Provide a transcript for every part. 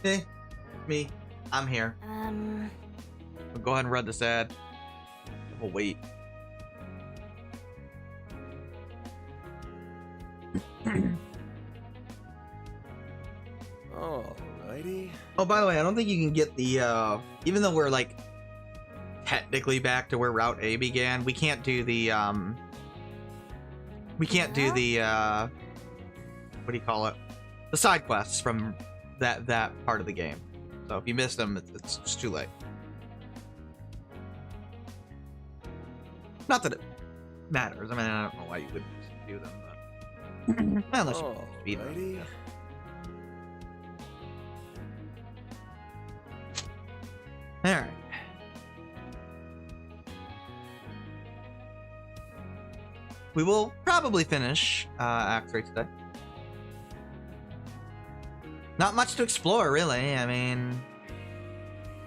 Hey, me. I'm here. We'll go ahead and read this ad. We'll wait. Alrighty. Oh, by the way, I don't think you can get the, even though we're, like, technically back to where Route A began, we can't do the, what do you call it? The side quests from that part of the game. So if you missed them, it's too late. Not that it matters. I mean, I don't know why you wouldn't do them, but unless you speed them. All right. We will probably finish Act 3 today. Not much to explore, really. I mean,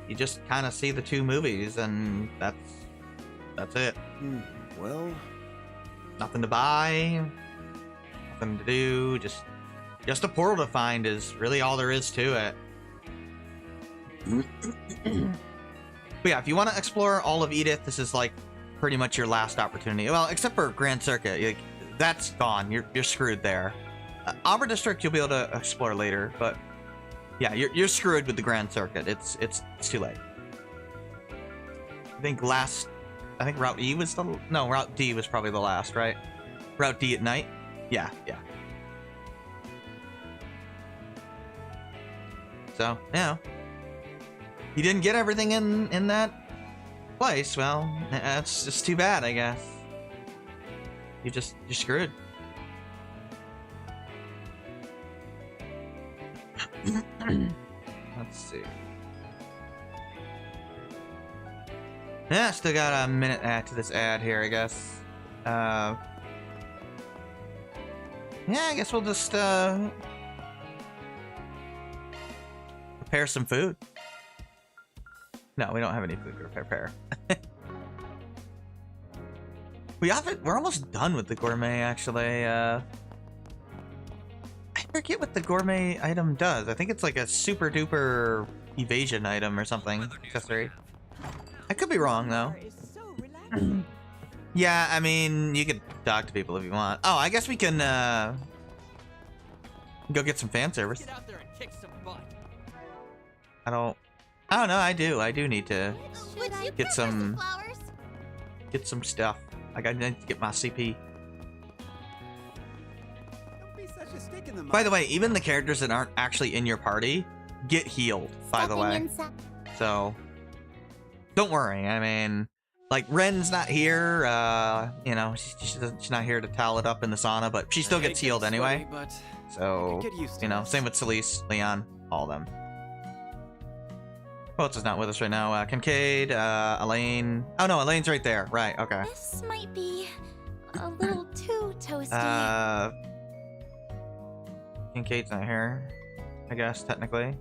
you just kind of see the two movies, and that's it. Well, nothing to buy, nothing to do. Just a portal to find is really all there is to it. But yeah, if you want to explore all of Edith, this is like pretty much your last opportunity. Well, except for Grand Circuit, that's gone. You're screwed there. Arbor District you'll be able to explore later, but yeah, you're screwed with the Grand Circuit. It's too late. I think Route E was Route D was probably the last, right? Route D at night? Yeah. So, yeah. You didn't get everything in that place, well, that's just too bad, I guess. You're screwed. Let's see. Yeah, still got a minute to this ad here, I guess. Yeah, I guess we'll just prepare some food. No, we don't have any food to prepare. We're almost done with the gourmet, actually. I forget what the gourmet item does. I think it's like a super duper evasion item or something. Accessory. I could be wrong, though. Yeah, I mean, you could talk to people if you want. Oh, I guess we can go get some fan service. Get out there and kick some butt. I don't know. I do need to get some stuff. I need to get my CP. By the way, even the characters that aren't actually in your party get healed, by the way. So don't worry. I mean, like Ren's not here, you know, she's not here to towel it up in the sauna, but she still gets healed anyway. So, you know, same with Celeste, Leon, all of them. Who else is not with us right now? Kincaid, Elaine. Oh no, Elaine's right there. Right, okay. This might be a little too toasty. Kincaid's not here, I guess, technically.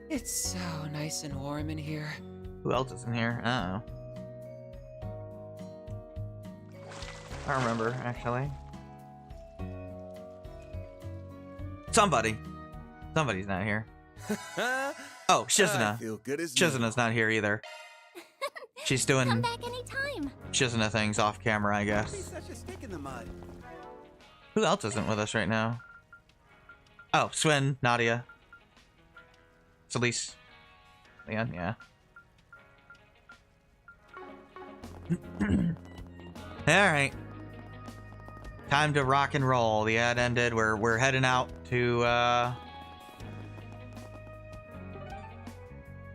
It's so nice and warm in here. Who else is in here? I don't know. I don't remember, actually. Somebody's not here. Oh, Shizuna. Shizuna's not here either. She's doing Come back anytime. Shizuna things off camera, I guess. Who else isn't with us right now? Oh, Swin, Nadia. Celeste. Leon, yeah. Alright. Time to rock and roll. The ad ended. We're heading out to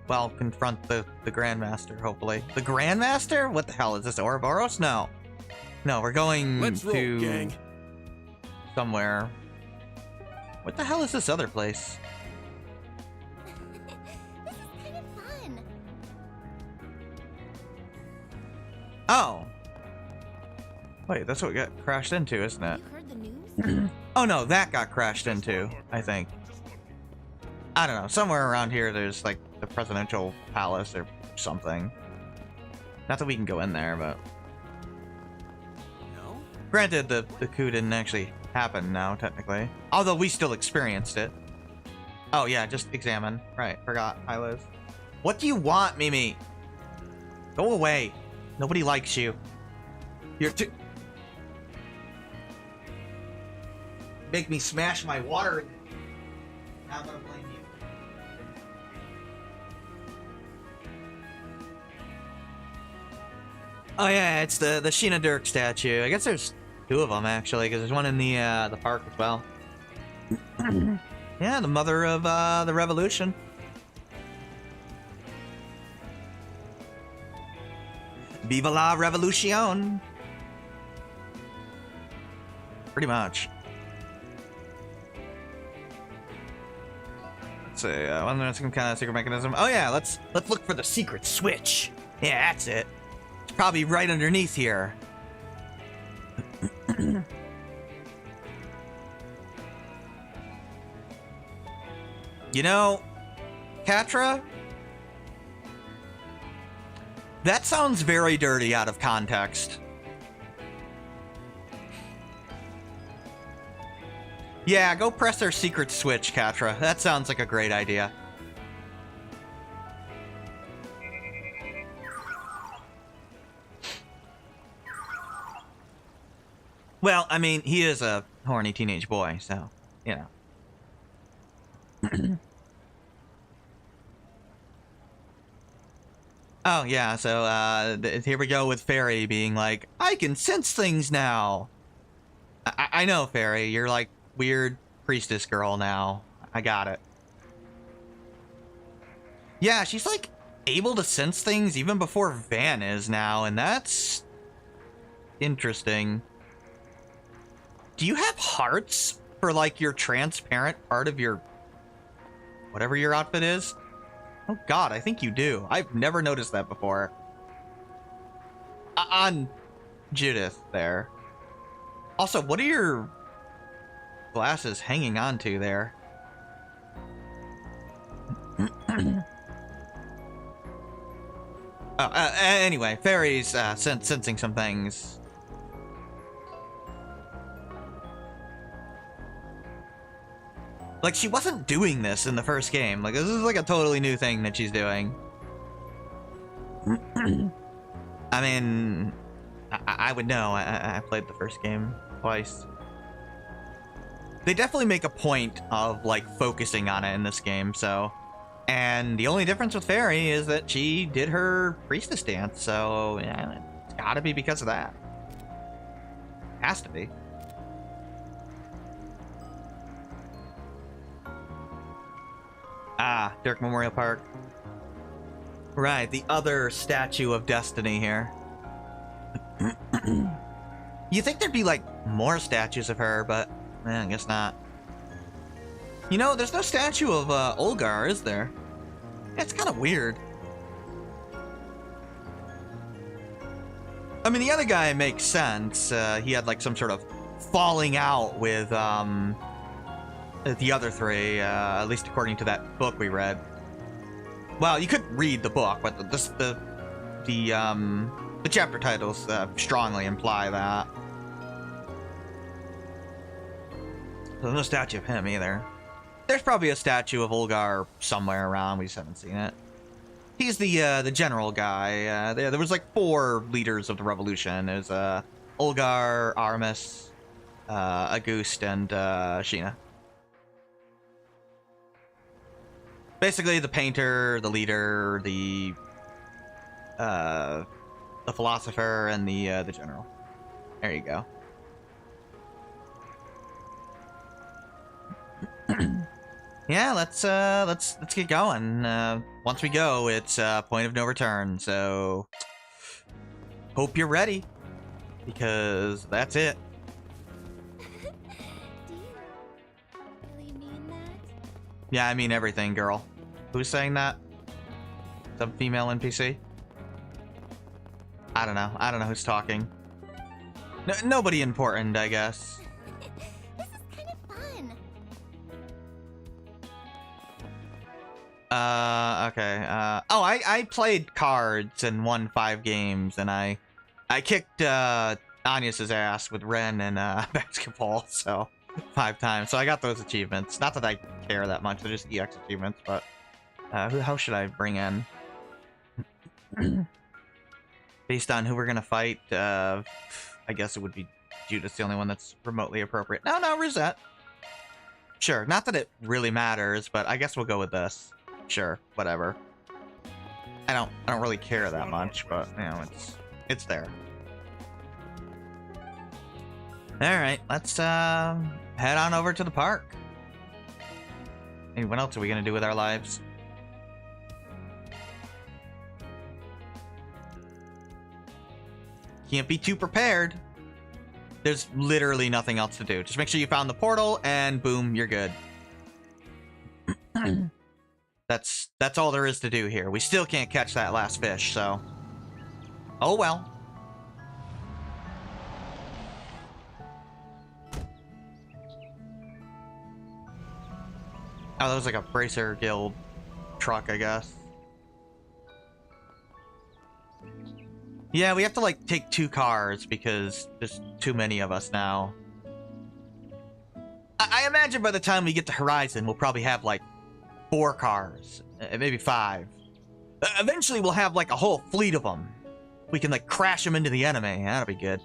well, confront the Grandmaster, hopefully. The Grandmaster? What the hell is this? Ouroboros? No. No, we're going to somewhere. What the hell is this other place? This is kind of fun. Oh. Wait, that's what we got crashed into, isn't it? You heard the news? Oh no, that got crashed into, I think. I don't know, somewhere around here there's like the presidential palace or something. Not that we can go in there, but... No? Granted, the coup didn't actually happen now, technically. Although we still experienced it. Oh, yeah, just examine. Right, forgot. Hi, Liz. What do you want, Mimi? Go away. Nobody likes you. You're too... Make me smash my water. Now I'm gonna blame you. Oh yeah, it's the Sheena Dirk statue. I guess there's two of them actually, because there's one in the park as well. Yeah, the mother of the revolution. Viva la revolution! Pretty much. Let's see, wonder some kind of secret mechanism. Oh yeah, let's look for the secret switch. Yeah, that's it. It's probably right underneath here. You know, Katra? That sounds very dirty out of context. Yeah, go press their secret switch, Katra. That sounds like a great idea. Well, I mean, he is a horny teenage boy, so, you know. Oh, yeah, so, here we go with Fairy being like, I can sense things now. I know, Fairy, you're like weird priestess girl now. I got it. Yeah, she's like able to sense things even before Van is now, and that's interesting. Do you have hearts for like your transparent part of your whatever your outfit is? Oh god, I think you do. I've never noticed that before. On Judith there. Also, what are your glasses hanging on to there? Oh, anyway, Fairy's sensing some things. Like, she wasn't doing this in the first game. Like, this is like a totally new thing that she's doing. I mean, I would know. I played the first game twice. They definitely make a point of, like, focusing on it in this game, so... And the only difference with Fairy is that she did her priestess dance, so yeah, it's gotta be because of that. Has to be. Ah, Dirk Memorial Park. Right, the other statue of Destiny here. You think there'd be, like, more statues of her, but I guess not. You know, there's no statue of Olgar, is there? It's kind of weird. I mean, the other guy makes sense. He had, like, some sort of falling out with the other three, at least according to that book we read. Well, you could read the book, but the chapter titles strongly imply that. There's no statue of him either. There's probably a statue of Olgar somewhere around. We just haven't seen it. He's the general guy. There was like 4 leaders of the revolution. There's Olgar, Aramis, Auguste, and Sheena. Basically, the painter, the leader, the philosopher, and the general. There you go. Yeah, let's get going. Once we go, it's point of no return. So, hope you're ready, because that's it. Do you really mean that? Yeah, I mean everything, girl. Who's saying that? Some female NPC? I don't know. I don't know who's talking. Nobody important, I guess. This is kind of fun. Okay. Oh, I played cards and won 5 games, and I kicked Agnes's ass with Ren and basketball, so 5 times. So I got those achievements. Not that I care that much. They're just EX achievements, but how should I bring in? Based on who we're gonna fight, I guess it would be Judith's the only one that's remotely appropriate. No, Rosette. Sure, not that it really matters, but I guess we'll go with this. Sure, whatever. I don't really care that much, but you know, it's there. All right, let's head on over to the park. Hey, what else are we gonna do with our lives? Can't be too prepared. There's literally nothing else to do. Just make sure you found the portal, and boom, you're good. That's all there is to do here. We still can't catch that last fish, so... Oh well. Oh, that was like a Bracer Guild truck, I guess. Yeah, we have to, like, take 2 cars because there's too many of us now. I imagine by the time we get to Horizon, we'll probably have, like, 4 cars. Maybe 5. Eventually, we'll have, like, a whole fleet of them. We can, like, crash them into the enemy. That'll be good.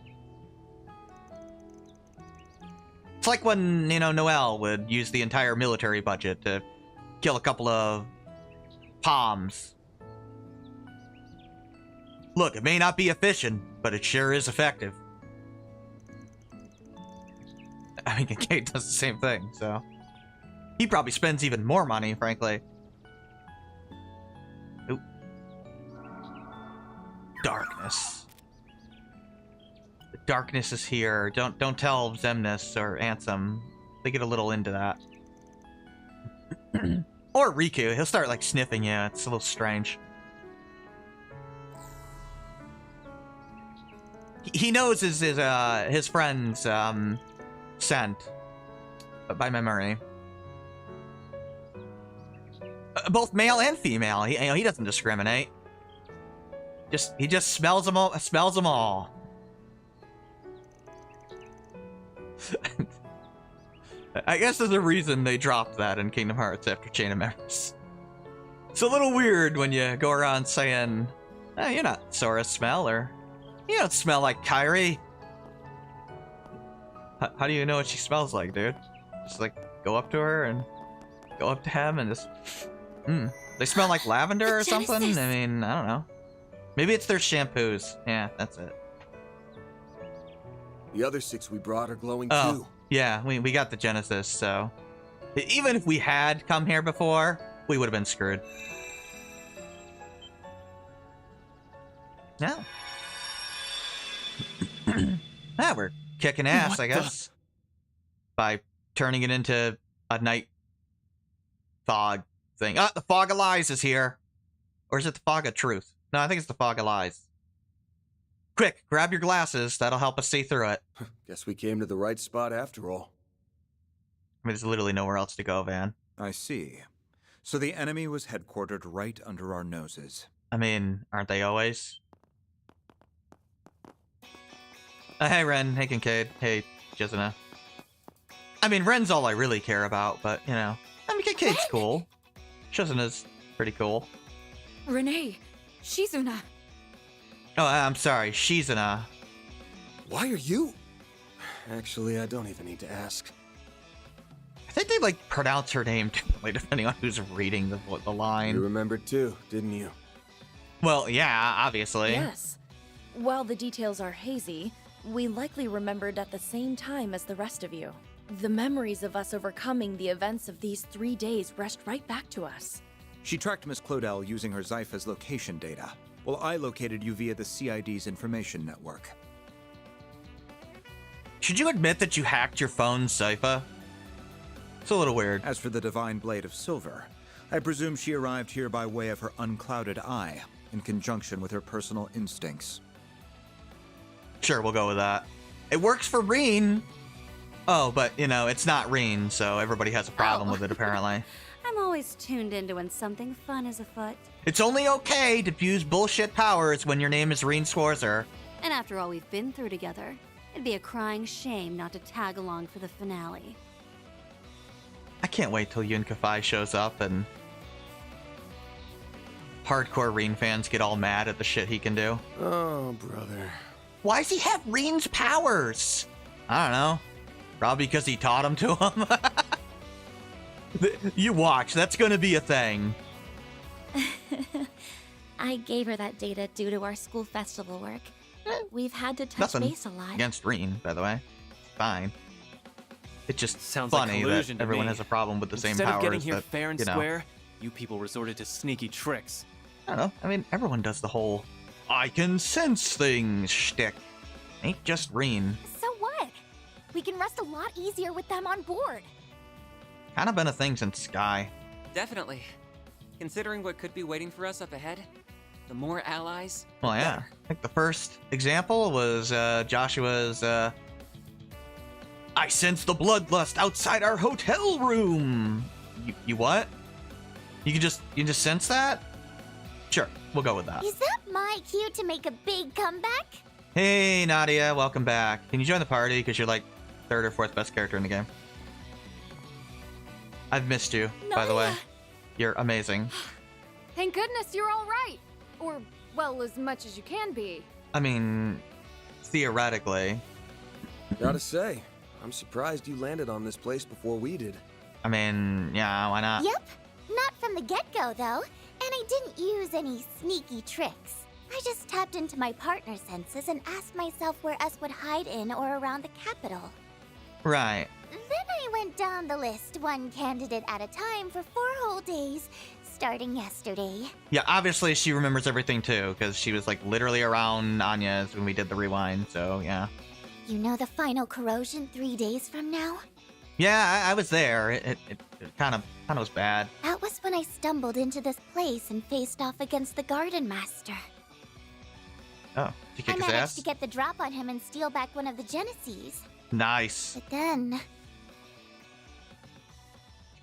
It's like when, you know, Noelle would use the entire military budget to kill a couple of Poms. Look, it may not be efficient, but it sure is effective. I mean, Kate does the same thing, so... He probably spends even more money, frankly. Oop. Darkness. The darkness is here. Don't tell Xemnas or Ansem. They get a little into that. Or Riku. He'll start, like, sniffing you. It's a little strange. He knows his friend's scent by memory. Both male and female. He doesn't discriminate. He just smells them all. Smells them all. I guess there's a reason they dropped that in Kingdom Hearts after Chain of Memories. It's a little weird when you go around saying, "Oh, you're not Sora's smell," or "You don't smell like Kairi." How do you know what she smells like, dude? Just like go up to her and go up to him and just They smell like lavender or something? I mean, I don't know. Maybe it's their shampoos. Yeah, that's it. The other 6 we brought are glowing Oh, too. yeah, we got the Genesis, so... Even if we had come here before, we would have been screwed. No. Ah, we're kicking ass, What I guess. By turning it into a night fog thing. Ah, the Fog of Lies is here. Or is it the Fog of Truth? No, I think it's the Fog of Lies. Quick, grab your glasses. That'll help us see through it. Guess we came to the right spot after all. I mean, there's literally nowhere else to go, Van. I see. So the enemy was headquartered right under our noses. I mean, aren't they always? Hey, Ren. Hey, Kincaid. Hey, Jizuna. I mean, Ren's all I really care about, but, you know. I mean, Kincaid's cool. Jizuna's pretty cool. Renee, Shizuna. Oh, I'm sorry. Shizuna. Why are you? Actually, I don't even need to ask. I think they, like, pronounce her name differently depending on who's reading the line. You remembered too, didn't you? Well, yeah, obviously. Yes. While the details are hazy, we likely remembered at the same time as the rest of you. The memories of us overcoming the events of these 3 days rushed right back to us. She tracked Miss Claudel using her Zypha's location data, while I located you via the CID's information network. Should you admit that you hacked your phone, Zypha? It's a little weird. As for the Divine Blade of Silver, I presume she arrived here by way of her unclouded eye, in conjunction with her personal instincts. Sure, we'll go with that. It works for Reen. Oh, but, you know, it's not Reen, so everybody has a problem with it, apparently. I'm always tuned into when something fun is afoot. It's only okay to use bullshit powers when your name is Reen Swarzer. And after all we've been through together, It'd be a crying shame not to tag along for the finale. I can't wait till Yun Kafai shows up and hardcore Reen fans get all mad at the shit he can do. Oh, brother. Why does he have Reen's powers? I don't know. Probably because he taught him to him. You watch, that's gonna be a thing. I gave her that data due to our school festival work. We've had to touch Nothing base a lot. against Reen, by the way. It's fine. It's just Sounds like funny that collusion to everyone me. has a problem with the same Instead powers. of getting here that, fair and you know, square, you people resorted to sneaky tricks. I don't know. I mean, everyone does the whole I can sense things shtick. Ain't just Reen. So what? We can rest a lot easier with them on board. Kind of been a thing since Sky. Definitely. Considering what could be waiting for us up ahead, the more allies. Well, the yeah. better. I think the first example was Joshua's, I sense the bloodlust outside our hotel room. You what? You can just sense that? Sure, we'll go with that. Is that my cue to make a big comeback? Hey, Nadia, welcome back. Can you join the party? Because you're like third or fourth best character in the game. I've missed you, by the way. Nadia! You're amazing. Thank goodness you're all right. Or, well, as much as you can be. I mean, theoretically. Gotta say, I'm surprised you landed on this place before we did. I mean, yeah, why not? Yep. Not from the get-go, though. And I didn't use any sneaky tricks. I just tapped into my partner senses and asked myself where us would hide in or around the capital. Right. Then I went down the list, one candidate at a time, for 4 whole days, starting yesterday. Yeah, obviously she remembers everything too, because she was like literally around Anya's when we did the rewind, so yeah. You know the final corrosion 3 days from now? Yeah, I was there. It kind of was bad. That was when I stumbled into this place and faced off against the Garden Master. Oh, did you kick I his managed ass? to get the drop on him and steal back one of the Genesees. Nice. But then,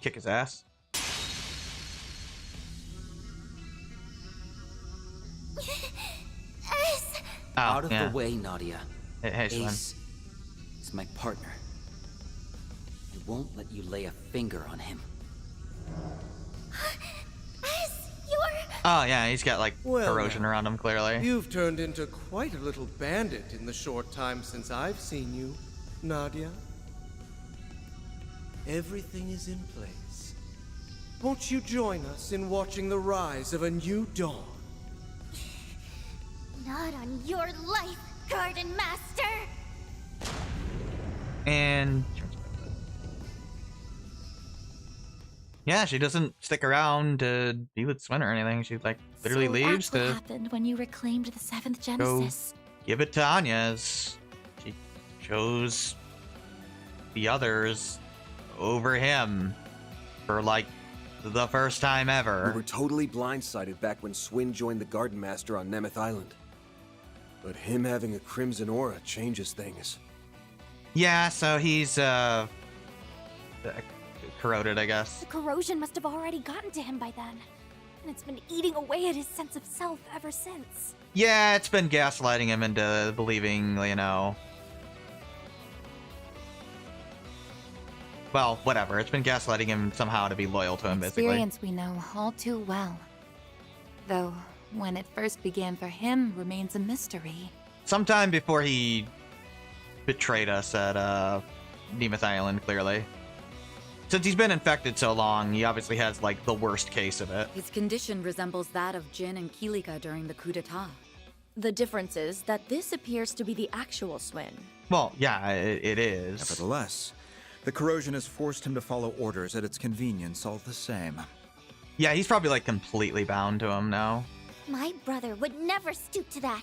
Kick his ass. S, Oh, Out of yeah. the way, Nadia. Hey, Slim. Ace is my partner. I won't let you lay a finger on him. S, you're... Oh, yeah, he's got like Well, corrosion now, around him, clearly. You've turned into quite a little bandit in the short time since I've seen you, Nadia. Everything is in place. Won't you join us in watching the rise of a new dawn? Not on your life, Garden Master! And yeah, she doesn't stick around to be with Swin or anything. She like literally So leaves that's what to happened when you reclaimed the 7th go Genesis. give it to Anya's. She chose the others over him for like the first time We ever. were totally blindsided back when Swin joined the Garden Master on Nemeth Island. But him having a crimson aura changes things. Yeah, so he's corroded, I guess. The corrosion must have already gotten to him by then. And it's been eating away at his sense of self ever since. Yeah, it's been gaslighting him into believing, you know. Well, whatever. It's been gaslighting him somehow to be loyal to him, basically. Experience we know all too well. Though, when it first began for him remains a mystery. Sometime before he betrayed us at Nemeth Island, clearly. Since he's been infected so long, he obviously has, like, the worst case of it. His condition resembles that of Jin and Kilika during the coup d'etat. The difference is that this appears to be the actual Swin. Well, yeah, it is. Nevertheless, the corrosion has forced him to follow orders at its convenience all the same. Yeah, he's probably, like, completely bound to him now. My brother would never stoop to that.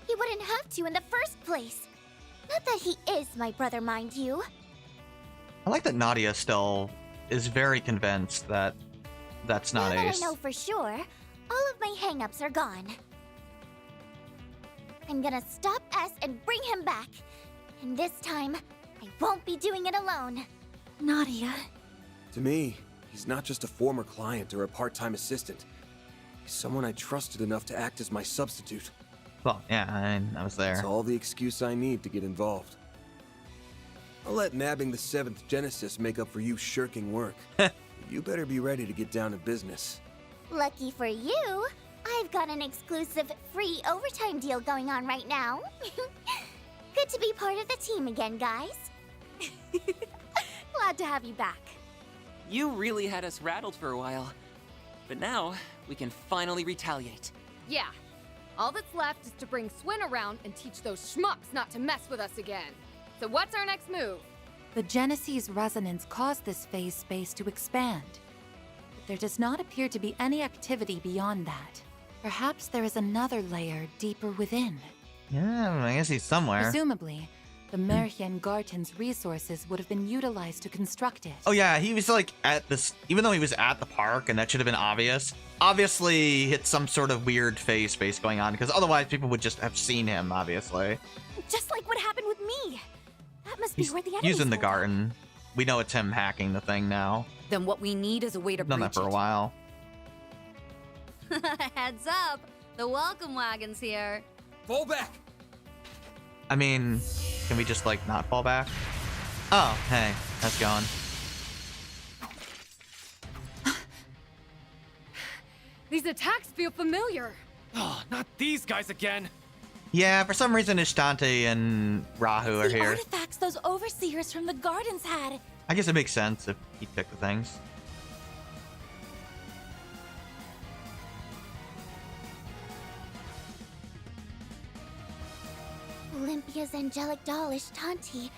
He wouldn't have to in the first place. Not that he is my brother, mind you. I like that Nadia still is very convinced that that's not Now that Ace. I know for sure, all of my hang-ups are gone. I'm gonna stop S and bring him back. And this time, I won't be doing it alone. Nadia. To me, he's not just a former client or a part-time assistant. He's someone I trusted enough to act as my substitute. Well, yeah, I was there. That's all the excuse I need to get involved. I'll let nabbing the 7th Genesis make up for you shirking work. You better be ready to get down to business. Lucky for you, I've got an exclusive free overtime deal going on right now. Good to be part of the team again, guys. Glad to have you back. You really had us rattled for a while. But now, we can finally retaliate. Yeah. All that's left is to bring Swin around and teach those schmucks not to mess with us again. So what's our next move? The Genesee's resonance caused this phase space to expand. But there does not appear to be any activity beyond that. Perhaps there is another layer deeper within. Yeah, I guess he's somewhere. Presumably, the Merhian Garten's resources would have been utilized to construct it. Oh yeah, he was like at this, even though he was at the park and that should have been obvious, obviously hit some sort of weird phase space going on, because otherwise people would just have seen him, obviously. Just like what happened with me. That must be He's where the enemies using the hold up. garden. We know it's him hacking the thing now. Then what we need is a way to Done breach that for a while. Heads up, the welcome wagon's here. Fall back! I mean, can we just like not fall back? Oh, hey, that's going. These attacks feel familiar. Oh, not these guys again. Yeah, for some reason Ishtante and Rahu are The here. artifacts those overseers from the gardens had. I guess it makes sense if he took the things. Olympia's angelic doll Ishtanti,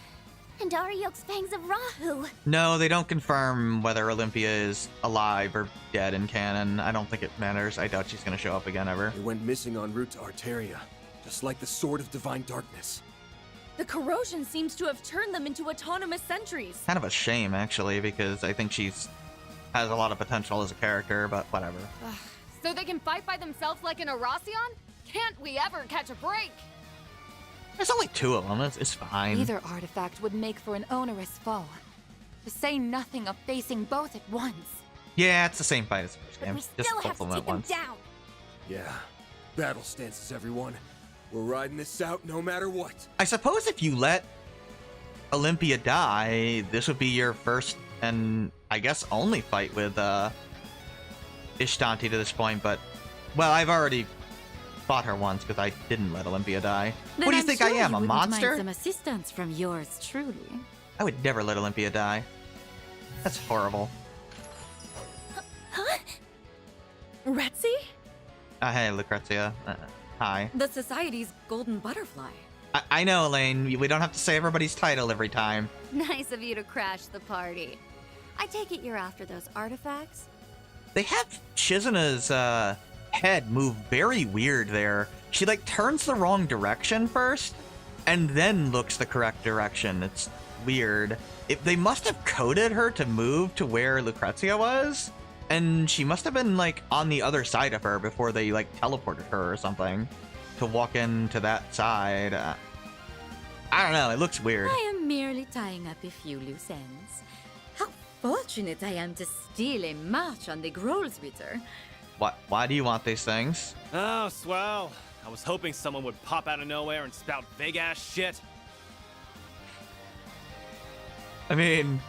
and Ariok's fangs of Rahu. No, they don't confirm whether Olympia is alive or dead in canon. I don't think it matters. I doubt she's going to show up again ever. They went missing en route to Arteria, just like the Sword of Divine Darkness. The corrosion seems to have turned them into autonomous sentries. Kind of a shame, actually, because I think has a lot of potential as a character, but whatever. So they can fight by themselves like an Arasion? Can't we ever catch a break? There's only 2 of them. It's fine. Either artifact would make for an onerous foe. To say nothing of facing both at once. Yeah, it's the same fight as the first game. We Just still both have of to them take at them once. down. Yeah. Battle stances, everyone. We're riding this out no matter what. I suppose if you let Olympia die, this would be your first and I guess only fight with Ishtanti to this point, but well, I've already fought her once because I didn't let Olympia die. Then What do you I'm think sure I am, you a wouldn't monster? Mind some assistance from yours truly. I would never let Olympia die. That's horrible. Huh? Retzi? Hey, Lucrezia. Hi. The Society's golden butterfly. I know, Elaine. We don't have to say everybody's title every time. Nice of you to crash the party. I take it you're after those artifacts? They have Shizuna's head move very weird there. She like turns the wrong direction first and then looks the correct direction. It's weird. They must have coded her to move to where Lucrezia was, and she must have been like on the other side of her before they like teleported her or something to walk into that side. I don't know. It looks weird. I am merely tying up a few loose ends. How fortunate I am to steal a match on the Grolsritter. Why do you want these things? Oh, swell. I was hoping someone would pop out of nowhere and spout big-ass shit. I mean,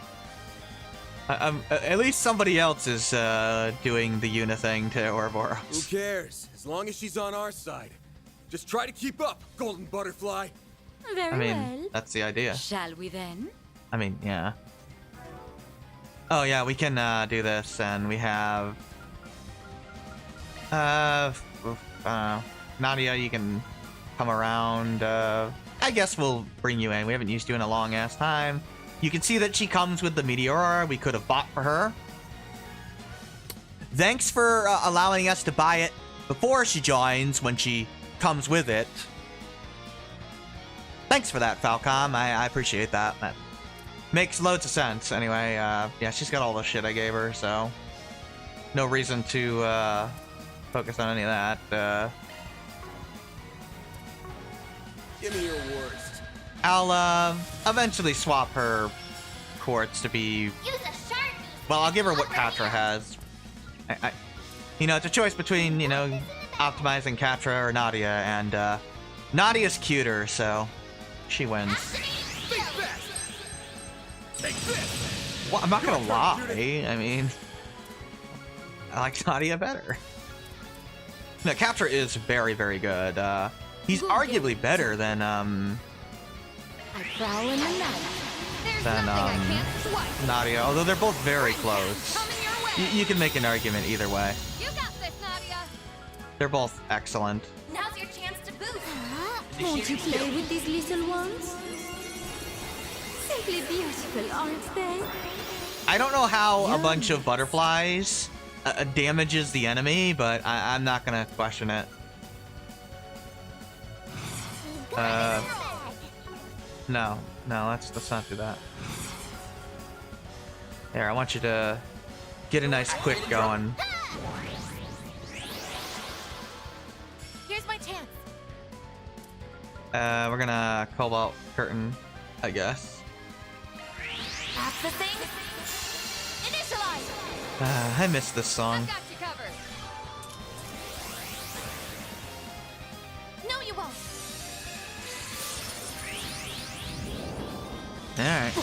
at least somebody else is doing the Una thing to Ouroboros. Who cares? As long as she's on our side. Just try to keep up, Golden Butterfly. Very I mean, well. that's the idea. Shall we then? I mean, yeah. Oh yeah, we can do this, and we have Nadia, you can come around. I guess we'll bring you in. We haven't used you in a long ass time. You can see that she comes with the Meteora we could have bought for her. Thanks for allowing us to buy it before she joins when she comes with it. Thanks for that, Falcom. I appreciate that. That makes loads of sense. Anyway, yeah, she's got all the shit I gave her, so no reason to focus on any of that. Give me your worst. I'll eventually swap her quartz to be. Use a Sharpie. Well, I'll give her what Catra has. You know, it's a choice between, you know, optimizing Catra or Nadia, and Nadia's cuter, so she wins. Well, I'm not gonna lie. I mean, I like Nadia better. No, Capture is very, very good. He's arguably better than I prowl in the night. There's nothing I can't swipe. Nadia, although they're both very close. Coming your way. You can make an argument either way. You got this, Nadia. They're both excellent. Now's your chance to boost. Won't you play with these little ones? Simply beautiful, aren't they? I don't know how a bunch of butterflies damages the enemy, but I'm not gonna question it. No, let's not do that. There, I want you to get a nice quick going. Here's my chance. We're gonna Cobalt Curtain, I guess. That's the thing. Initialize. I missed this song. Got you covered. No, you won't. Alright.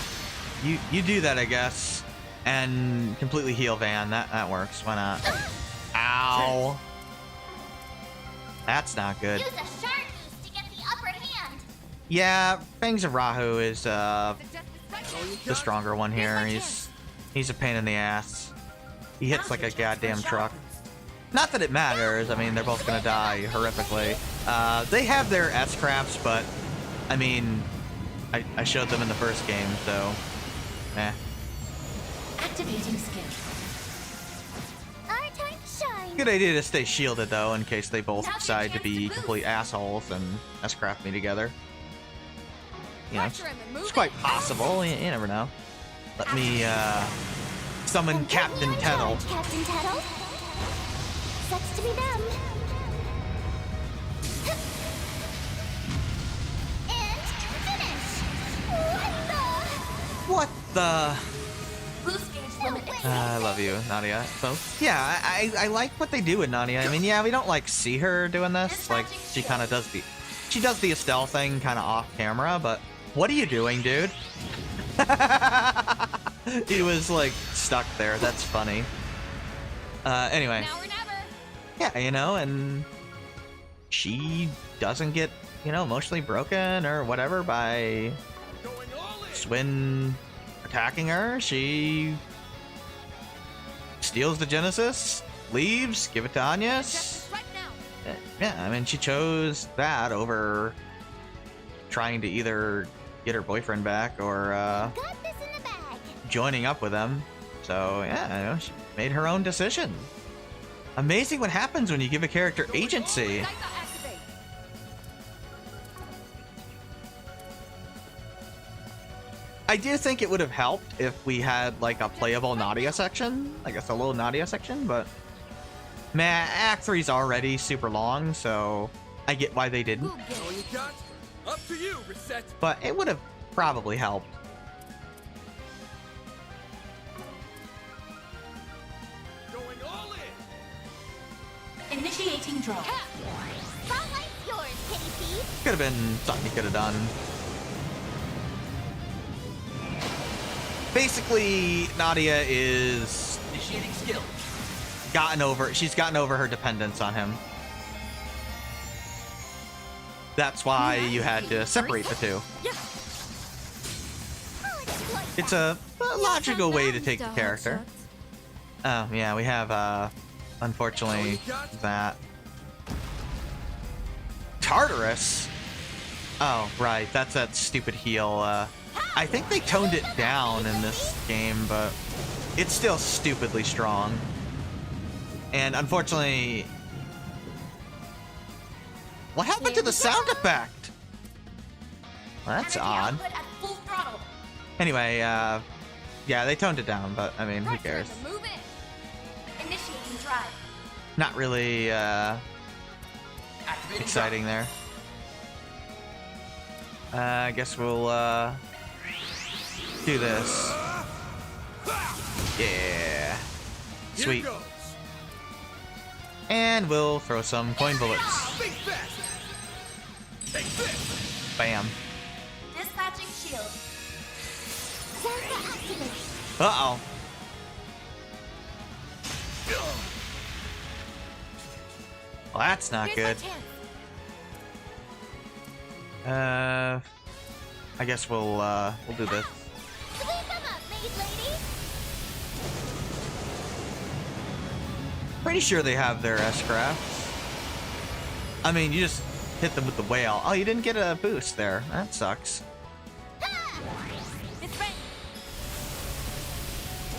You do that, I guess. And completely heal Van. That works. Why not? Ow. That's not good. Use a shard boost to get the upper hand. Yeah, Fangs of Rahu is the stronger one here. He's a pain in the ass. He hits like a goddamn truck. Not that it matters. I mean, they're both gonna die horrifically. They have their S-craps, but I mean, I showed them in the first game, so eh. Activating skill. Our time to shine. Good idea to stay shielded though, in case they both decide to be complete assholes and S-crap me together. You know, it's quite possible. You never know. Let me summon Captain Tettle. Captain Tettle. Sucks to be them. And finish. What the? Boost gauge limited. I love you, Nadia. So yeah, I like what they do with Nadia. I mean, yeah, we don't like see her doing this. Like she kind of does the Estelle thing kind of off camera. But what are you doing, dude? He was like stuck there. That's funny. Anyway. Now or never. Yeah, you know, and she doesn't get, you know, emotionally broken or whatever by Swin attacking her. She steals the Genesis, leaves, give it to Agnes. Right now. Yeah, I mean, she chose that over trying to either get her boyfriend back or Got this in the bag. joining up with them. So, yeah, you know, she made her own decision. Amazing what happens when you give a character agency. I do think it would have helped if we had like a playable Nadia section, like a solo Nadia section, but man, Act 3's already super long, so I get why they didn't. All you got? Up to you, Reset. But it would have probably helped. Going all in. Initiating draw. Spotlight's yours, kitty thief. Could have been something you could have done. Basically, Nadia is Initiating skill. she's gotten over her dependence on him. That's why you had to separate the two. It's a logical way to take the character. Oh, yeah, we have, unfortunately, that. Tartarus? Oh, right, that's that stupid heal. I think they toned it down in this game, but it's still stupidly strong. And unfortunately... What happened to the sound effect? Well, that's odd. Anyway, yeah, they toned it down, but I mean, who cares? Move in. Initiating drive. Not really exciting there. I guess we'll do this. Yeah. Sweet. And we'll throw some coin bullets. Bam. Dispatching shield. Uh-oh. Well, that's not good. I guess we'll do this. Pretty sure they have their S-crafts. I mean, you just hit them with the whale. Oh, you didn't get a boost there. That sucks.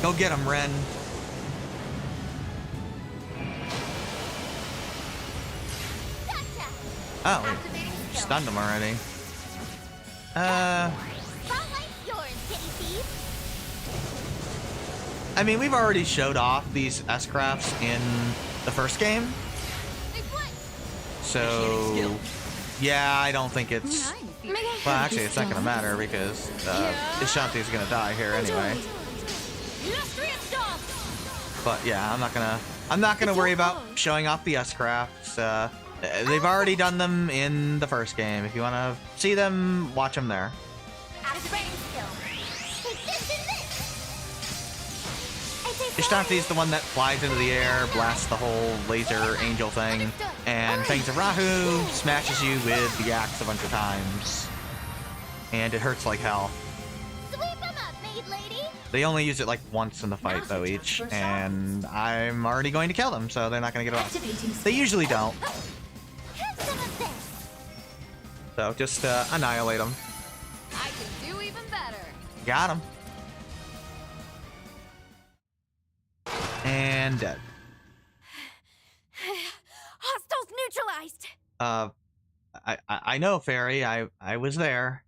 Go get him, Ren. Oh, we stunned him already. I mean, we've already showed off these S-crafts in the first game. So, yeah, I don't think it's... Well, actually, it's not going to matter because Ishanti's going to die here anyway. But yeah, I'm not gonna worry about showing off the S-crafts. They've already done them in the first game. If you want to see them, watch them there. Ishtanti's the one that flies into the air, blasts the whole laser angel thing, and Fangs of Rahu smashes you with the axe a bunch of times. And it hurts like hell. They only use it like once in the fight though each, and I'm already going to kill them, so they're not going to get off. They usually don't. So just annihilate them. I can do even better. Got him. And dead. Hostiles neutralized. I know, Fairy. I was there.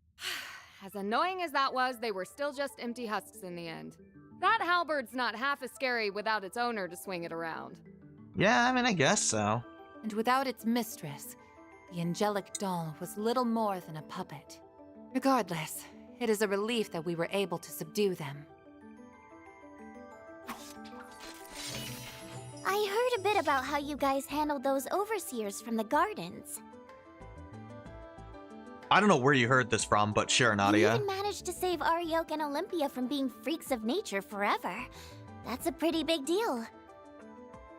As annoying as that was, they were still just empty husks in the end. That halberd's not half as scary without its owner to swing it around. Yeah, I mean, I guess so. And without its mistress, the angelic doll was little more than a puppet. Regardless, it is a relief that we were able to subdue them. I heard a bit about how you guys handled those overseers from the gardens. I don't know where you heard this from, but sure, Nadia. You even managed to save Ariok and Olympia from being freaks of nature forever. That's a pretty big deal.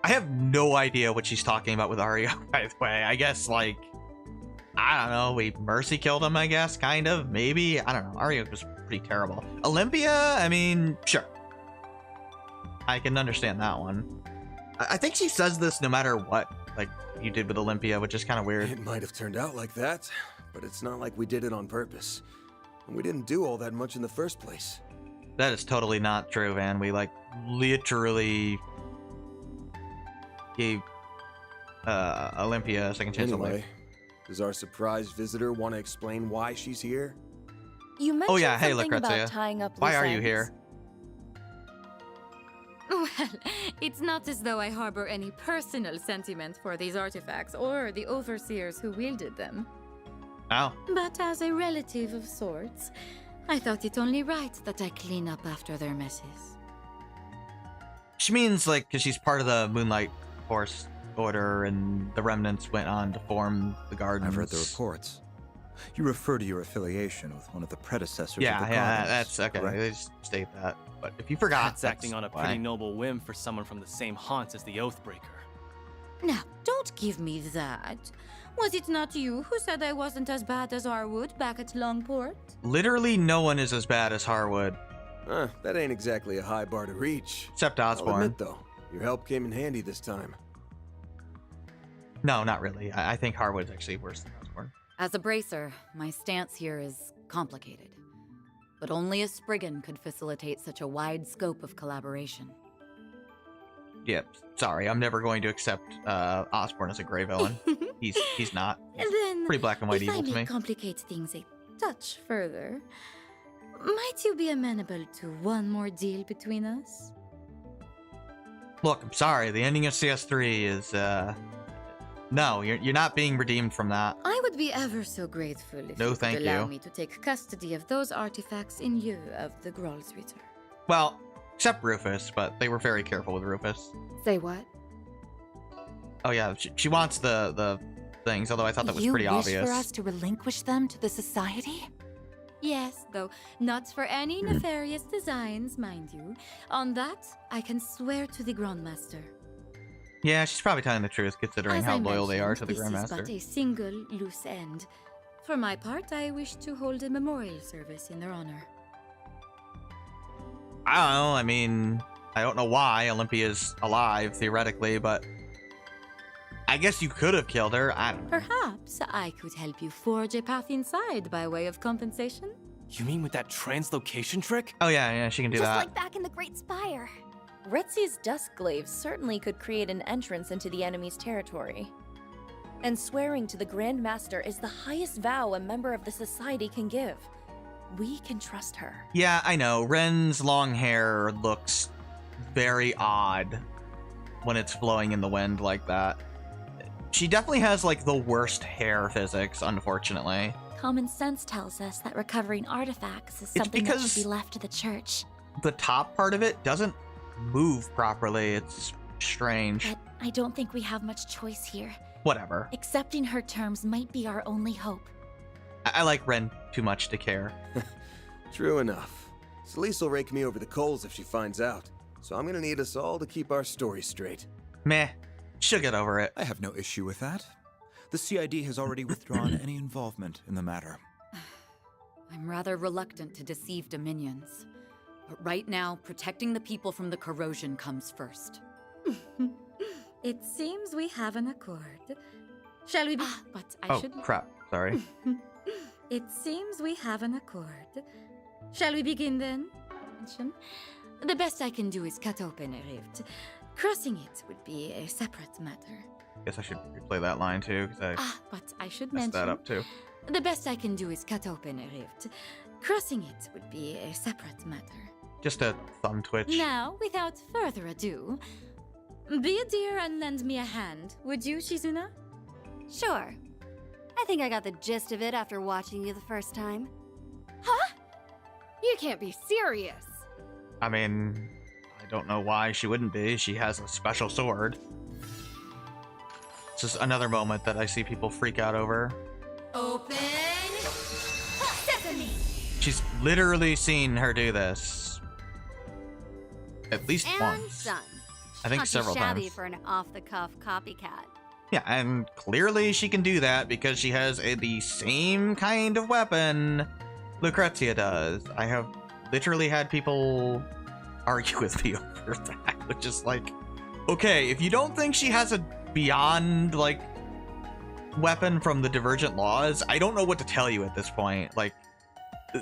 I have no idea what she's talking about with Ariok, by the way. I guess, like, I don't know, we mercy killed him, I guess, kind of, maybe. I don't know, Ariok was pretty terrible. Olympia, I mean, sure. I can understand that one. I think she says this no matter what, like, you did with Olympia, which is kind of weird. It might have turned out like that, but it's not like we did it on purpose. And we didn't do all that much in the first place. That is totally not true, Van. We, like, literally gave Olympia a second chance at life. Anyway, does our surprise visitor want to explain why she's here? You mentioned Hey, something Lucrezia. about tying up Why loose are you ends. here? Well, it's not as though I harbor any personal sentiment for these artifacts or the overseers who wielded them. Oh. But as a relative of sorts, I thought it only right that I clean up after their messes. She means, like, because she's part of the Moonlight Force Order, and the remnants went on to form the Gardens. I've read the reports. You refer to your affiliation with one of the predecessors of Yeah, the Gardens, that's okay. correct? They just state that. But if you forgot, That's acting on a why. pretty noble whim for someone from the same haunts as the Oathbreaker. Now, don't give me that. Was it not you who said I wasn't as bad as Arwood back at Longport? Literally no one is as bad as Harwood. That ain't exactly a high bar to reach. Except I'll Osborne. admit, though, your help came in handy this time. No, not really. I think Harwood's actually worse than Osborne. As a bracer, my stance here is complicated. But only a Spriggan could facilitate such a wide scope of collaboration. Yep, sorry. I'm never going to accept Osborne as a gray villain. He's not. He's Then, pretty black and white if evil I to may me. complicate things a touch further, might you be amenable to one more deal between us? Look, I'm sorry. The ending of CS3 is, no, you're not being redeemed from that. I would be ever so grateful if No, you could thank allow you. me to take custody of those artifacts in lieu of the Grolsritter. Well, except Rufus, but they were very careful with Rufus. Say what? Oh yeah, she wants the things, although I thought that was you pretty wish obvious. for us to relinquish them to the Society? Yes, though not for any nefarious designs, mind you. On that, I can swear to the Grandmaster. Yeah, she's probably telling the truth, considering As how I loyal they are mentioned, to the this is but Grandmaster. a single loose end. For my part, I wish to hold a memorial service in their honor. I don't know. I mean, I don't know why Olympia's alive, theoretically, but I guess you could have killed her. I don't know. Perhaps I could help you forge a path inside by way of compensation. You mean with that translocation trick? Oh, yeah, she can do Just that. like back in the Great Spire. Retzi's Duskglaive certainly could create an entrance into the enemy's territory. And swearing to the Grand Master is the highest vow a member of the Society can give. We can trust her. Yeah, I know. Ren's long hair looks very odd when it's blowing in the wind like that. She definitely has, like, the worst hair physics, unfortunately. Common sense tells us that recovering artifacts is It's something that because- should be left to the church. The top part of it doesn't move properly. It's strange. But I don't think we have much choice here. Whatever. Accepting her terms might be our only hope. I like Ren too much to care. True enough. Celeste will rake me over the coals if she finds out, so I'm gonna need us all to keep our story straight. Meh. She'll get over it. I have no issue with that. The CID has already withdrawn any involvement in the matter. I'm rather reluctant to deceive Dominions. But right now, protecting the people from the corrosion comes first. It seems we have an accord. Shall we be... but I Oh, should... crap. Sorry. It seems we have an accord. Shall we begin then? The best I can do is cut open a rift. Crossing it would be a separate matter. Guess I should replay that line too, because I But I should messed that mention... up too. The best I can do is cut open a rift. Crossing it would be a separate matter. Just a thumb twitch. Now, without further ado, be a dear and lend me a hand, would you, Shizuna? Sure. I think I got the gist of it after watching you the first time. Huh? You can't be serious. I mean, I don't know why she wouldn't be. She has a special sword. This is another moment that I see people freak out over. Open Sesame! She's literally seen her do this. At least And once. done. I think Not too several shabby times. for an off-the-cuff copycat. Yeah, and clearly she can do that because she has the same kind of weapon Lucrezia does. I have literally had people argue with me over that, which is like, okay, if you don't think she has a beyond, like, weapon from the Divergent Laws, I don't know what to tell you at this point. Like,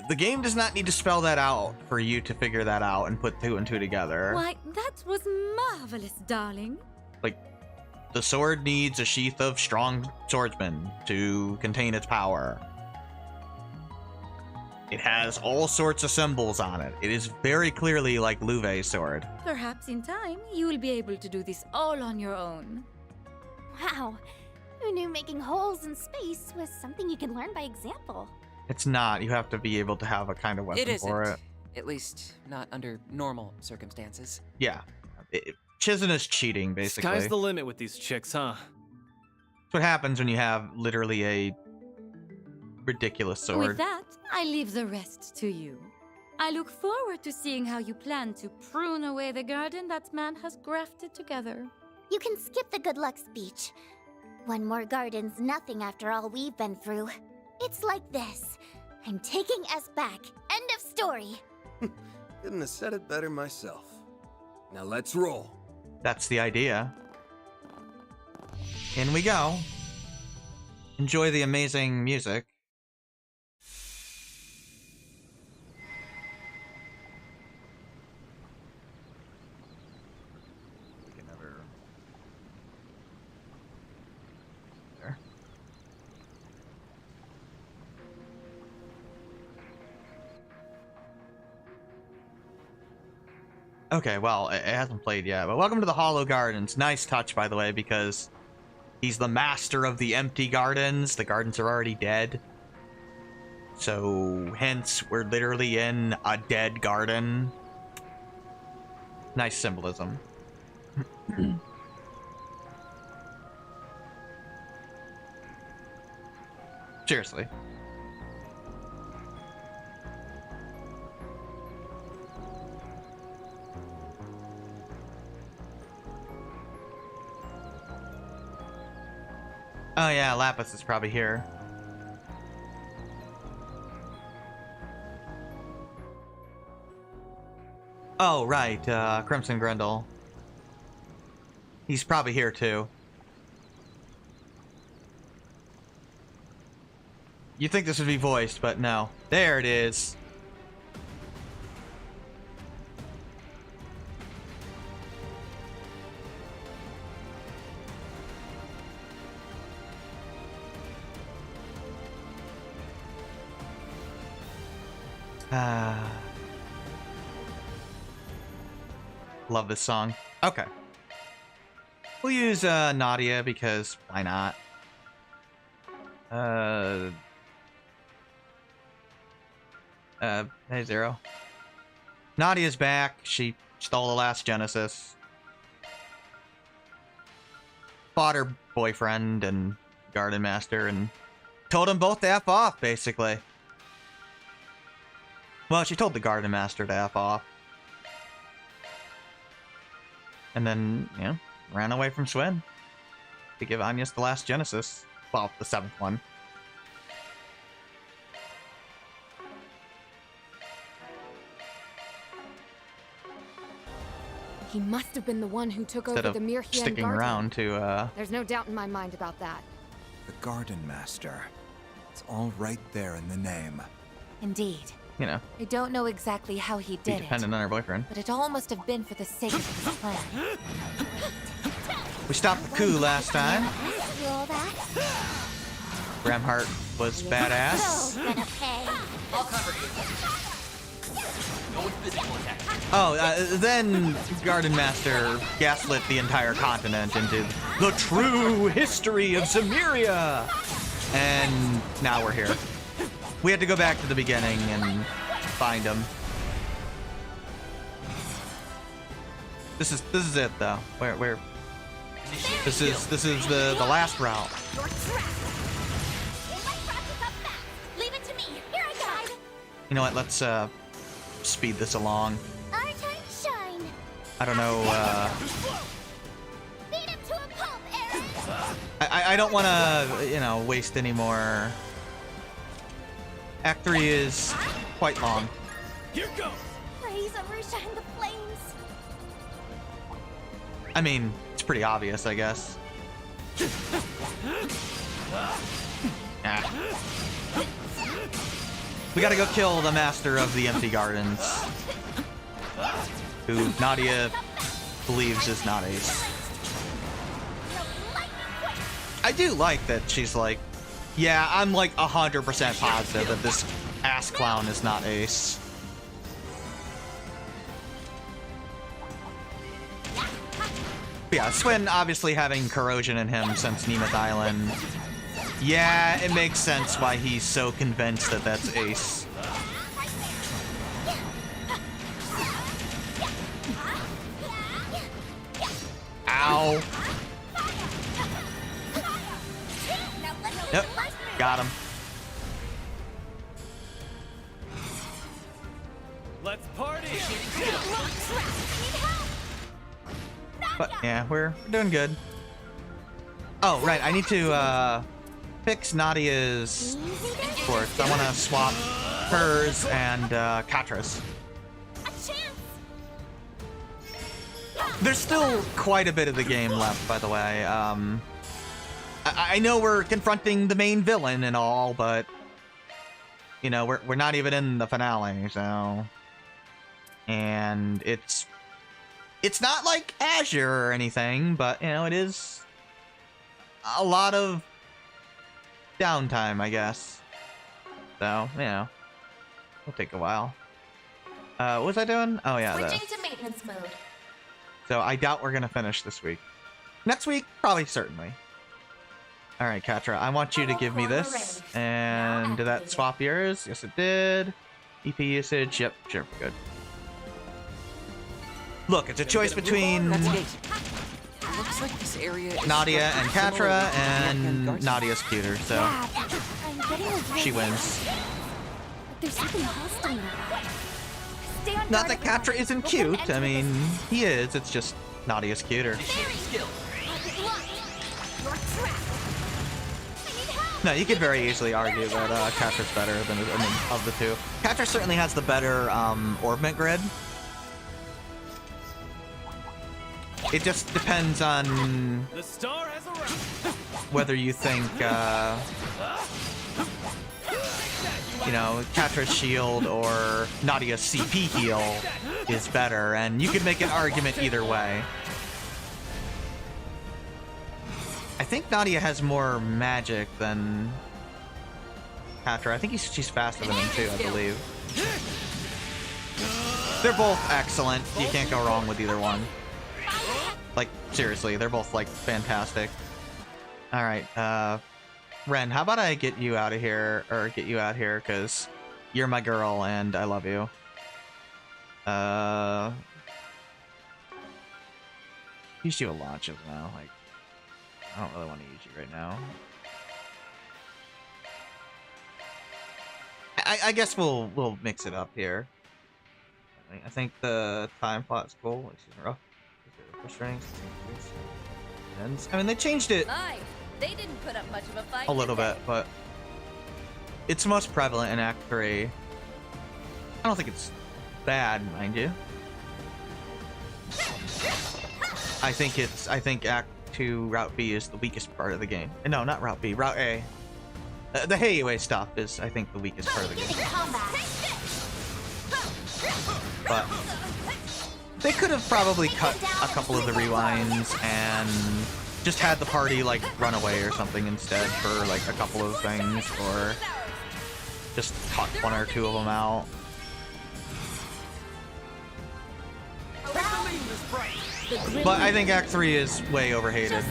the game does not need to spell that out for you to figure that out and put two and two together. Why, that was marvelous, darling. Like, the sword needs a sheath of strong swordsmen to contain its power. It has all sorts of symbols on it. It is very clearly like Louve's sword. Perhaps in time, you will be able to do this all on your own. Wow. Who knew making holes in space was something you can learn by example? It's not. You have to be able to have a kind of weapon It isn't. for it. At least, not under normal circumstances. Yeah. Chizuna's cheating, basically. Sky's the limit with these chicks, huh? That's what happens when you have literally a ridiculous sword. With that, I leave the rest to you. I look forward to seeing how you plan to prune away the garden that man has grafted together. You can skip the good luck speech. One more garden's nothing after all we've been through. It's like this. I'm taking us back. End of story. Couldn't have said it better myself. Now let's roll. That's the idea. In we go. Enjoy the amazing music. We can never... There. Okay, well, it hasn't played yet, but welcome to the Hollow Gardens. Nice touch, by the way, because he's the master of the empty gardens. The gardens are already dead. So, hence, we're literally in a dead garden. Nice symbolism. Seriously. Oh yeah, Lapis is probably here. Oh, right, Crimson Grendel. He's probably here, too. You think this would be voiced, but no. There it is. Love this song. Okay. We'll use Nadia because why not? Hey Zero. Nadia's back. She stole the last Genesis. Fought her boyfriend and Garden Master and told them both to F off, basically. Well, she told the Garden Master to F off. And then, you know, ran away from Swin to give Agnes the last Genesis. Well, the 7th one. He must have been the one who took Instead over of the Mirhian sticking Garden. around to, There's no doubt in my mind about that. The Garden Master. It's all right there in the name. Indeed. you know, I don't know exactly how he be did it, dependent on her boyfriend. but it all must have been for the sake of his plan. We stopped the coup last time. Roll that. Bramhart was badass. So gonna pay. I'll cover you. No physical attack. Oh, then Garden Master gaslit the entire continent into the true history of Zemuria. And now we're here. We had to go back to the beginning and find him. This is it though. Where this is the last route. You're trapped. My trap is up fast. Leave it to me. Here I go. You know what? Let's speed this along. Our time to shine. I don't know. Beat him to a pulp, Aaron. I don't want to, you know, waste any more. Act 3 is quite long. Here goes. Raise Arusha in the flames. I mean, it's pretty obvious, I guess. Ah. We gotta go kill the master of the empty gardens, who Nadia believes is not Ace. I do like that she's like, yeah, I'm like 100% positive that this ass clown is not Ace. But yeah, Swin obviously having corrosion in him since Nemoth Island. Yeah, it makes sense why he's so convinced that that's Ace. Ow. Yep, got him. Let's party. But yeah, we're doing good. Oh, right, I need to fix Nadia's sports. I want to swap hers and Katra's. There's still quite a bit of the game left, by the way. I know we're confronting the main villain and all, but you know, we're not even in the finale, so. And it's not like Azure or anything, but you know, it is a lot of downtime, I guess. So, you know, it'll take a while. What was I doing? Oh yeah, Switching to maintenance mode. so I doubt we're gonna finish this week. Next week, probably, certainly. All right, Katra, I want you to give me this. And did that swap yours? Yes, it did. EP usage, yep, sure, good. Look, it's a choice between Looks like this area is Nadia and similar Katra, to the and Gardens. Nadia's cuter, so I'm getting a she wins. There's something hostile in her. Stay on Not guard, that everyone. Katra isn't We'll cute. put an I end to mean, this. he is. It's just Nadia's cuter. You're trapped. No, you could very easily argue that Catra's better than of the two. Catra certainly has the better orbment grid. It just depends on The star has arrived. whether you think, you know, Catra's shield or Nadia's CP heal is better, and you could make an argument either way. I think Nadia has more magic than Catra. I think she's faster than him too, I believe. They're both excellent. You can't go wrong with either one. Like, seriously, they're both, like, fantastic. Alright, Ren, how about I get you out of here, or get you out here, because you're my girl and I love you. Use you a lot just now, like, I don't really want to use you right now. I guess we'll mix it up here. I think the time plot's cool. Excuse me, rough. I mean, they changed it They didn't put up much of a fight. a little bit, but it's most prevalent in Act 3. I don't think it's bad, mind you. I think Act 2 Route B is the weakest part of the game. No, not Route B, Route A. The Heiwei stuff is, I think, the weakest part of the game. But they could have probably cut a couple of the rewinds and just had the party, like, run away or something instead for, like, a couple of things, or just cut one or two of them out. But I think Act 3 is way overhated.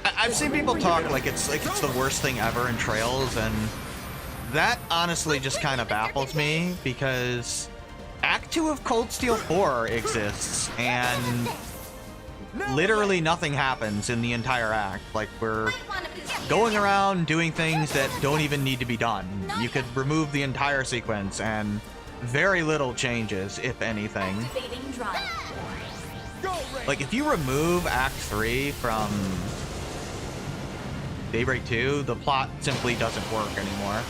I've seen people talk like it's the worst thing ever in Trails, and that honestly just kind of baffles me, because Act 2 of Cold Steel 4 exists, and literally nothing happens in the entire act. Like, we're going around doing things that don't even need to be done. You could remove the entire sequence, and very little changes, if anything. Like, if you remove Act 3 from Daybreak 2, the plot simply doesn't work anymore.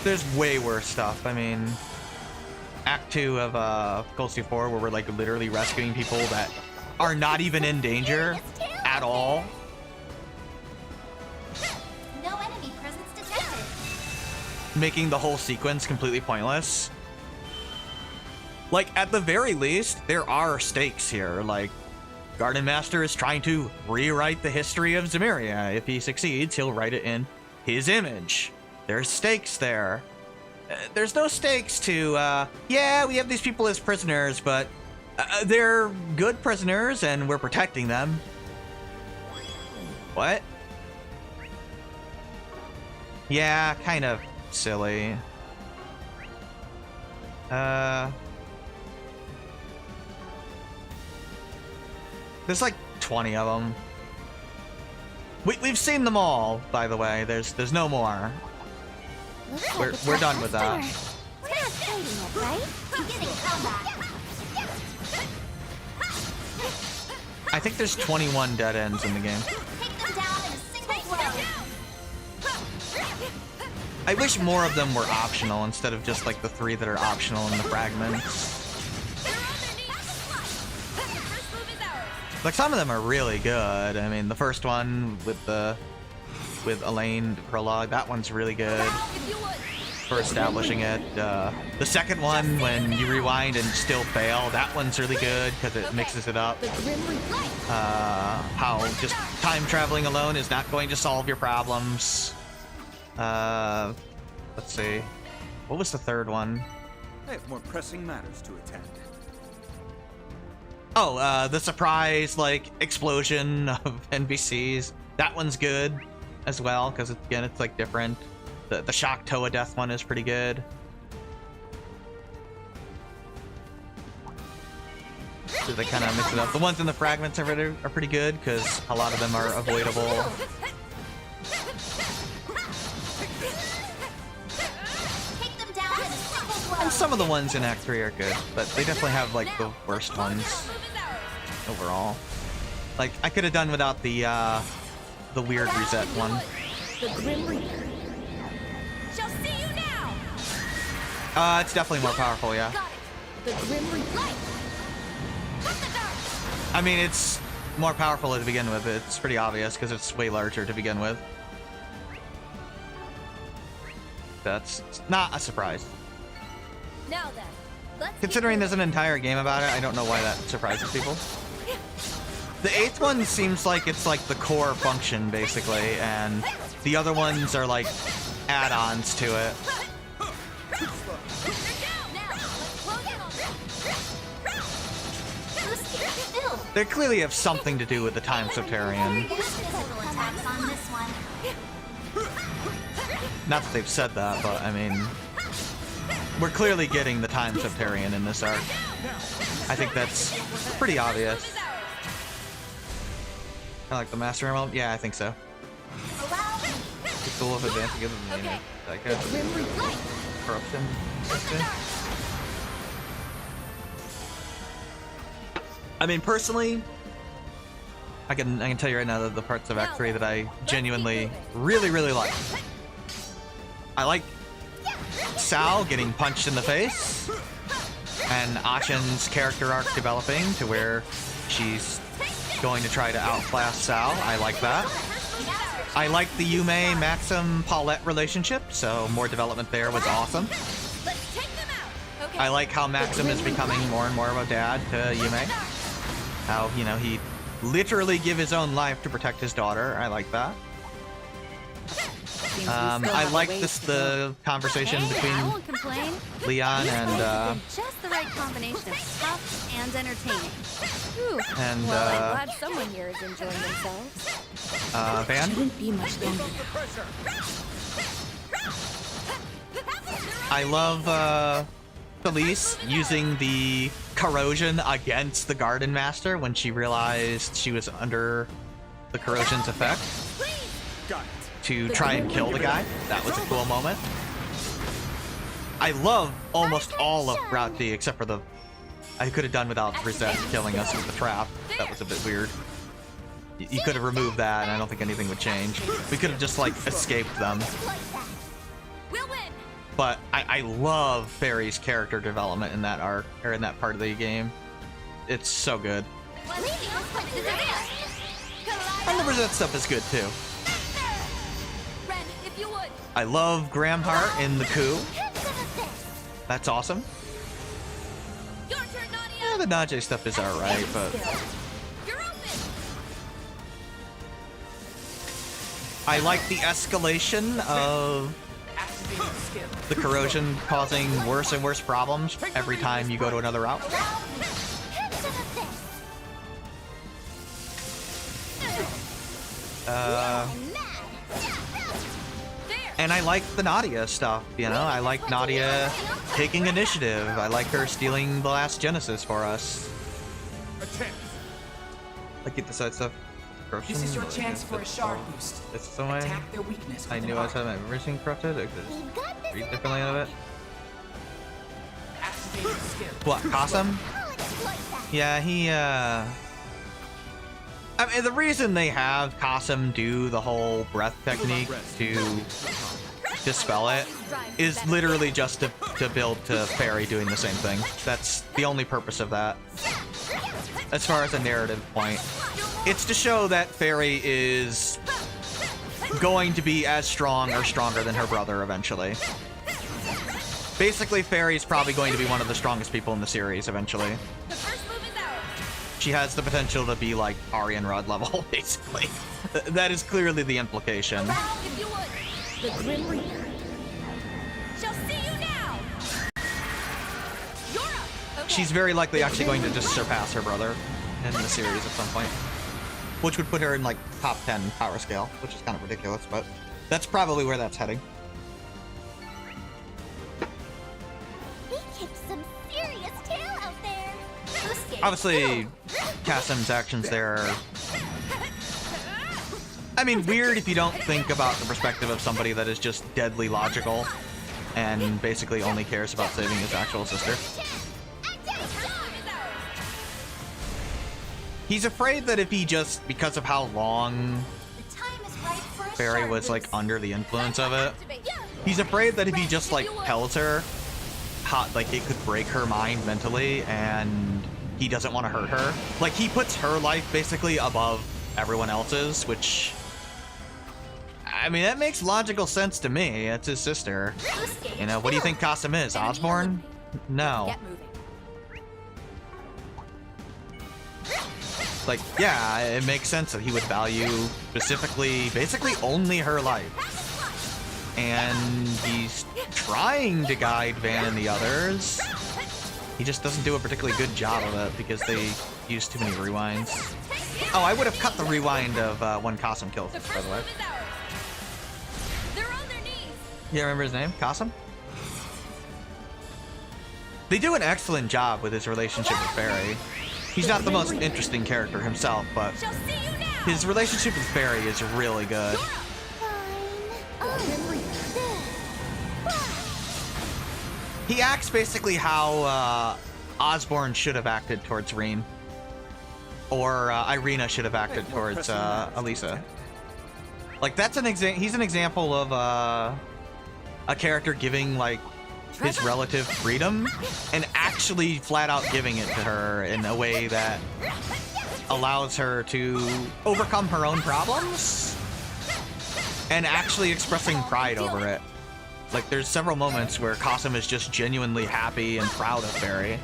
There's way worse stuff. I mean, Act 2 of Cold Steel 4, where we're, like, literally rescuing people that are not even in danger at all. No enemy presence detected. Making the whole sequence completely pointless. Like, at the very least, there are stakes here. Like, Garden Master is trying to rewrite the history of Zemuria. If he succeeds, he'll write it in his image. There's stakes there. There's no stakes to, yeah, we have these people as prisoners, but they're good prisoners and we're protecting them. What? Yeah, kind of silly. There's like 20 of them. We've seen them all, by the way. There's no more. We're done with that. We're not fighting it, right? Beginning combat. I think there's 21 dead ends in the game. Take them down in a single blow. I wish more of them were optional instead of just like the 3 that are optional in the fragments. Like, some of them are really good. I mean, the first one with Elaine, the prologue, that one's really good for establishing it. The second one, when you rewind and still fail, that one's really good because it mixes it up. How just time traveling alone is not going to solve your problems. Let's see. What was the third one? I have more pressing matters to attend. Oh, the surprise, like, explosion of NPCs. That one's good as well, because, again, it's, like, different. The Shock Toa death one is pretty good. So they kind of mix it up. The ones in the fragments are pretty good, because a lot of them are avoidable. And some of the ones in Act 3 are good, but they definitely have, like, the worst ones. overall. Like, I could have done without the weird reset one. The Grim Reaper shall see you now. It's definitely more powerful, yeah. The Grim Reaper. I mean, it's more powerful to begin with. It's pretty obvious because it's way larger to begin with. That's not a surprise. Now then, let's Considering there's an entire game about it, I don't know why that surprises people. The 8th one seems like it's like the core function, basically, and the other ones are like add-ons to it. They clearly have something to do with the Time Septarian. Not that they've said that, but I mean, we're clearly getting the Time Septarian in this arc. I think that's pretty obvious. I like the Master Emerald? Yeah, I think so. It's cool if advancing given the like corruption. I mean, personally, I can tell you right now that the parts of Act 3 that I genuinely really like. I like Sal getting punched in the face, and Ashen's character arc developing to where she's going to try to outclass Sal. I like that. I like the Yume Maxim Paulette relationship, so more development there was awesome. I like how Maxim is becoming more and more of a dad to Yume. How, you know, he literally give his own life to protect his daughter. I like that. I like the conversation between Leon and just the right combination of tough and entertaining. And well, I'm glad someone here is enjoying themselves. Van? Shouldn't be much longer. I love Felice using the corrosion against the Garden Master when she realized she was under the corrosion's effect to try and kill the guy. That was a cool moment. I love almost all of Route D except for the... I could have done without Reset killing us with the trap. That was a bit weird. You could have removed that and I don't think anything would change. We could have just like escaped them. But I love Fairy's character development in that arc, or in that part of the game. It's so good. And the Reset stuff is good too. I love Graham Hart in the coup. That's awesome. Yeah, the Nadia stuff is alright, but... I like the escalation of the corrosion causing worse and worse problems every time you go to another route. And I like the Nadia stuff, you know? I like Nadia taking initiative. I like her stealing the last Genesis for us. I keep the side stuff. This is your chance for a shard boost. It's some way. Attack their weakness. I knew I was having my everything corrupted. I could read differently out of it. What, Kasem? Yeah, he, I mean, the reason they have Kasem do the whole breath technique to dispel it is literally just to build to Fairy doing the same thing. That's the only purpose of that. As far as a narrative point. It's to show that Fairy is going to be as strong or stronger than her brother eventually. Basically, Fairy's probably going to be one of the strongest people in the series eventually. She has the potential to be like Aryan Rod level, basically. That is clearly the implication. The Grim Reaper shall see you now. You're up. Okay. She's very likely actually going to just surpass her brother in the series at some point. Which would put her in like top 10 power scale, which is kind of ridiculous, but that's probably where that's heading. We kicked some serious tail out there. Obviously, Kasem's actions there are... I mean, weird if you don't think about the perspective of somebody that is just deadly logical and basically only cares about saving his actual sister. He's afraid that if he just, because of how long Barry was like under the influence of it, he's afraid that if he just like tells her like it could break her mind mentally, and he doesn't want to hurt her. Like, he puts her life basically above everyone else's, which, I mean, that makes logical sense to me. It's his sister. You know, what do you think Kasim is? Osborn? No. Like, yeah, it makes sense that he would value specifically, basically only her life. And he's trying to guide Van and the others. He just doesn't do a particularly good job of it because they use too many rewinds. Oh, I would have cut the rewind of when Kasim kills us, by the way. Yeah, remember his name? Kasim? They do an excellent job with his relationship with Barry. He's not the most interesting character himself, but his relationship with Barry is really good. He acts basically how Osborn should have acted towards Rean. Or Irina should have acted towards Elisa. Like, that's an he's an example of a character giving, like, his relative freedom and actually flat out giving it to her in a way that allows her to overcome her own problems and actually expressing pride over it. Like, there's several moments where Kasim is just genuinely happy and proud of Barry,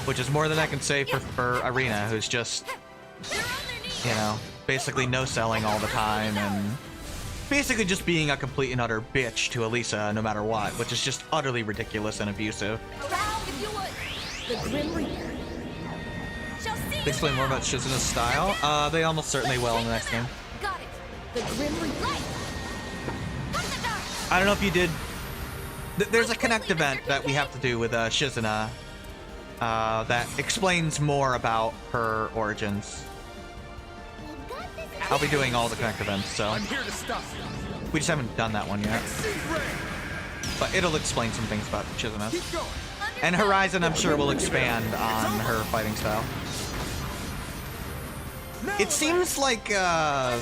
which is more than I can say for Irina, who's just, you know, basically no-selling all the time and basically just being a complete and utter bitch to Elisa no matter what, which is just utterly ridiculous and abusive. They explain more about Shizuna's style. They almost certainly will in the next game. I don't know if you did. There's a Connect event that we have to do with Shizuna that explains more about her origins. I'll be doing all the Connect events, so we just haven't done that one yet. But it'll explain some things about Shizuna. And Horizon, I'm sure, will expand on her fighting style. It seems like, if I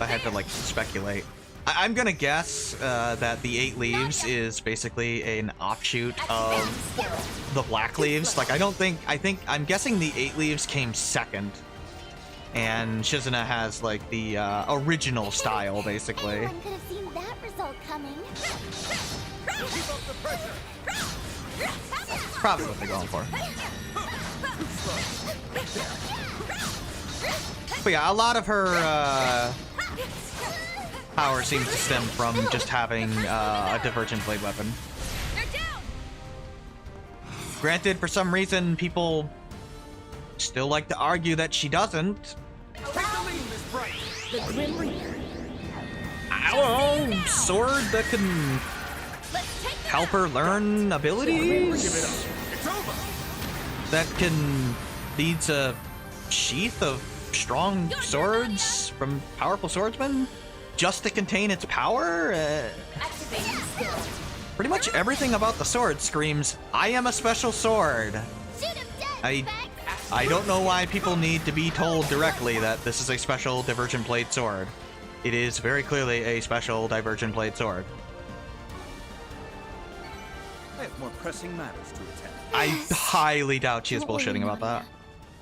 had to, like, speculate, I'm gonna guess that the 8 Leaves is basically an offshoot of the Black Leaves. Like, I'm guessing the 8 Leaves came second. And Shizuna has, like, the original style, basically. Anyone could have seen that result coming. Probably what they're going for. But yeah, a lot of her power seems to stem from just having a Divergent Blade weapon. Granted, for some reason, people still like to argue that she doesn't. Oh, sword that can help her learn abilities that can lead to sheath of strong swords from powerful swordsmen just to contain its power. Pretty much everything about the sword screams, I am a special sword. I don't know why people need to be told directly that this is a special Divergent Blade sword. It is very clearly a special Divergent Blade sword. I have more pressing matters to attend. I highly doubt she is bullshitting about that.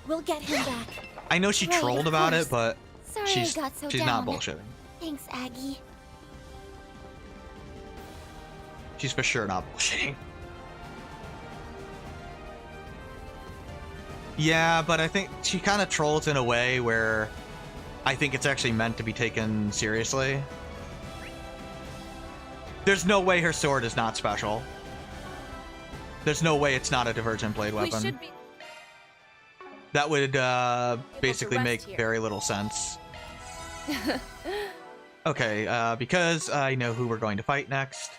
We'll get him back. I know she Right, trolled of about it, course. but Sorry she's I got so not down. bullshitting. Thanks, Aggie. She's for sure not bullshitting. Yeah, but I think she kind of trolls in a way where I think it's actually meant to be taken seriously. There's no way her sword is not special. There's no way it's not a Divergent Blade weapon. That would basically make very little sense. Okay, because I know who we're going to fight next,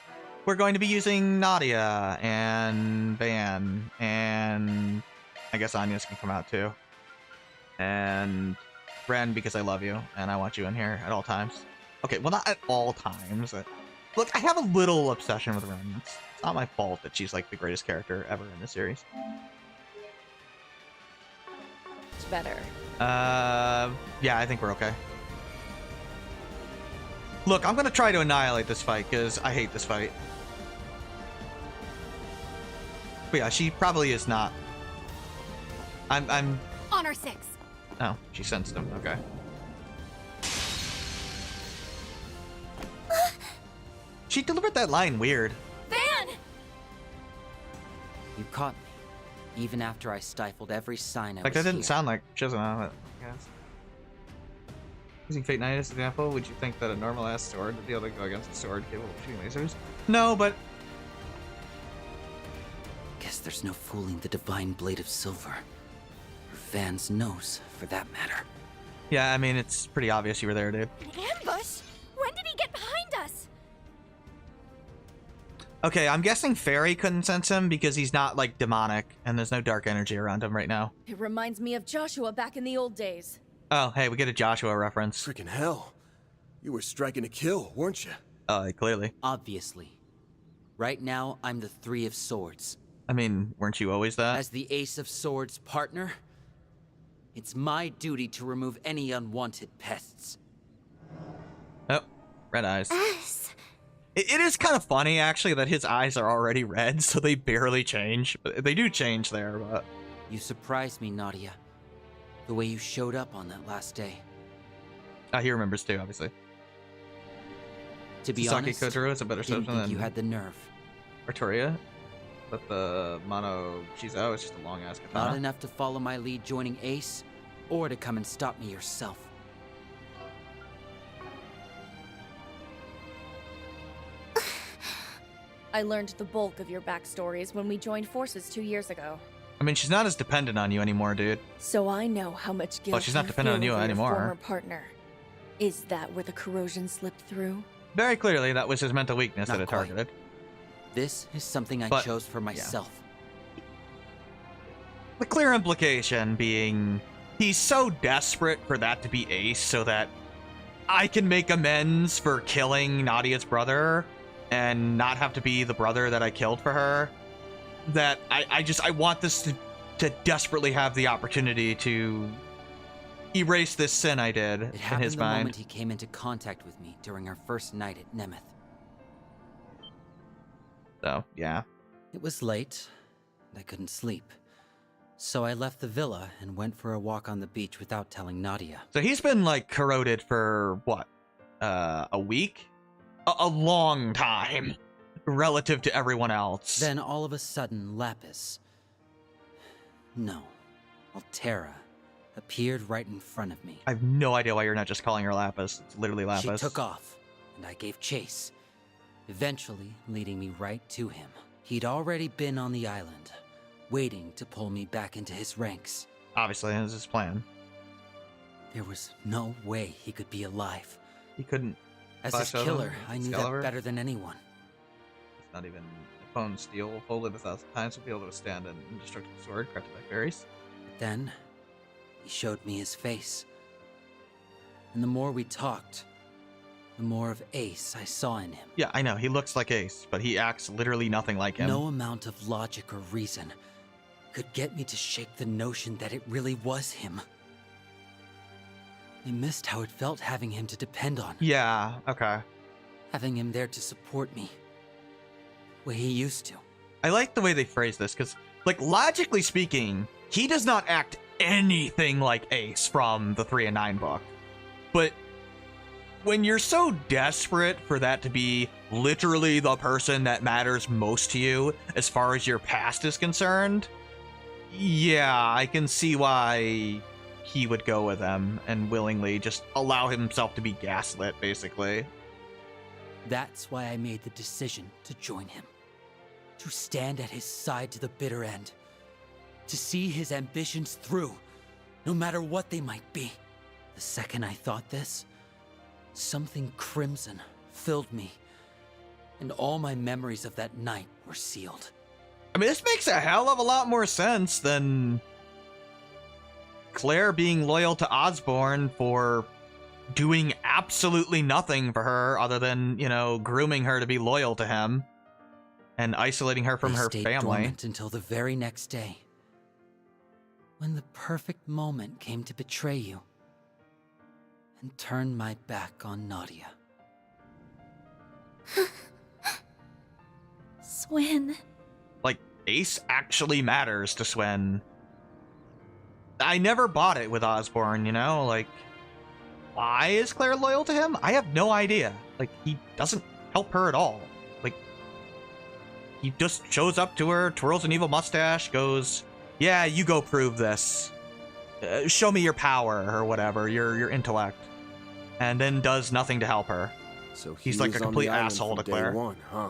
we're going to be using Nadia and Van, and I guess Anya's can come out too. And Ren, because I love you, and I want you in here at all times. Okay, well, not at all times. Look, I have a little obsession with Ren. It's not my fault that she's like the greatest character ever in this series. better. Yeah, I think we're okay. Look, I'm gonna try to annihilate this fight, because I hate this fight. But yeah, she probably is not. I'm... Honor 6. Oh, she sensed him. Okay. She delivered that line weird. Van! You caught me, even after I stifled every sign I Like, was that didn't here. sound like Chizuna, but I guess. Using Fate Knight as an example, would you think that a normal-ass sword would be able to go against a sword capable of shooting lasers? No, but... Guess there's no fooling the divine blade of silver. Or Van's nose, for that matter. Yeah, I mean, it's pretty obvious you were there, dude. An ambush? When did he get behind us? Okay, I'm guessing Fairy couldn't sense him because he's not, like, demonic, and there's no dark energy around him right now. It reminds me of Joshua back in the old days. Oh, hey, we get a Joshua reference. Freaking hell. You were striking to kill, weren't you? Clearly. Obviously. Right now, I'm the Three of Swords. I mean, weren't you always that? As the Ace of Swords partner, it's my duty to remove any unwanted pests. Oh, red eyes. Yes. It is kind of funny, actually, that his eyes are already red, so they barely change. But they do change there, but... You surprised me, Nadia. The way you showed up on that last day. He remembers too, obviously. To be Sasaki honest, Kojiro is a better didn't substance think than you had the nerve. Artoria. But the Mono Shizo is just a long-ass katana. Not enough to follow my lead joining Ace, or to come and stop me yourself. I learned the bulk of your backstories when we joined forces 2 years ago. I mean, she's not as dependent on you anymore, dude. So I know how much guilt she's not you dependent on feel you over your anymore. former partner. Is that where the corrosion slipped through? Very clearly, that was his mental weakness Not that it quite. targeted. This is something I But, chose for myself. The clear implication being he's so desperate for that to be Ace so that I can make amends for killing Nadia's brother and not have to be the brother that I killed for her, that I want this to desperately have the opportunity to erase this sin I did It in happened his the mind. moment he came into contact with me during our first night at Nemeth. So, yeah. It was late, and I couldn't sleep. So I left the villa and went for a walk on the beach without telling Nadia. So he's been, like, corroded for, what, a week? A long time, relative to everyone else. Then all of a sudden, Lapis... No, Altera appeared right in front of me. I have no idea why you're not just calling her Lapis. It's literally Lapis. She took off, and I gave chase, eventually leading me right to him. He'd already been on the island, waiting to pull me back into his ranks. Obviously, this is his plan. There was no way he could be alive. He couldn't. As his Flash killer, Over, I knew Excalibur. that better than anyone. It's not even opponent steel, folded 1,000 times to be able to withstand an indestructible sword crafted by fairies. Then, he showed me his face. And the more we talked, the more of Ace I saw in him. Yeah, I know, he looks like Ace, but he acts literally nothing like him. No amount of logic or reason could get me to shake the notion that it really was him. I missed how it felt having him to depend on. Yeah, okay. Having him there to support me. The way he used to. I like the way they phrase this, because, like, logically speaking, he does not act anything like Ace from the 3 and 9 book. But when you're so desperate for that to be literally the person that matters most to you as far as your past is concerned, yeah, I can see why he would go with them and willingly just allow himself to be gaslit, basically. That's why I made the decision to join him. To stand at his side to the bitter end. To see his ambitions through, no matter what they might be. The second I thought this, something crimson filled me, and all my memories of that night were sealed. I mean, this makes a hell of a lot more sense than Claire being loyal to Osborne for doing absolutely nothing for her other than, you know, grooming her to be loyal to him and isolating her from They her stayed family. dormant until the very next day. when the perfect moment came to betray you and turn my back on Nadia. Swin. Like, Ace actually matters to Swen. I never bought it with Osborne, you know? Like, why is Claire loyal to him? I have no idea. Like, he doesn't help her at all. Like, he just shows up to her, twirls an evil mustache, goes, yeah, you go prove this. Show me your power, or whatever, your intellect. And then does nothing to help her. So he's like a complete asshole to Claire. Day one, huh?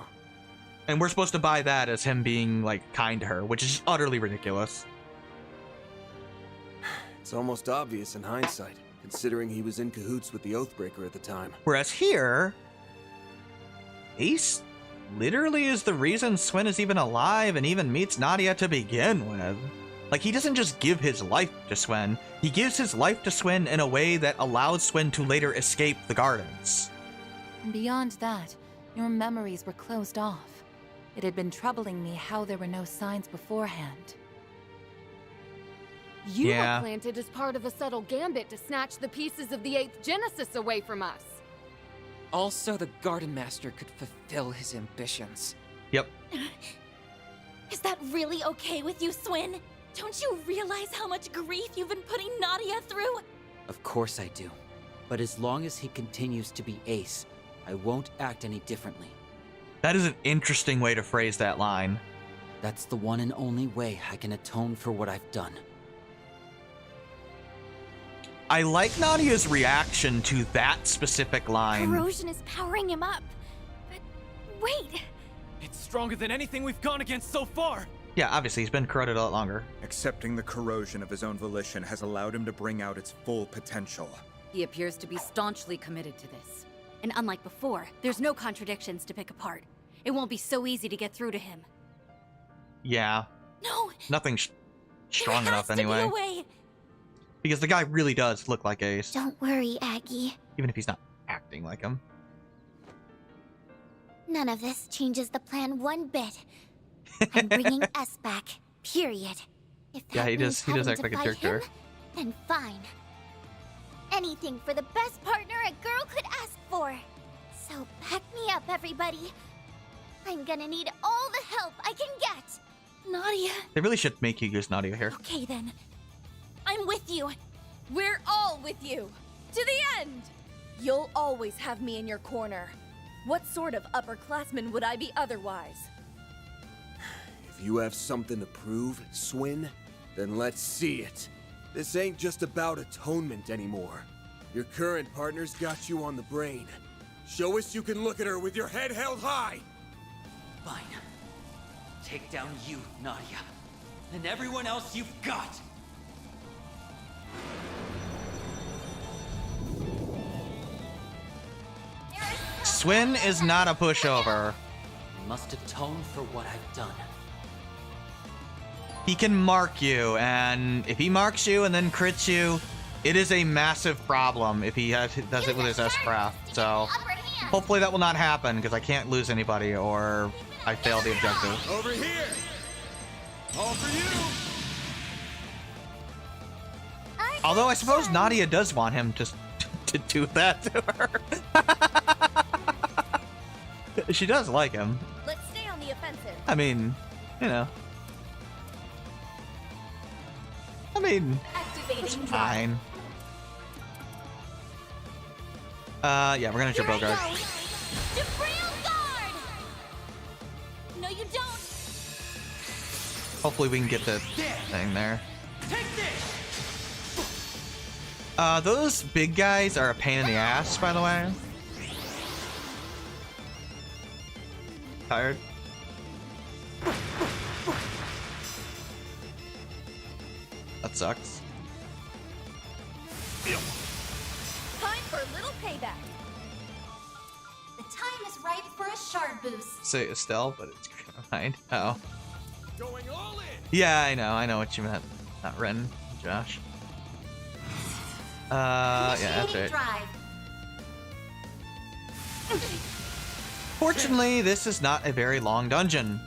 And we're supposed to buy that as him being, like, kind to her, which is utterly ridiculous. It's almost obvious in hindsight, considering he was in cahoots with the Oathbreaker at the time. Whereas here, Ace literally is the reason Swen is even alive and even meets Nadia to begin with. Like, he doesn't just give his life to Swen, he gives his life to Swen in a way that allows Swen to later escape the gardens. Beyond that, your memories were closed off. It had been troubling me how there were no signs beforehand. You were planted as part of a subtle gambit to snatch the pieces of the 8th Genesis away from us. Also, the Garden Master could fulfill his ambitions. Yep. Is that really okay with you, Swin? Don't you realize how much grief you've been putting Nadia through? Of course I do. But as long as he continues to be Ace, I won't act any differently. That is an interesting way to phrase that line. That's the one and only way I can atone for what I've done. I like Nadia's reaction to that specific line. Corrosion is powering him up. But wait. It's stronger than anything we've gone against so far. Yeah, obviously, he's been corroded a lot longer. Accepting the corrosion of his own volition has allowed him to bring out its full potential. He appears to be staunchly committed to this. And unlike before, there's no contradictions to pick apart. It won't be so easy to get through to him. Yeah. No. Nothing strong enough anyway. Be a way. Because the guy really does look like Ace. Don't worry, Aggie. Even if he's not acting like him. None of this changes the plan one bit. I'm bringing us back, period. If that he means does having act to like a fight jerk. him, then fine. Anything for the best partner a girl could ask for. So back me up, everybody. I'm gonna need all the help I can get. Nadia. They really should make you use Nadia here. Okay then. I'm with you. We're all with you. To the end. You'll always have me in your corner. What sort of upperclassman would I be otherwise? If you have something to prove, Swin, then let's see it. This ain't just about atonement anymore. Your current partner's got you on the brain. Show us you can look at her with your head held high! Fine. Take down you, Nadia. And everyone else you've got! Swin is not a pushover. I must atone for what I've done. He can mark you, and if he marks you and then crits you, it is a massive problem if he does it with his S-Craft. So hopefully that will not happen, because I can't lose anybody or I fail the objective. Over here! All for you! Although I suppose Nadia does want him to do that to her. She does like him. Let's stay on the offensive. I mean, you know. It's fine. Yeah, we're gonna hit your Bogard. No, you don't. Hopefully we can get the thing there. Those big guys are a pain in the ass, by the way. Tired? That sucks. Time for a little payback. The time is right for a shard boost. Say Estelle, but it's kind. Oh. Going all in! Yeah, I know what you meant. Not Ren, Josh. Yeah, that's right. Fortunately, this is not a very long dungeon.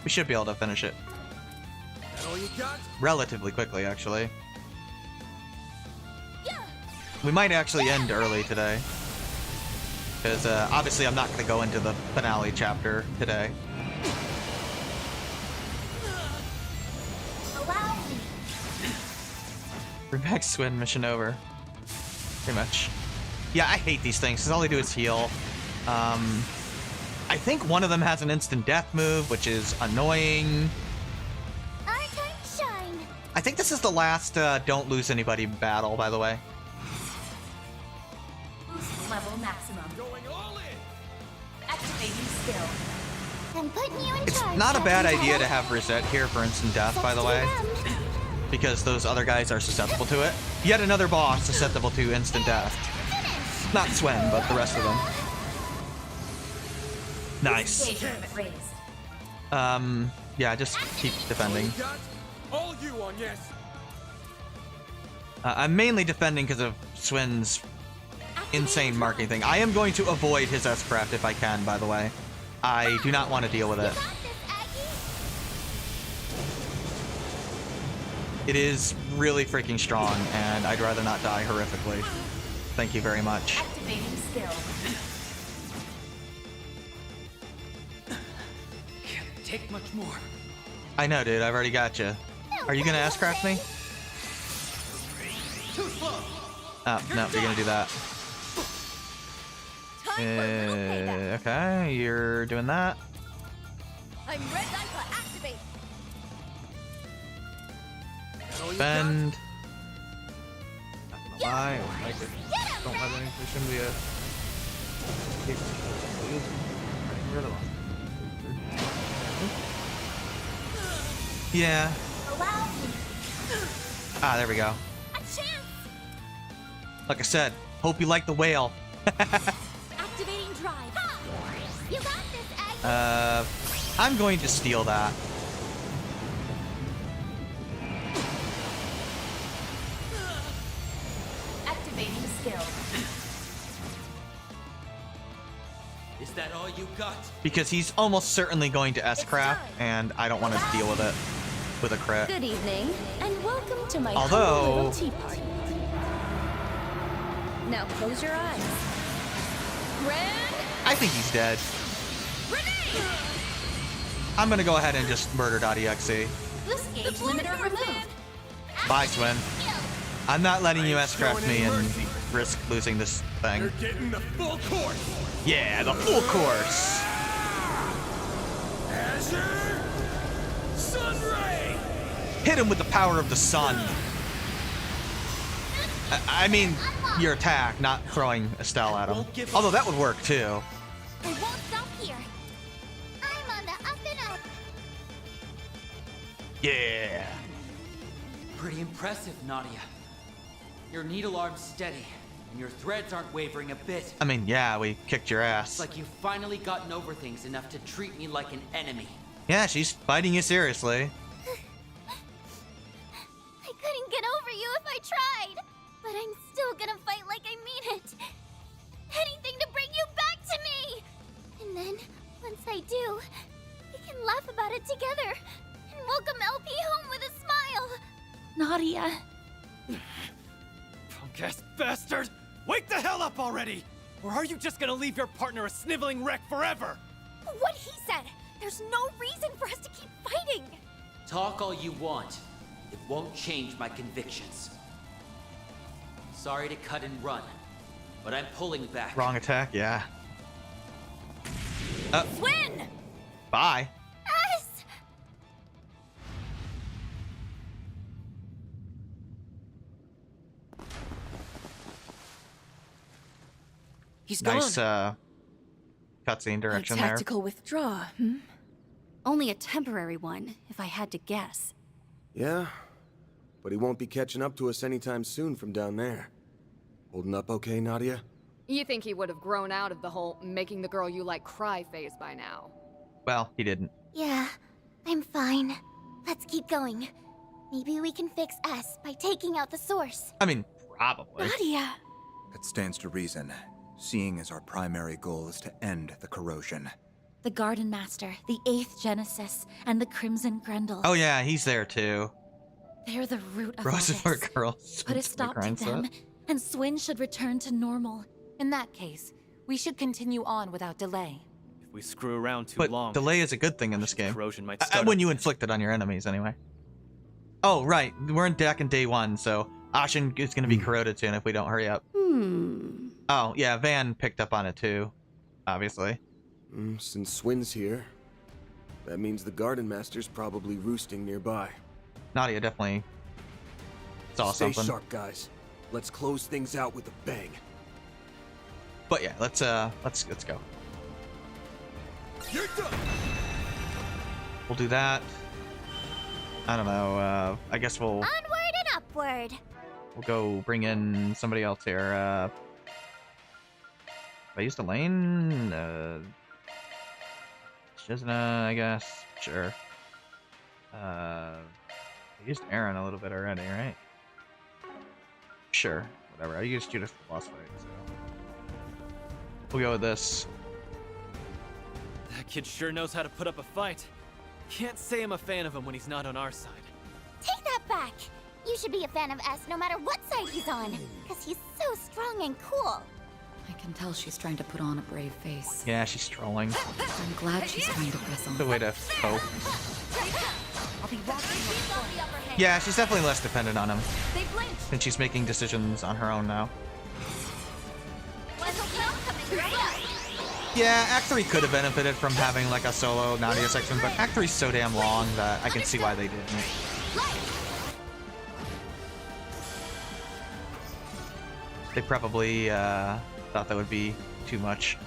We should be able to finish it. That all you you got? relatively quickly, actually. We might actually end early today. Because obviously I'm not going to go into the finale chapter today. Allow me. Bring back Swin, mission over. Pretty much. Yeah, I hate these things because all they do is heal. I think one of them has an instant death move, which is annoying. Our time to shine. I think this is the last don't lose anybody battle, by the way. Boost level maximum. Going all in. Activating skill. I'm putting you in It's charge. not a bad Captain idea to Head. have Reset here for instant death, by the way, Let's do them. because those other guys are susceptible to it. Yet another boss susceptible to instant death. Not Swen, but the rest of them. Nice. Engagement raised. Yeah, just keep defending. You got? All you on yes. I'm mainly defending because of Swin's insane marking thing. I am going to avoid his S-Craft if I can, by the way. I do not want to deal with You it. got this, Aggie. It is really freaking strong, and I'd rather not die horrifically. Thank you very much. Activating skill. Can't take much more. I know, dude. I've already got you. Are you gonna S-Craft me? Oh, no, you're gonna do that. Okay, you're doing that. I'm red light to activate. Bend. I don't like it. Don't let anything be a. Yeah. Allow me. Ah, there we go. A chance. Like I said, hope you like the whale. Activating drive. Ha! You got this, Aggie. I'm going to steal that. Activating skill. Is that all you got? Because he's almost certainly going to S-Craft, and I don't want to deal with it with a crit. Good evening, and welcome to my Although- humble little tea party. Now close your eyes. Grand I think he's dead. grenade! I'm gonna go ahead and just murder .exe. Boost gauge limiter removed. Bye, Swin. I'm not letting you S-Craft me and risk losing this thing. You're getting the full course. Yeah, the full course. Azure Sunray. Hit him with the power of the sun. I mean, your attack, not throwing Estelle at him. Although that would work too. I won't stop here. I'm on the up and up. Yeah. Pretty impressive, Nadia. Your needle arm's steady, and your threads aren't wavering a bit. I mean, yeah, we kicked your It's ass. like you've finally gotten over things enough to treat me like an enemy. Yeah, she's fighting you seriously. I couldn't get over you if I tried. But I'm still gonna fight like I mean it. Anything to bring you back to me. And then, once I do, we can laugh about it together and welcome LP home with a smile. Nadia. Punk-ass bastard! Wake the hell up already! Or are you just gonna leave your partner a sniveling wreck forever? What he said. There's no reason for us to keep fighting. Talk all you want. It won't change my convictions. Sorry to cut and run, but I'm pulling back. Wrong attack, yeah. Win! Bye. Us! He's Nice gone. cutscene A direction there. tactical withdraw, hmm? Only a temporary one, if I had to guess. Yeah, but he won't be catching up to us anytime soon from down there. Holding up okay, Nadia? You think he would have grown out of the whole making the girl you like cry phase by now? Well, he didn't. Yeah, I'm fine. Let's keep going. Maybe we can fix S by taking out the source. I mean, probably. Nadia! That stands to reason, seeing as our primary goal is to end the corrosion. The Garden Master, the 8th Genesis, and the Crimson Grendel. Oh yeah, he's there too. They're the root of all Roses this. for girls. Put a stop to them, and Swin should return to normal. In that case, we should continue on without delay. If we screw around too But long, delay is a good thing in this game. corrosion might start. When you inflict it on your enemies, anyway. Oh, right. We're back in day 1, so Ashen is going to be corroded soon if we don't hurry up. Oh, yeah, Van picked up on it too, obviously. Since Swin's here, that means the Garden Master's probably roosting nearby. Nadia definitely saw Stay something. sharp, guys. Let's close things out with a bang. But yeah, let's go. You're done. We'll do that. I don't know. I guess we'll Onward and upward. go bring in somebody else here. If I used Elaine, Shizna, I guess. Sure. I used Aaron a little bit already, right? Sure. Whatever. I used Judas for the boss fight, so we'll go with this. That kid sure knows how to put up a fight. Can't say I'm a fan of him when he's not on our side. Take that back. You should be a fan of S no matter what side he's on, because he's so strong and cool. I can tell she's trying to put on a brave face. Yeah, she's trolling. I'm glad she's trying to press on. The way to cope. Yeah, she's definitely less dependent on him. And she's making decisions on her own now. Yeah, Act 3 could have benefited from having like a solo Nadia section, but Act 3 is so damn long that I can see why they didn't. They probably thought that would be too much.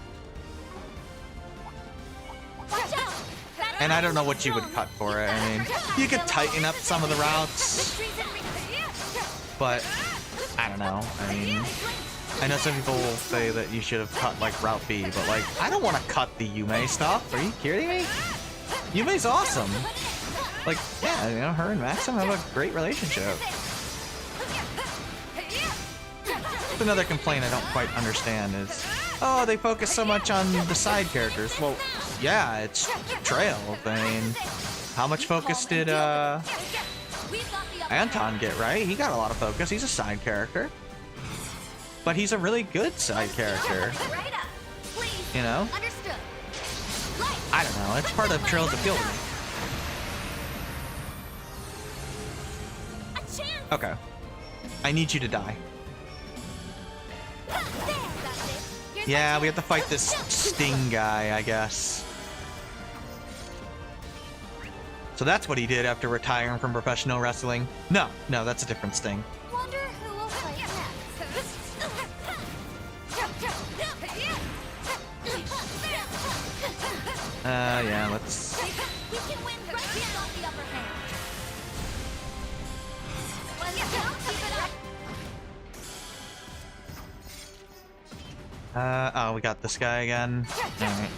And I don't know what you would cut for it. I mean, you could tighten up some of the routes, but I don't know. I mean, I know some people will say that you should have cut like Route B, but like, I don't want to cut the Yume stuff. Are you kidding me? Yume's awesome. Like, yeah, you know, her and Maxim have a great relationship. Another complaint I don't quite understand is, oh, they focus so much on the side characters. Well, yeah, it's Trail. I mean, how much focus did Anton get, right? He got a lot of focus. He's a side character. But he's a really good side character. You know? I don't know. It's part of Trail's appeal to me. Okay. I need you to die. Yeah, we have to fight this Sting guy, I guess. So that's what he did after retiring from professional wrestling. No, that's a different Sting. Wonder who will fight next. Yeah, let's... We can win right now on the upper hand. Oh, we got this guy again. Alright.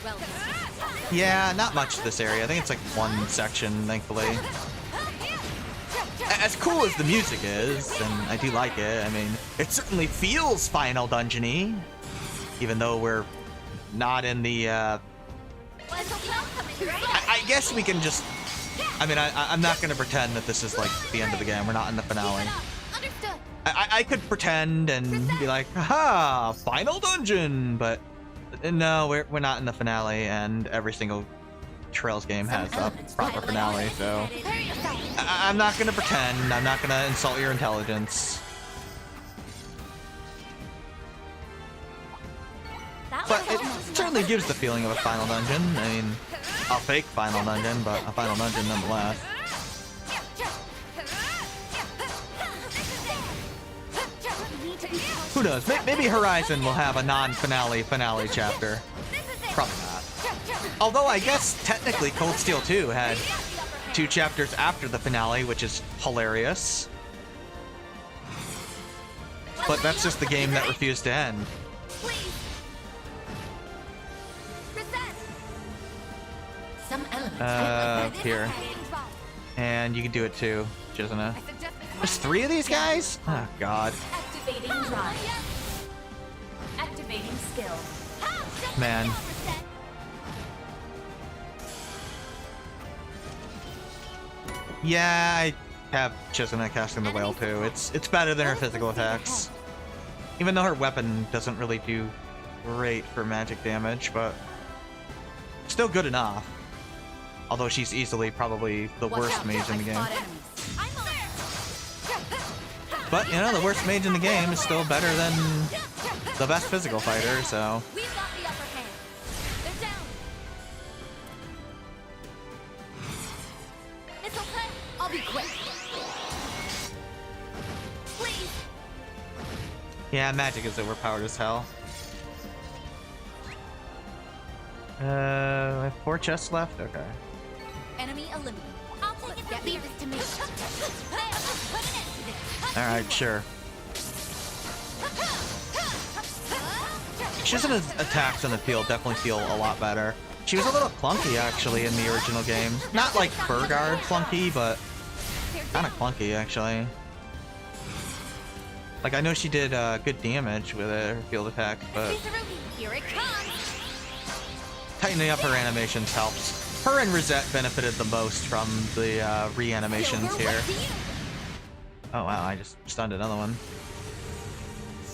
Yeah, not much to this area. I think it's like one section, thankfully. As cool as the music is, and I do like it, I mean, it certainly feels Final Dungeon-y. Even though we're not in the, I guess we can just... I mean, I'm not going to pretend that this is like the end of the game. We're not in the finale. I could pretend and be like, haha, Final Dungeon, but no, we're not in the finale, and every single Trails game has a proper finale, so I'm not gonna pretend. I'm not gonna insult your intelligence. But it certainly gives the feeling of a Final Dungeon. I mean, a fake Final Dungeon, but a Final Dungeon nonetheless. Who knows? Maybe Horizon will have a non-finale chapter. Probably not. Although I guess technically Cold Steel 2 had 2 chapters after the finale, which is hilarious. But that's just the game that refused to end. Here. And you can do it too, Jizna. There's 3 of these guys? Oh, God. Activating drive. Activating skill. Man. Yeah, I have Chisenet casting the whale too. It's better than her physical attacks. Even though her weapon doesn't really do great for magic damage, but still good enough. Although she's easily probably the worst mage in the game. But, you know, the worst mage in the game is still better than the best physical fighter, so... We've got the upper hand. They're down. Missile threat. I'll be quick. Please. Yeah, magic is overpowered as hell. I have 4 chests left? Okay. Enemy eliminated. I'll take it from here. Leave this to me. Alright, sure. Chisene's attacks on the field definitely feel a lot better. She was a little clunky, actually, in the original game. Not like Burgard clunky, but kind of clunky, actually. Like, I know she did good damage with her field attacks, but Here it comes. tightening up her animations helps. Her and Rosette benefited the most from the reanimations here. Oh wow, I just stunned another one.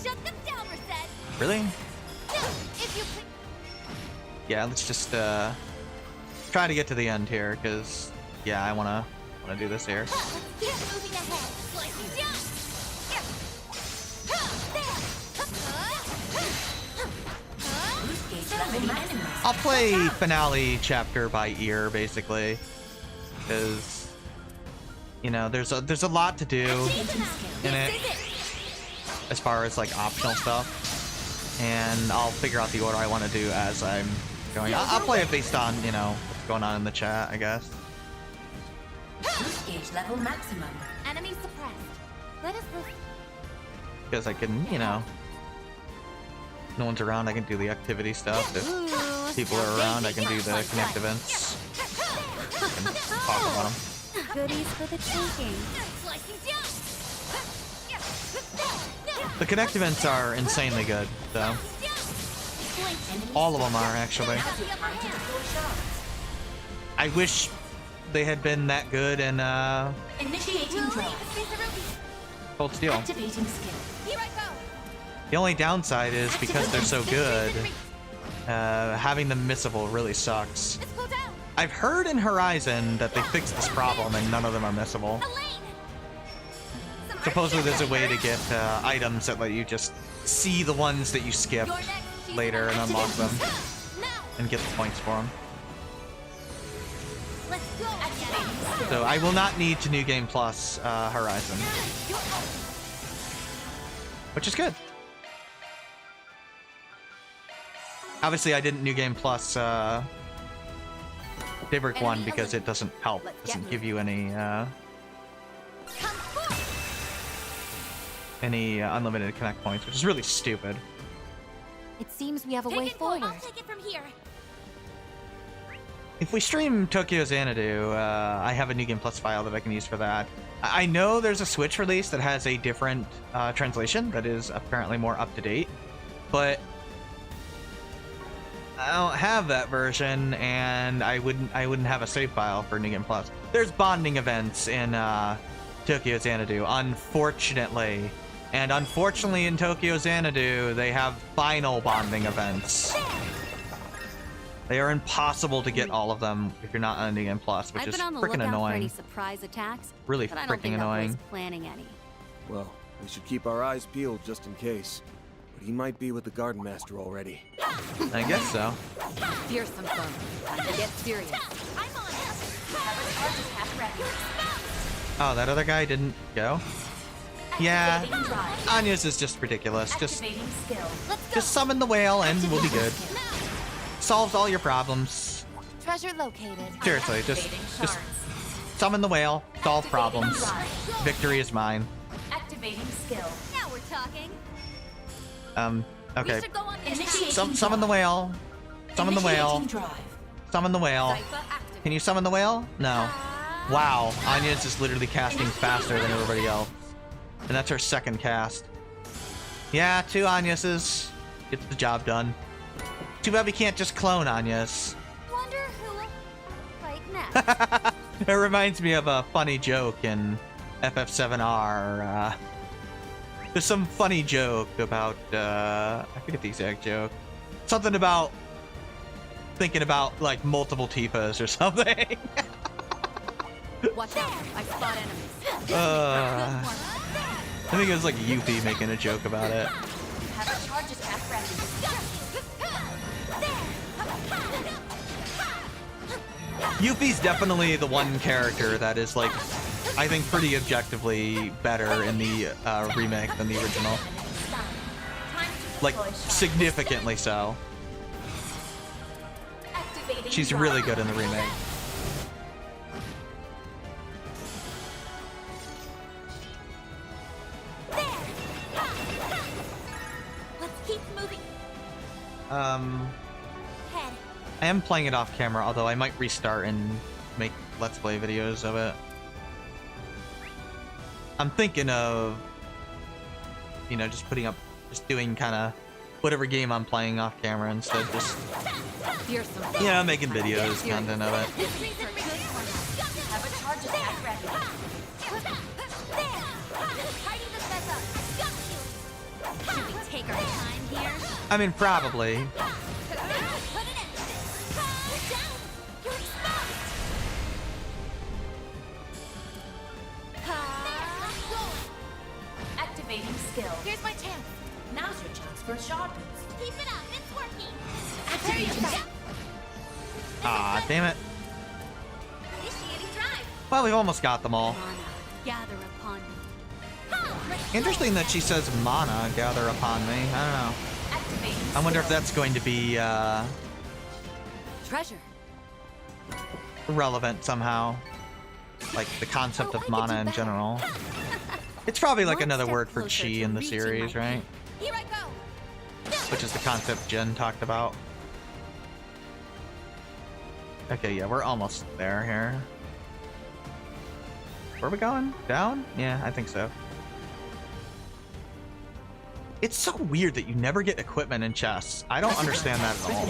Shut them down, Rosette. Really? If you please. Yeah, let's just try to get to the end here, because yeah, I wanna do this here. Keep moving ahead. Slice down. I'll play finale chapter by ear, basically, because you know there's a lot to do in it as far as like optional stuff, and I'll figure out the order I want to do as I'm going. I'll play it based on, you know, what's going on in the chat, I guess. Boost gauge level maximum. Enemy suppressed. Let us listen. Because I can, you know, no one's around, I can do the activity stuff. If people are around, I can do the connect events. And talk about them. Goodies for the taking. The connect events are insanely good, though. All of them are, actually. I wish they had been that good in Initiating drop. Cold Steel. Activating skill. Here I go. The only downside is because they're so good, having them missable really sucks. Let's go down. I've heard in Horizon that they fixed this problem and none of them are missable. Supposedly there's a way to get items that let you just see the ones that you skipped later and unlock them and get the points for them. Let's go. So I will not need to New Game Plus Horizon, which is good. Obviously I didn't New Game Plus Daybreak 1 because it doesn't help. It doesn't give you any unlimited connect points, which is really stupid. It seems we have a way forward. I'll take it from here. If we stream Tokyo Xanadu, I have a New Game Plus file that I can use for that. I know there's a Switch release that has a different translation that is apparently more up to date, but I don't have that version, and I wouldn't have a save file for New Game Plus. There's bonding events in Tokyo Xanadu, unfortunately. And unfortunately in Tokyo Xanadu, they have final bonding events. They are impossible to get all of them if you're not on New Game Plus, which is freaking annoying. Surprise attacks, Really but I don't freaking think annoying. That boy's planning any. Well, we should keep our eyes peeled just in case. But he might be with the Garden Master already. I guess so. Fearsome fun. Time to get serious. Oh, that other guy didn't go? Yeah, Anya's is just ridiculous. Just summon the whale and we'll be good. Solves all your problems. Treasure located. Seriously, just summon the whale, solve problems. Victory is mine. Activating skill. Now we're talking. Okay. Initiating Summon the whale. Summon the whale. Initiating drive. Summon the whale. Can you summon the whale? No. Wow, Anya's is literally casting faster than everybody else. And that's her second cast. Yeah, 2 Anyas's. Gets the job done. Too bad we can't just clone Anya's. Wonder who will fight next. It reminds me of a funny joke in FF7R. There's some funny joke about, I forget the exact joke. Something about thinking about, like, multiple Tifa's or something. Watch out, I spot enemies. I think it was like Yuffie making a joke about it. Have a charge attack ready. Yuffie's definitely the one character that is, like, I think pretty objectively better in the remake than the original. Like, significantly so. She's really good in the remake. Let's keep moving. I am playing it off camera, although I might restart and make Let's Play videos of it. I'm thinking of, you know, just doing kind of whatever game I'm playing off camera instead, just, yeah, making videos, content of it. Have a charge attack ready. Should we take our time here? I mean, probably. Activating skill. Here's my chance. Now's your chance for a shard boost. Keep it up. It's working. Activating skill. Ah, damn it. Initiating drive. Well, we've almost got them all. Gather upon me. Interesting that she says mana gather upon me. I don't know. I wonder if that's going to be Treasure. relevant somehow. Like the concept of mana in general. It's probably like another word for chi in the series, right? Here I go. Which is the concept Jen talked about. Okay, yeah, we're almost there here. Where are we going? Down? Yeah, I think so. It's so weird that you never get equipment in chests. I don't understand that at all.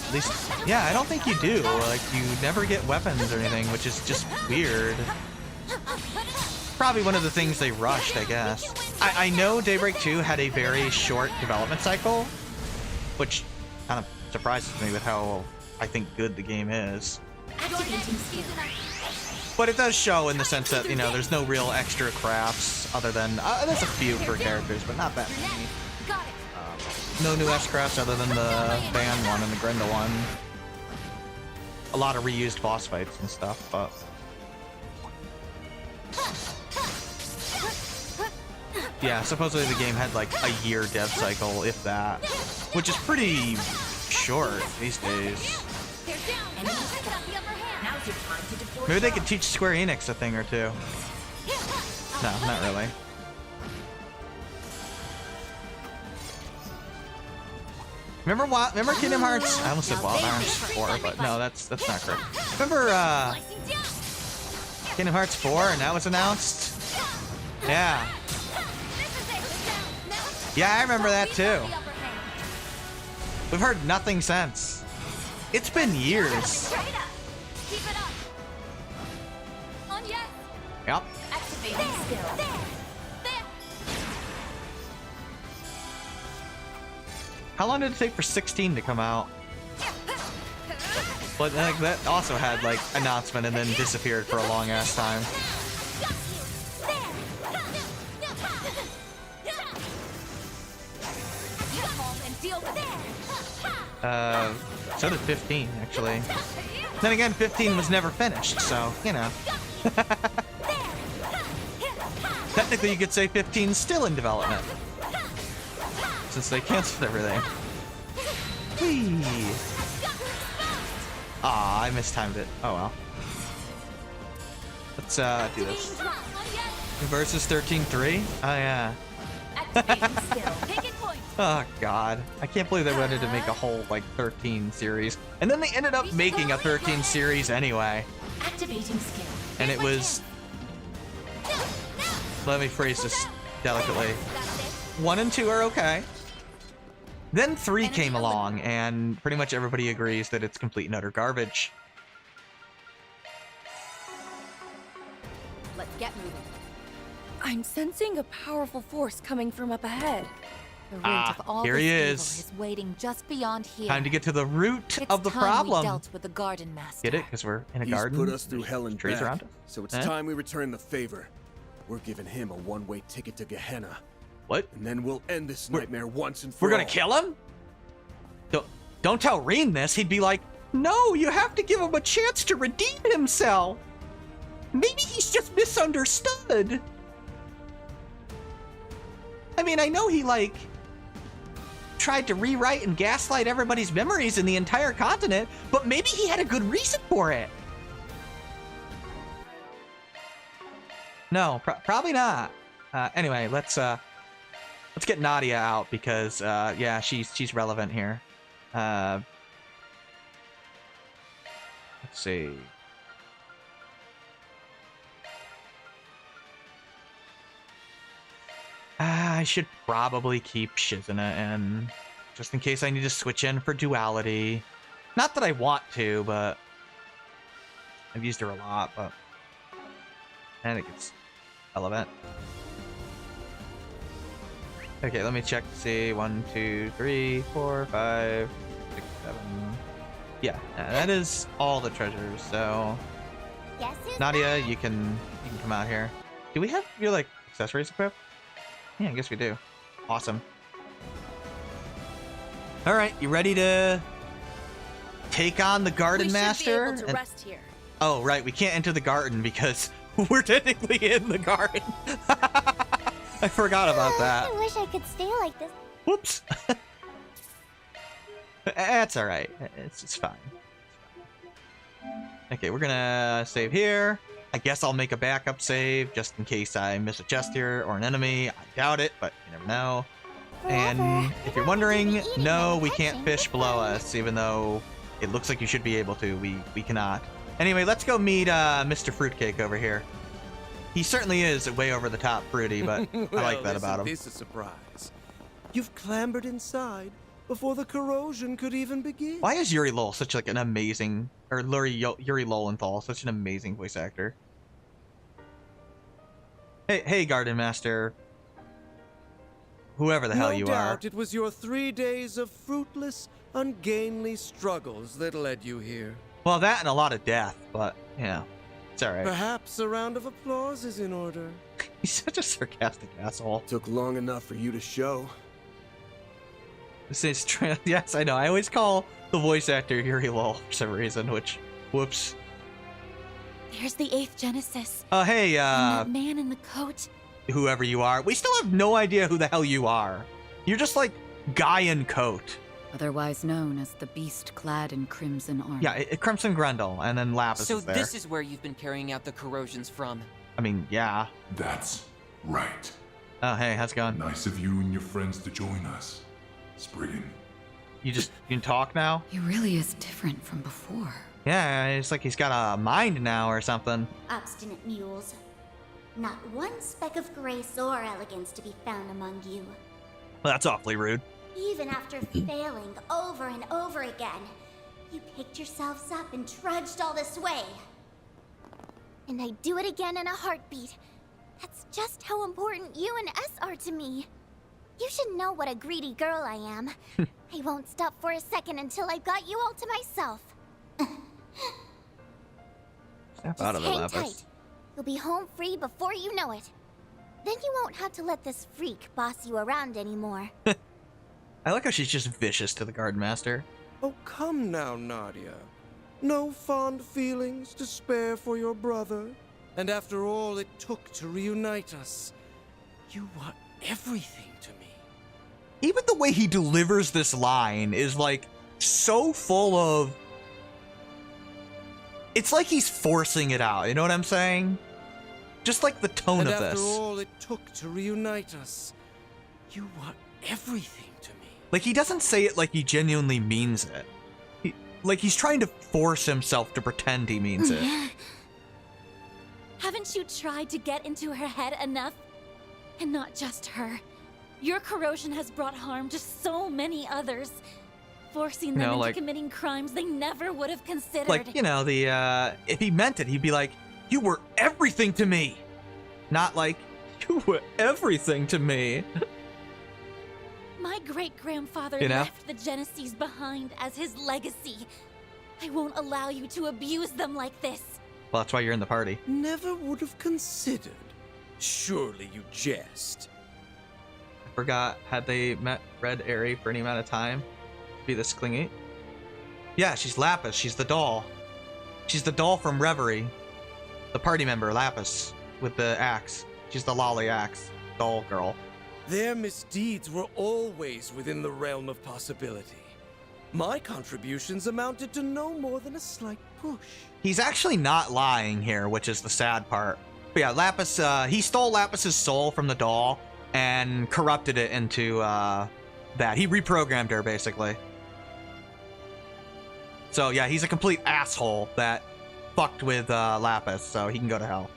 At least, yeah, I don't think you do. Like, you never get weapons or anything, which is just weird. Probably one of the things they rushed, I guess. I know Daybreak 2 had a very short development cycle, which kind of surprises me with how I think good the game is. Activating skill. But it does show in the sense that, you know, there's no real extra crafts other than, there's a few for characters, but not that many. No new S-crafts other than the Ban one and the Grendel one. A lot of reused boss fights and stuff, but... Yeah, supposedly the game had like a year dev cycle, if that. Which is pretty short these days. Maybe they could teach Square Enix a thing or two. No, not really. Remember Kingdom Hearts? I almost said Wild Arms 4, but no, that's not correct. Remember Kingdom Hearts 4 and that was announced? Yeah. Yeah, I remember that too. We've heard nothing since. It's been years. Keep it up. On yes. Yep. Activating skill. How long did it take for 16 to come out? But like, that also had like announcement and then disappeared for a long ass time. So did 15 actually. Then again, 15 was never finished, so you know. Technically, you could say 15's still in development. Since they canceled everything. Whee! Aw, I mistimed it. Oh well. Let's do this. Versus 13-3? Oh yeah. Oh god. I can't believe they wanted to make a whole like 13 series. And then they ended up making a 13 series anyway. Activating skill. And it was... Let me phrase this delicately. 1 and 2 are okay. Then 3 came along, and pretty much everybody agrees that it's complete and utter garbage. Get moving. I'm sensing a powerful force coming from up ahead. The root of all here this he evil is. waiting just beyond here. Time to get to the root It's of the time problem. We dealt with the Garden Master. Get it? Because we're in a He's garden. put us through hell and trees back, around us. so it's time we return the favor. We're giving him a one-way ticket to Gehenna. What? And then we'll end this nightmare once and for all. We're gonna kill him? Don't tell Reen this. He'd be like, no, you have to give him a chance to redeem himself. Maybe he's just misunderstood. I mean, I know he, like, tried to rewrite and gaslight everybody's memories in the entire continent, but maybe he had a good reason for it. No, probably not. Anyway, let's get Nadia out because, yeah, she's relevant here. Let's see. I should probably keep Shizuna in, just in case I need to switch in for duality. Not that I want to, but I've used her a lot, but I think it's relevant. Okay, let me check to see. 1, 2, 3, 4, 5, 6, 7. Yeah, that is all the treasures. So, Nadia, you can come out here. Do we have your like accessories equipped? Yeah, I guess we do. Awesome. All right, you ready to take on the Garden Master? We should be able to rest here. Oh, right, we can't enter the garden because we're technically in the garden. I forgot about that. I wish I could stay like this. Whoops. That's all right. It's fine. Okay, we're gonna save here. I guess I'll make a backup save just in case I miss a chest here or an enemy. I doubt it, but you never know. And if you're wondering, no, we can't fish below us, even though it looks like you should be able to. We cannot. Anyway, let's go meet Mr. Fruitcake over here. He certainly is way over the top fruity, but I like that about him. This is a surprise. You've clambered inside before the corrosion could even begin. Why is Yuri Lowell such like an amazing, or Yuri Lowenthal such an amazing voice actor? Hey, Garden Master. Whoever the hell you are. No doubt it was your 3 days of fruitless, ungainly struggles that led you here. Well, that and a lot of death, but yeah, it's all right. Perhaps a round of applause is in order. He's such a sarcastic asshole. Took long enough for you to show. This is yes, I know. I always call the voice actor Yuri Lowell for some reason, which, whoops. There's the 8th Genesis. Oh, hey, and that man in the coat. Whoever you are. We still have no idea who the hell you are. You're just like guy in coat. Otherwise known as the beast clad in crimson armor. Yeah, Crimson Grendel, and then Lapis So is there. this is where you've been carrying out the corrosions from. I mean, yeah. That's right. Oh, hey, how's it going? Nice of you and your friends to join us. Spriggan. You can talk now? He really is different from before. Yeah, it's like he's got a mind now or something. Obstinate mules. Not one speck of grace or elegance to be found among you. Well, that's awfully rude. Even after failing over and over again, you picked yourselves up and trudged all this way. And I'd do it again in a heartbeat. That's just how important you and S are to me. You should know what a greedy girl I am. I won't stop for a second until I've got you all to myself. Snap out of it, Hang Lapis. tight. You'll be home free before you know it. Then you won't have to let this freak boss you around anymore. I like how she's just vicious to the Garden Master. Oh, come now, Nadia. No fond feelings to spare for your brother. And after all it took to reunite us, you were everything to me. Even the way he delivers this line is like so full of... It's like he's forcing it out, you know what I'm saying? Just like the tone of this. And after all it took to reunite us, you were everything to me. Like, he doesn't say it like he genuinely means it. Like, he's trying to force himself to pretend he means it. Haven't you tried to get into her head enough? And not just her. Your corrosion has brought harm to so many others, forcing them into committing crimes they never would have considered. Like, you know, if he meant it, he'd be like, you were everything to me. Not like, you were everything to me. My great-grandfather You know? left the Genesees behind as his legacy. I won't allow you to abuse them like this. Well, that's why you're in the party. Never would have considered. Surely you jest. I forgot, had they met Red Airy for any amount of time to be this clingy? Yeah, she's Lapis. She's the doll. She's the doll from Reverie. The party member, Lapis, with the axe. She's the lolly axe doll girl. Their misdeeds were always within the realm of possibility. My contributions amounted to no more than a slight push. He's actually not lying here, which is the sad part. But yeah, Lapis, he stole Lapis's soul from the doll and corrupted it into that. He reprogrammed her, basically. So yeah, he's a complete asshole that fucked with Lapis, so he can go to hell.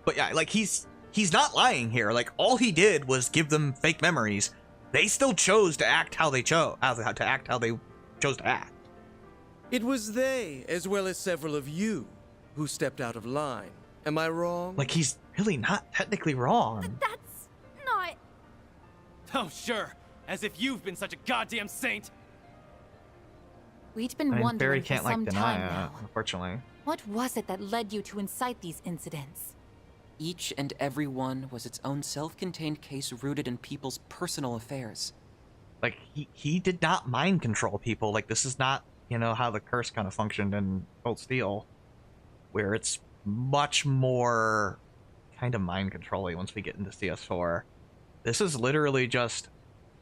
But yeah, like he's not lying here. Like all he did was give them fake memories. They still chose to act how they chose, how they chose to act. It was they, as well as several of you, who stepped out of line. Am I wrong? Like he's really not technically wrong. That's not... Oh, sure. As if you've been such a goddamn saint. We'd been I mean, wondering Barry for can't like some deny time it, now. unfortunately. What was it that led you to incite these incidents? Each and every one was its own self-contained case rooted in people's personal affairs. Like he did not mind control people. Like this is not, you know, how the curse kind of functioned in Cold Steel, where it's much more kind of mind controlling once we get into CS4. This is literally just,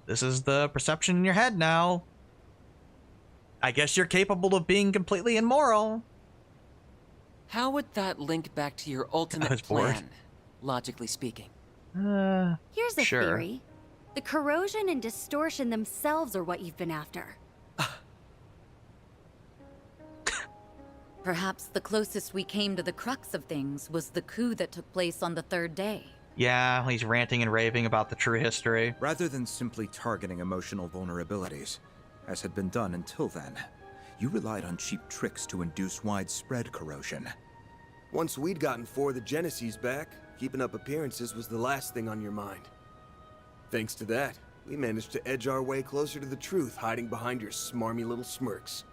this is the perception in your head now. I guess you're capable of being completely immoral. How would that link back to your ultimate plan, logically speaking? Here's a sure. theory. The corrosion and distortion themselves are what you've been after. Perhaps the closest we came to the crux of things was the coup that took place on the third day. Yeah, he's ranting and raving about the true history. Rather than simply targeting emotional vulnerabilities, as had been done until then, you relied on cheap tricks to induce widespread corrosion. Once we'd gotten 4 of the Genesees back, keeping up appearances was the last thing on your mind. Thanks to that, we managed to edge our way closer to the truth, hiding behind your smarmy little smirks.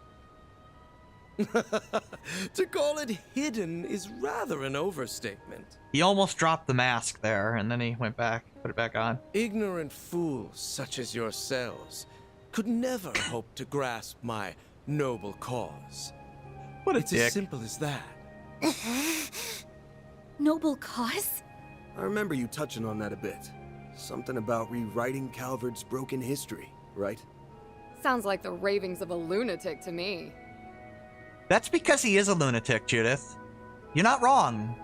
To call it hidden is rather an overstatement. He almost dropped the mask there, and then he went back, put it back on. Ignorant fools such as yourselves could never hope to grasp my noble cause. What a It's dick. as simple as that. Noble cause? I remember you touching on that a bit. Something about rewriting Calvard's broken history, right? Sounds like the ravings of a lunatic to me. That's because he is a lunatic, Judith. You're not wrong.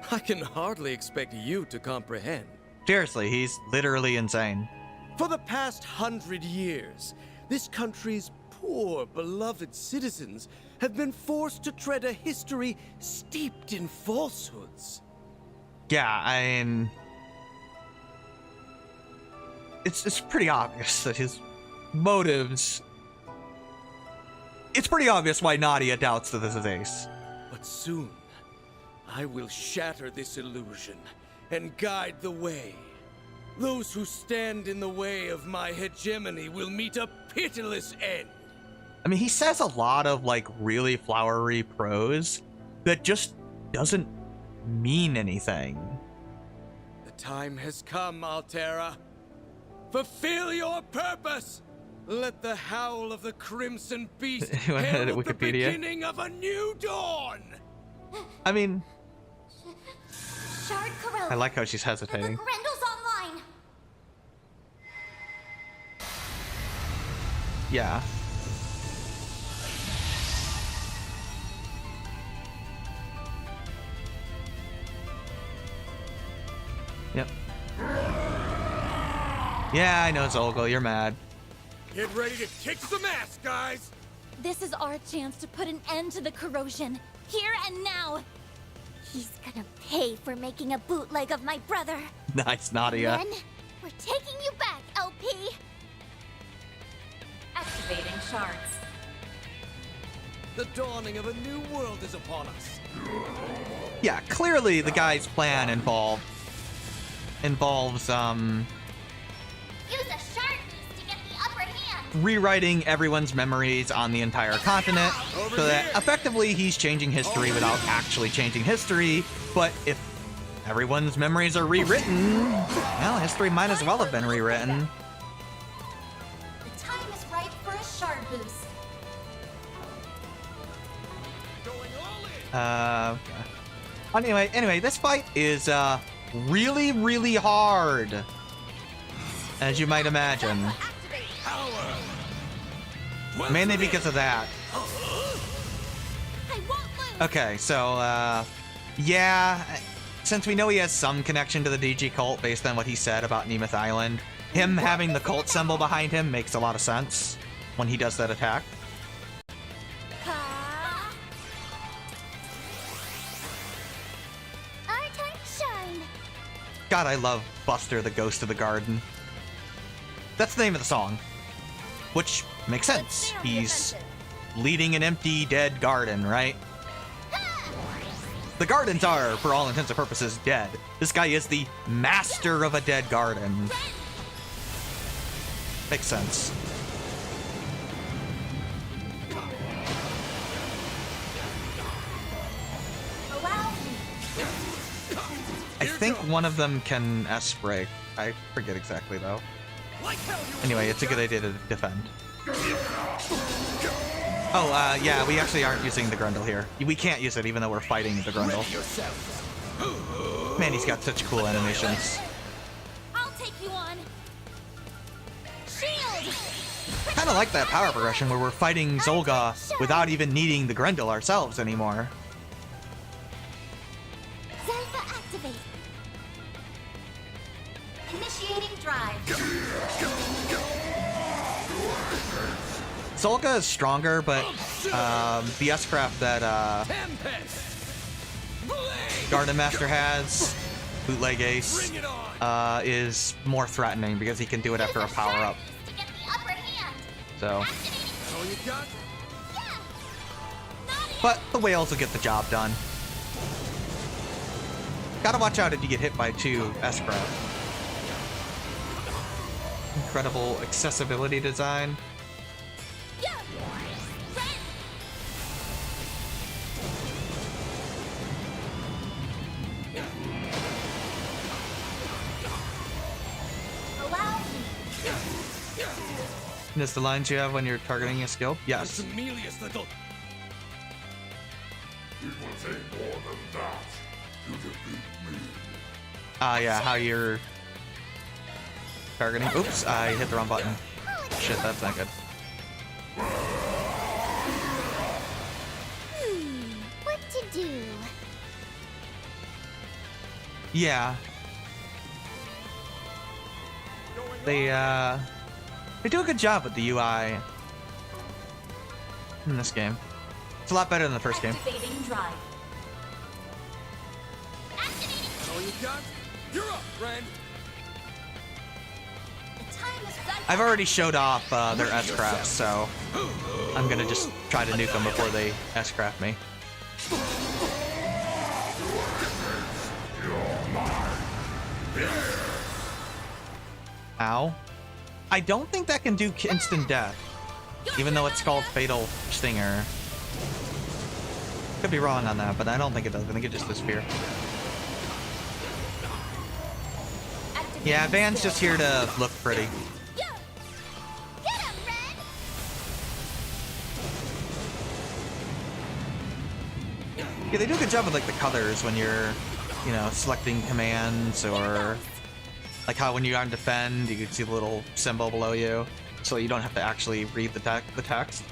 I can hardly expect you to comprehend. Seriously, he's literally insane. For the past 100 years, this country's poor, beloved citizens have been forced to tread a history steeped in falsehoods. Yeah, I mean... It's pretty obvious that his motives... It's pretty obvious why Nadia doubts that this is Ace. But soon, I will shatter this illusion and guide the way. Those who stand in the way of my hegemony will meet a pitiless end. I mean, he says a lot of, like, really flowery prose that just doesn't mean anything. The time has come, Altera. Fulfill your purpose! Let the howl of the Crimson Beast You wanna edit herald the Wikipedia? beginning of a new dawn! I mean, Shard corrode. I like how she's hesitating. Grendel's online. Yeah. Yep. Yeah, I know, Zolgo, you're mad. Get ready to kick some ass, guys! This is our chance to put an end to the corrosion, here and now. He's gonna pay for making a bootleg of my brother. Nice, Nadia. Then, we're taking you back, LP. Activating shards. The dawning of a new world is upon us. Yeah, clearly the guy's plan involves Use a sharp boost to get the upper hand. rewriting everyone's memories on the entire continent, so that effectively he's changing history without actually changing history. But if everyone's memories are rewritten, well, history might as well have been rewritten. The time is right for a shard boost. Anyway, this fight is really, really hard, as you might imagine. Mainly because of that. Okay, so yeah, since we know he has some connection to the DG cult based on what he said about Nemeth Island, him having the cult symbol behind him makes a lot of sense when he does that attack. Our time to shine. God, I love Buster, the Ghost of the Garden. That's the name of the song. Which makes sense. He's leading an empty, dead garden, right? The gardens are, for all intents and purposes, dead. This guy is the master of a dead garden. Makes sense. I think one of them can S-break. I forget exactly, though. Anyway, it's a good idea to defend. Oh, yeah, we actually aren't using the Grundle here. We can't use it even though we're fighting the Grundle. Man, he's got such cool animations. I'll take you on. Shield. Kind of like that power progression where we're fighting Zolga without even needing the Grundle ourselves anymore. Zelfa activate. Initiating drive. Zolga is stronger, but the S-craft that Garden Master has, Bootleg Ace, is more threatening because he can do it after a power-up. So. But the whales will get the job done. Gotta watch out if you get hit by 2 S-craft. Incredible accessibility design. And it's the lines you have when you're targeting a skill? Yes. It will take more than that to defeat me. Yeah, how you're targeting. Oops, I hit the wrong button. Shit, that's not good. What to do? Yeah. They do a good job with the UI in this game. It's a lot better than the first game. Activating drive. All you got? You're up, friend. I've already showed off their S-crafts, so I'm gonna just try to nuke them before they S-craft me. Ow. I don't think that can do instant death, even though it's called Fatal Stinger. Could be wrong on that, but I don't think it does. I think it just does fear. Yeah, Van's just here to look pretty. Yeah, they do a good job with like the colors when you're, you know, selecting commands, or like how when you're on defend, you can see the little symbol below you, so you don't have to actually read the text.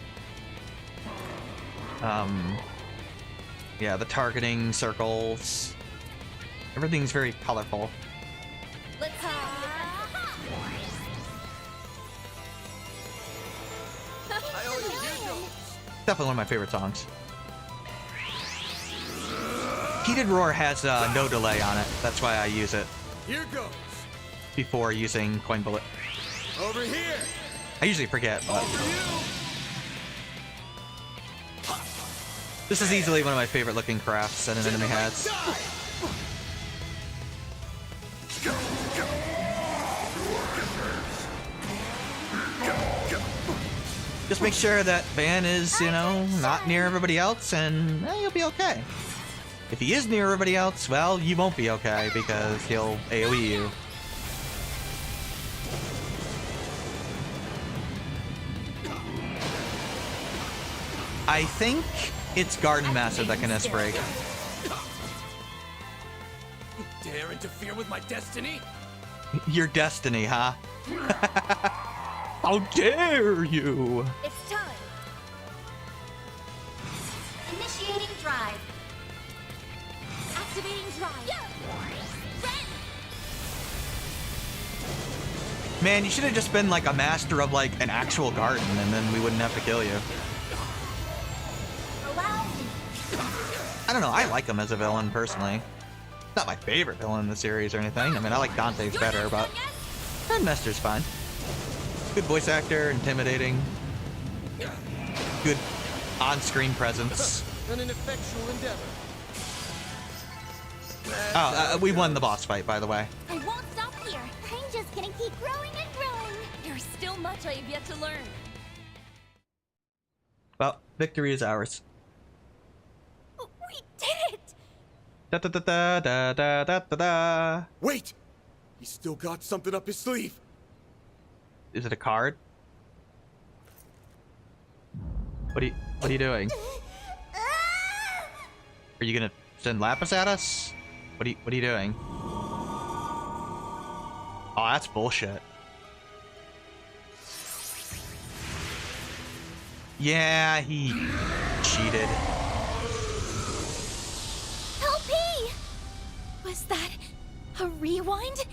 Yeah, the targeting circles, everything's very colorful. Definitely one of my favorite songs. Heated Roar has no delay on it. That's why I use it Here goes. before using Coin Bullet. Over here. I usually forget, but This is easily one of my favorite looking crafts that an enemy has. Just make sure that Van is, you know, not near everybody else, and you'll be okay. If he is near everybody else, well, you won't be okay because he'll AoE you. I think it's Garden Master that can S-break. You dare interfere with my destiny? Your destiny, huh? How dare you! It's time. Initiating drive. Activating drive. Man, you should have just been like a master of like an actual garden, and then we wouldn't have to kill you. I don't know, I like him as a villain, personally. Not my favorite villain in the series or anything. I mean, I like Dante's better, but Headmaster's fine. Good voice actor, intimidating. Good on-screen presence. An ineffectual endeavor. Oh, we won the boss fight, by the way. I won't stop here. I'm just gonna keep growing and growing. There's still much I have yet to learn. Well, victory is ours. We did it! Da da da da da da da da. Wait! He's still got something up his sleeve. Is it a card? What are you doing? Are you gonna send Lapis at us? What are you doing? Oh, that's bullshit. Yeah, he cheated. Help me! Was that a rewind?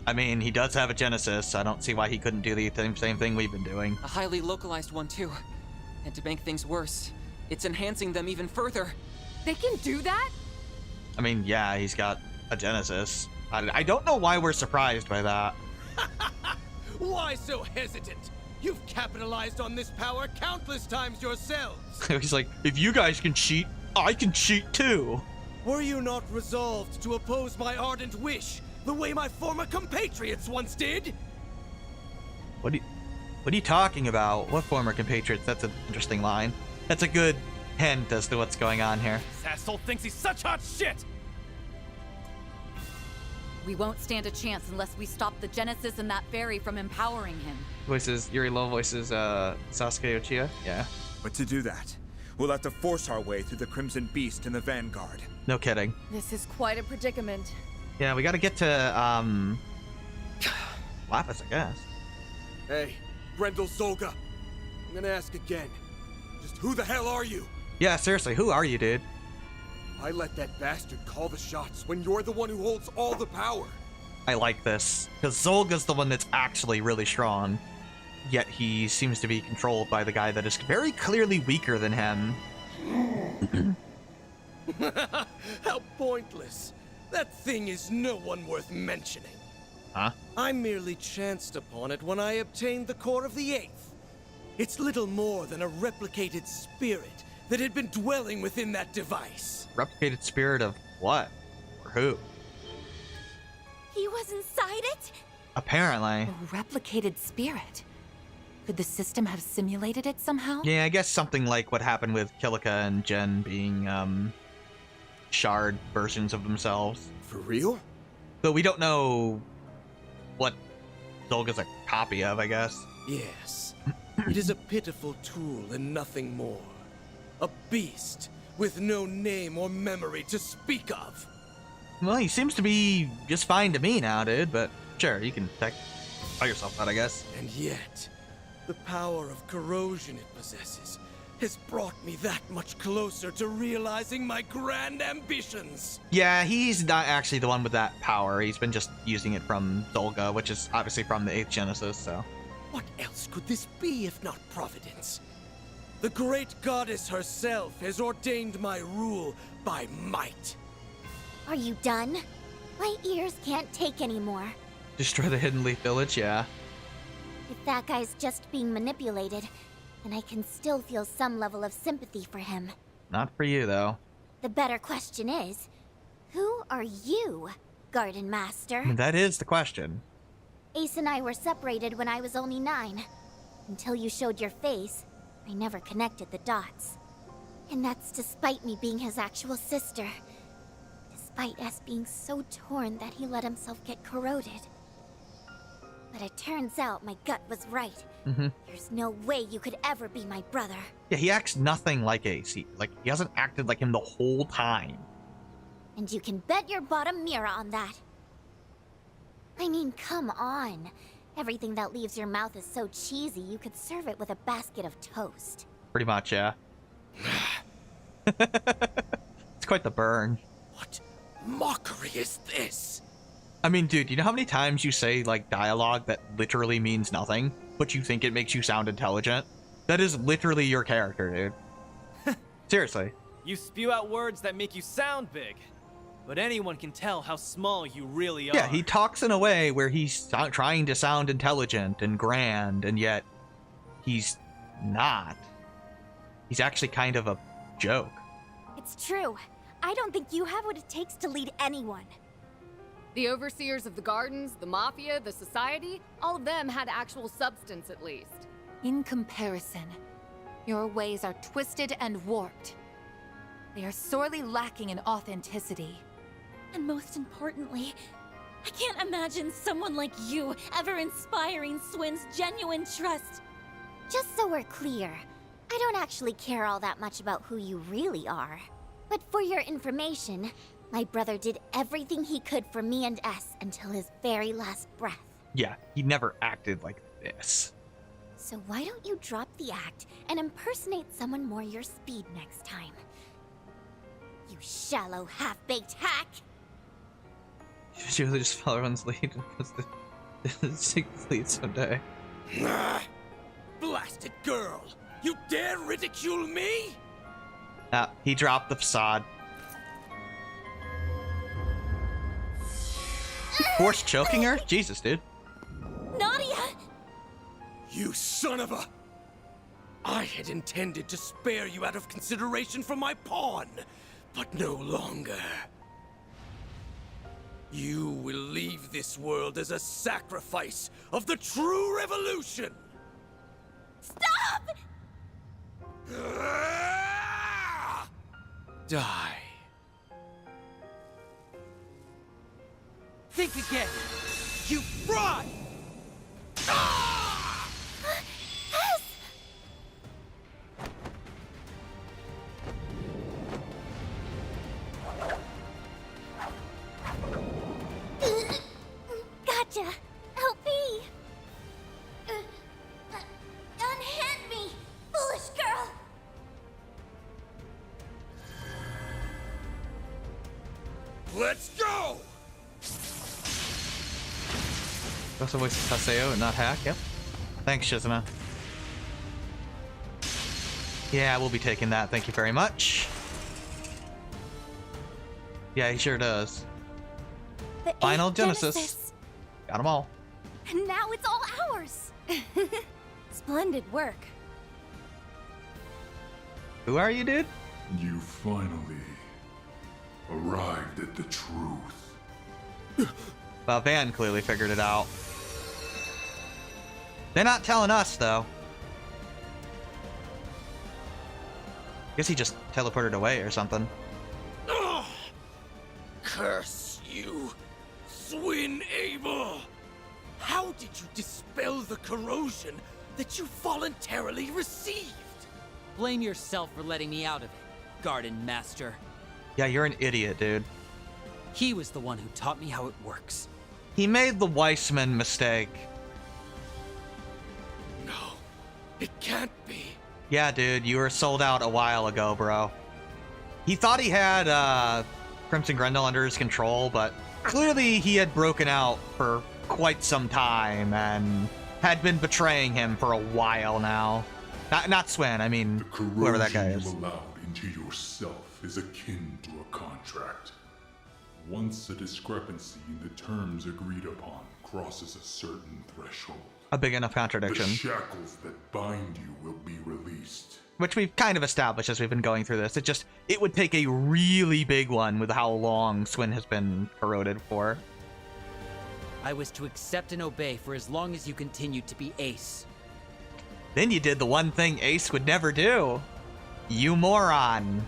I mean, he does have a Genesis. I don't see why he couldn't do the same thing we've been doing. A highly localized one, too. And to make things worse, it's enhancing them even further. They can do that? I mean, yeah, he's got a Genesis. I don't know why we're surprised by that. Why so hesitant? You've capitalized on this power countless times yourselves. He's like, if you guys can cheat, I can cheat too. Were you not resolved to oppose my ardent wish, the way my former compatriots once did? What are you talking about? What former compatriots? That's an interesting line. That's a good hint as to what's going on here. This asshole thinks he's such hot shit! We won't stand a chance unless we stop the Genesis and that fairy from empowering him. Voices, Yuri Low voices, Sasuke Uchiha? Yeah. But to do that, we'll have to force our way through the Crimson Beast and the Vanguard. No kidding. This is quite a predicament. Yeah, we gotta get to, Lapis, I guess. Hey, Grendel Zolga. I'm gonna ask again. Just who the hell are you? Yeah, seriously, who are you, dude? I let that bastard call the shots when you're the one who holds all the power. I like this, because Zolga's the one that's actually really strong. Yet he seems to be controlled by the guy that is very clearly weaker than him. How pointless. That thing is no one worth mentioning. Huh? I merely chanced upon it when I obtained the core of the Eighth. It's little more than a replicated spirit that had been dwelling within that device. Replicated spirit of what? Or who? He was inside it? Apparently. A replicated spirit. Could the system have simulated it somehow? Yeah, I guess something like what happened with Kilika and Jen being, shard versions of themselves. For real? Though we don't know what Zolga's a copy of, I guess. Yes. It is a pitiful tool and nothing more. A beast with no name or memory to speak of. Well, he seems to be just fine to me now, dude, but sure, you can tell yourself that, I guess. And yet, the power of corrosion it possesses has brought me that much closer to realizing my grand ambitions. Yeah, he's not actually the one with that power. He's been just using it from Zolga, which is obviously from the 8th Genesis, so. What else could this be if not Providence? The great goddess herself has ordained my rule by might. Are you done? My ears can't take anymore. Destroy the Hidden Leaf Village, yeah. If that guy's just being manipulated, then I can still feel some level of sympathy for him. not for you, though. The better question is, who are you, Garden Master? I mean, that is the question. Ace and I were separated when I was only 9. Until you showed your face, I never connected the dots. And that's despite me being his actual sister. Despite us being so torn that he let himself get corroded. But it turns out my gut was right. There's no way you could ever be my brother. Yeah, he acts nothing like Ace. He hasn't acted like him the whole time. And you can bet your bottom mirror on that. I mean, come on. Everything that leaves your mouth is so cheesy, you could serve it with a basket of toast. Pretty much, yeah. It's quite the burn. What mockery is this? I mean, dude, you know how many times you say, like, dialogue that literally means nothing, but you think it makes you sound intelligent? That is literally your character, dude. Seriously. You spew out words that make you sound big, but anyone can tell how small you really are. Yeah, he talks in a way where he's trying to sound intelligent and grand, and yet he's not. He's actually kind of a joke. It's true. I don't think you have what it takes to lead anyone. The overseers of the gardens, the mafia, the society, all of them had actual substance at least. In comparison, your ways are twisted and warped. They are sorely lacking in authenticity. And most importantly, I can't imagine someone like you ever inspiring Swin's genuine trust. Just so we're clear, I don't actually care all that much about who you really are. But for your information, my brother did everything he could for me and S until his very last breath. Yeah, he never acted like this. So why don't you drop the act and impersonate someone more your speed next time? You shallow, half-baked hack! She really just follow everyone's lead because the lead someday. Blasted girl! You dare ridicule me? He dropped the facade. Force choking her? Jesus, dude. Nadia! You son of a... I had intended to spare you out of consideration for my pawn, but no longer. You will leave this world as a sacrifice of the true revolution! Stop! Die. Think again! You fraud! Gotcha! Help me! Unhand me, foolish girl! Let's go! Also voices Haseo and not Hack, yep. Thanks, Shizuna. Yeah, we'll be taking that, thank you very much. Yeah, he sure does. The Final eighth Genesis. Got them all. And now it's all ours! Splendid work. Who are you, dude? You finally arrived at the truth. Well, Van clearly figured it out. They're not telling us, though. Guess he just teleported away or something. Ugh! Curse you, Swin Abel! How did you dispel the corrosion that you voluntarily received? Blame yourself for letting me out of it, Garden Master. Yeah, you're an idiot, dude. He was the one who taught me how it works. He made the Weissman mistake. No, it can't be. Yeah, dude, you were sold out a while ago, bro. He thought he had Crimson Grendel under his control, but clearly he had broken out for quite some time and had been betraying him for a while now. Not Swin, I mean, whoever that guy is. You allowed into yourself is akin to a contract. Once a discrepancy in the terms agreed upon crosses a certain threshold. a big enough contradiction. The shackles that bind you will be released. Which we've kind of established as we've been going through this. It would take a really big one with how long Swin has been corroded for. I was to accept and obey for as long as you continued to be Ace. Then you did the one thing Ace would never do. You moron.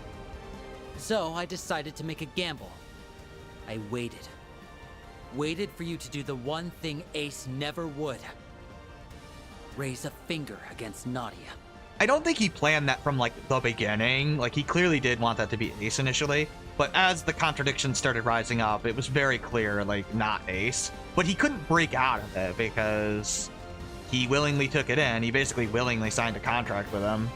So I decided to make a gamble. I waited. Waited for you to do the one thing Ace never would. Raise a finger against Nadia. I don't think he planned that from, like, the beginning. Like, he clearly did want that to be Ace initially. But as the contradictions started rising up, it was very clear, like, not Ace. But he couldn't break out of it because he willingly took it in. He basically willingly signed a contract with him.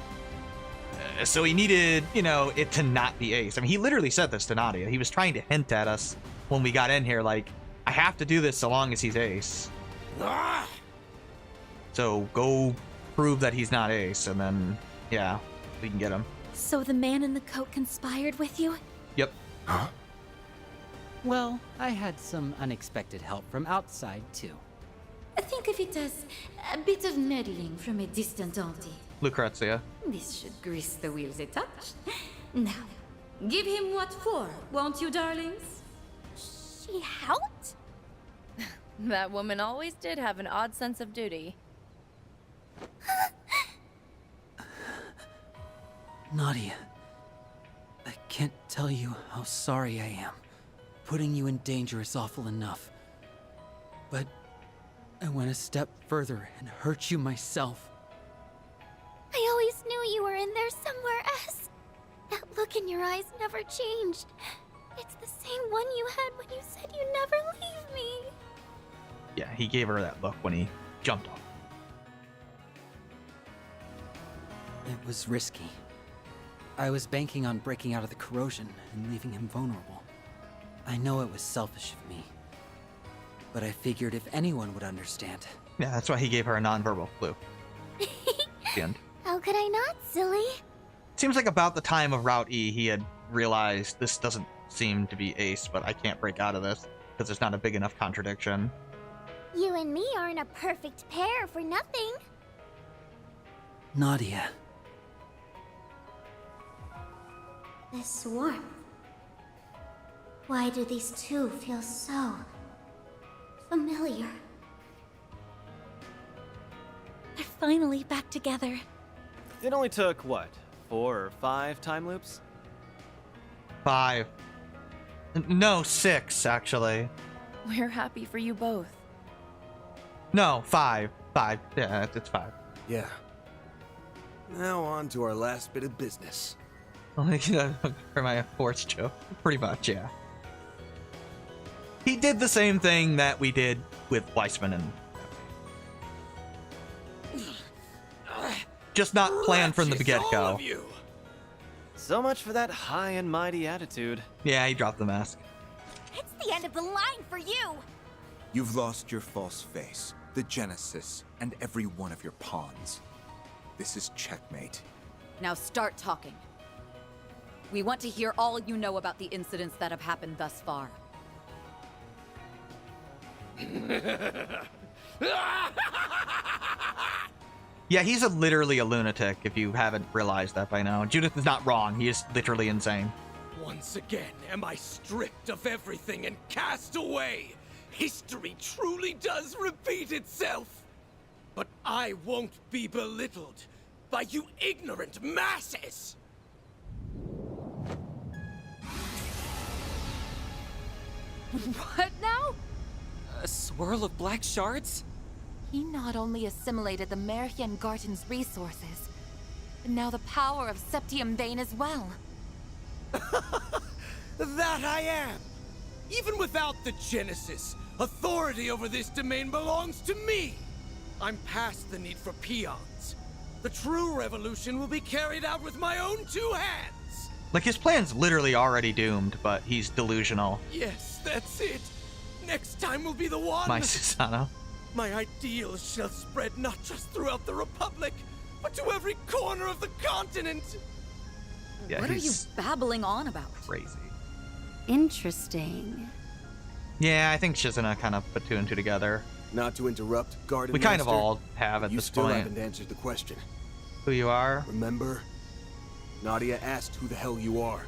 So he needed, you know, it to not be Ace. I mean, he literally said this to Nadia. He was trying to hint at us when we got in here, like, I have to do this so long as he's Ace. So go prove that he's not Ace, and then, yeah, we can get him. So the man in the coat conspired with you? Yep. Huh? Well, I had some unexpected help from outside, too. Think of it as a bit of meddling from a distant auntie. Lucrezia. This should grease the wheels a touch. Now, give him what for, won't you, darlings? She helped? That woman always did have an odd sense of duty. Nadia, I can't tell you how sorry I am. Putting you in danger is awful enough. But I went a step further and hurt you myself. I always knew you were in there somewhere else. That look in your eyes never changed. It's the same one you had when you said you'd never leave me. Yeah, he gave her that look when he jumped off. It was risky. I was banking on breaking out of the corrosion and leaving him vulnerable. I know it was selfish of me, but I figured if anyone would understand. Yeah, that's why he gave her a nonverbal clue. The end. How could I not, silly? Seems like about the time of Route E, he had realized this doesn't seem to be Ace, but I can't break out of this because there's not a big enough contradiction. You and me aren't a perfect pair for nothing. Nadia. This warmth. Why do these two feel so familiar? They're finally back together. It only took, what, 4 or 5 time loops? 5. No, 6, actually. We're happy for you both. No, 5. 5. Yeah, it's 5. Yeah. Now on to our last bit of business. For my force joke. Pretty much, yeah. He did the same thing that we did with Weissman and... Just not planned from the get-go. So much for that high and mighty attitude. Yeah, he dropped the mask. It's the end of the line for you. You've lost your false face, the Genesis, and every one of your pawns. This is checkmate. Now start talking. We want to hear all you know about the incidents that have happened thus far. Yeah, he's literally a lunatic, if you haven't realized that by now. Judith is not wrong. He is literally insane. Once again am I stripped of everything and cast away. History truly does repeat itself. But I won't be belittled by you ignorant masses. What now? A swirl of black shards? He not only assimilated the Merhian Garten's resources, but now the power of Septium Bane as well. That I am! Even without the Genesis, authority over this domain belongs to me! I'm past the need for peons. The true revolution will be carried out with my own 2 hands! Like, his plan's literally already doomed, but he's delusional. Yes, that's it! Next time will be the one! My Susano. My ideals shall spread not just throughout the Republic, but to every corner of the continent! Yeah, what are you babbling on about? Crazy. Interesting. Yeah, I think Shizuna kind of put 2 and 2 together. Not to interrupt, Garden We kind of Master, all have at you this still point. haven't answered the question. Who you are? Remember? Nadia asked who the hell you are.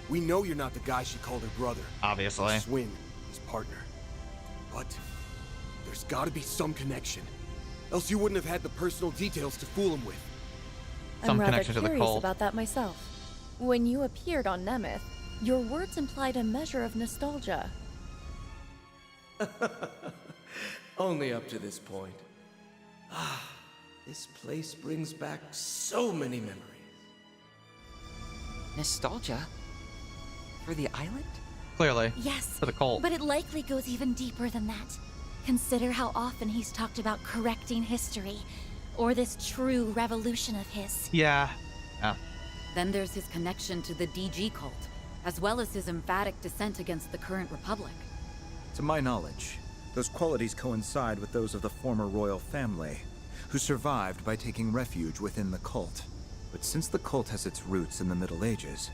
We know you're not the guy she called her brother. Obviously. Swin, his partner. But there's gotta be some connection. Else you wouldn't have had the personal details to fool him with. I'm rather curious about that myself. When you appeared on Nemeth, your words implied a measure of nostalgia. Only up to this point. Ah, this place brings back so many memories. Nostalgia? For the island? Clearly. Yes, For the cult. but it likely goes even deeper than that. Consider how often he's talked about correcting history, or this true revolution of his. Yeah. Then there's his connection to the DG cult, as well as his emphatic dissent against the current republic. To my knowledge, those qualities coincide with those of the former royal family, who survived by taking refuge within the cult. But since the cult has its roots in the Middle Ages,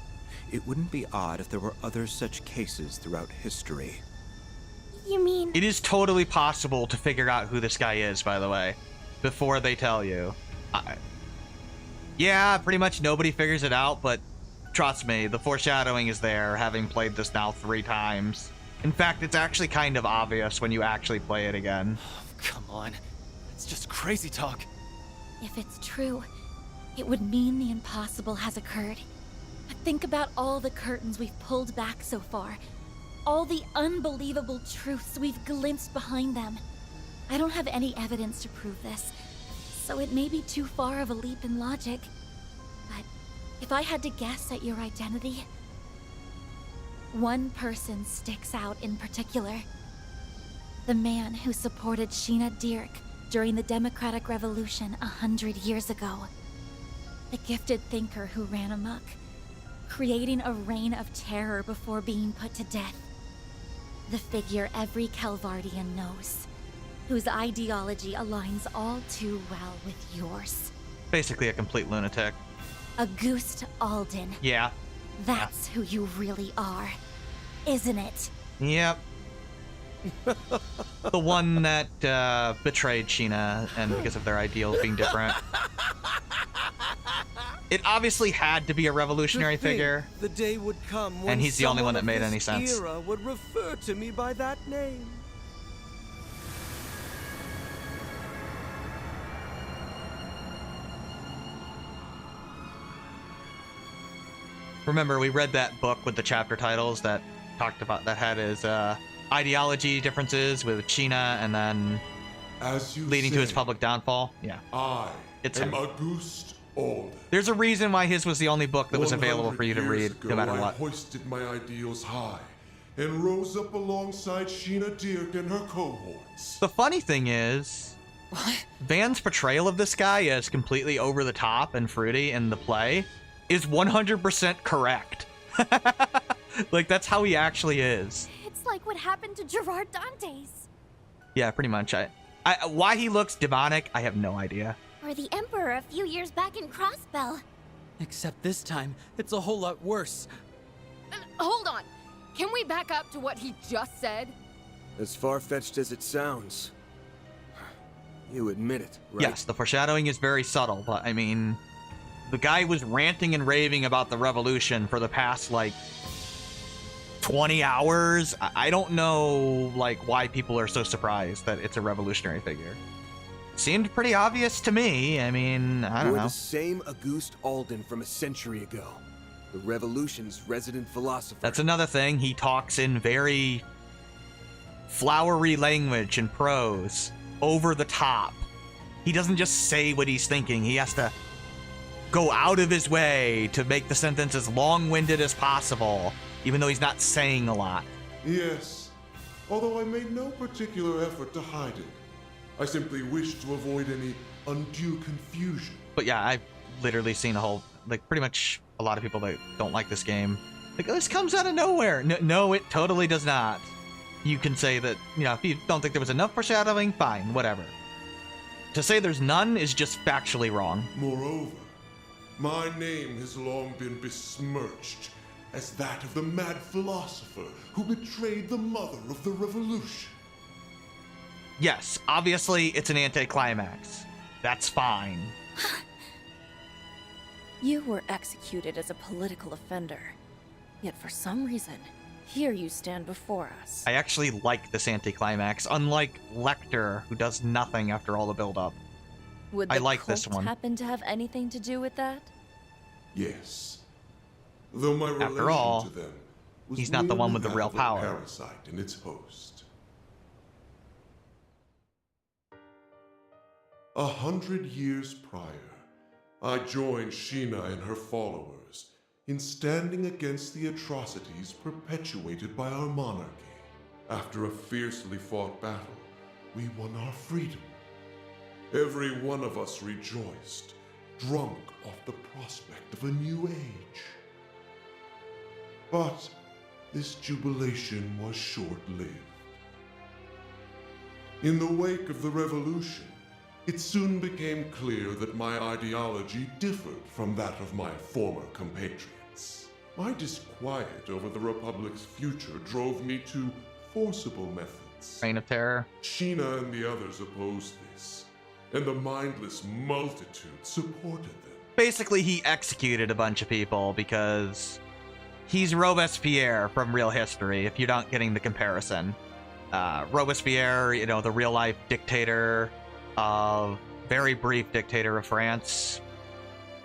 it wouldn't be odd if there were other such cases throughout history. You mean... It is totally possible to figure out who this guy is, by the way, before they tell you. Yeah, pretty much nobody figures it out, but trust me, the foreshadowing is there, having played this now 3 times. In fact, it's actually kind of obvious when you actually play it again. Come on. It's just crazy talk. If it's true, it would mean the impossible has occurred. But think about all the curtains we've pulled back so far. All the unbelievable truths we've glimpsed behind them. I don't have any evidence to prove this, so it may be too far of a leap in logic. But if I had to guess at your identity, one person sticks out in particular. The man who supported Sheena Dirk during the Democratic Revolution 100 years ago. The gifted thinker who ran amok, creating a reign of terror before being put to death. The figure every Calvardian knows, whose ideology aligns all too well with yours. Basically a complete lunatic. Auguste Alden. Yeah. That's who you really are, isn't it? Yep. The one that betrayed Sheena, and because of their ideals being different. It obviously had to be a revolutionary figure. The day would come when and he's the only one that made any this sense. Era would refer to me by that name. Remember, we read that book with the chapter titles that talked about, that had his ideology differences with Sheena, and then leading to his public downfall. Yeah. It's am him. Auguste Alden. There's a reason why his was the only book that was available for you to read, no matter what. I hoisted my ideals high and rose up alongside Sheena Dirk and her cohorts. The funny thing is, Van's portrayal of this guy as completely over the top and fruity in the play is 100% correct. Like, that's how he actually is. It's like what happened to Gerard Dantes. Yeah, pretty much. Why he looks demonic, I have no idea. Or the Emperor a few years back in Crossbell. Except this time, it's a whole lot worse. Hold on. Can we back up to what he just said? As far-fetched as it sounds. You admit it, right? Yes, the foreshadowing is very subtle, but I mean, the guy was ranting and raving about the revolution for the past, like, 20 hours. I don't know, like, why people are so surprised that it's a revolutionary figure. Seemed pretty obvious to me. I mean, I don't know. You're the same Auguste Alden from a century ago. The revolution's resident philosopher. That's another thing. He talks in very flowery language and prose. Over the top. He doesn't just say what he's thinking. He has to go out of his way to make the sentence as long-winded as possible, even though he's not saying a lot. Yes, although I made no particular effort to hide it. I simply wished to avoid any undue confusion. But yeah, I've literally seen a whole, like, pretty much a lot of people that don't like this game. Like, this comes out of nowhere. No, it totally does not. You can say that, you know, if you don't think there was enough foreshadowing, fine, whatever. To say there's none is just factually wrong. Moreover, my name has long been besmirched as that of the mad philosopher who betrayed the mother of the revolution. yes, obviously it's an anticlimax. That's fine. You were executed as a political offender. Yet for some reason, here you stand before us. I actually like this anticlimax, unlike Lecter, who does nothing after all the build-up. Would I the like cult this one. happen to have anything to do with that? Yes. Though my relation After all, to them was he's not the one merely with the that real of a power. parasite in its host. 100 years prior, I joined Sheena and her followers in standing against the atrocities perpetuated by our monarchy. After a fiercely fought battle, we won our freedom. Every one of us rejoiced, drunk off the prospect of a new age. But this jubilation was short-lived. In the wake of the revolution, it soon became clear that my ideology differed from that of my former compatriots. My disquiet over the Republic's future drove me to forcible methods. Reign of Terror. Sheena and the others opposed this, and the mindless multitude supported them. Basically, he executed a bunch of people because he's Robespierre from real history, if you're not getting the comparison. Robespierre, you know, the real-life dictator of, very brief dictator of France,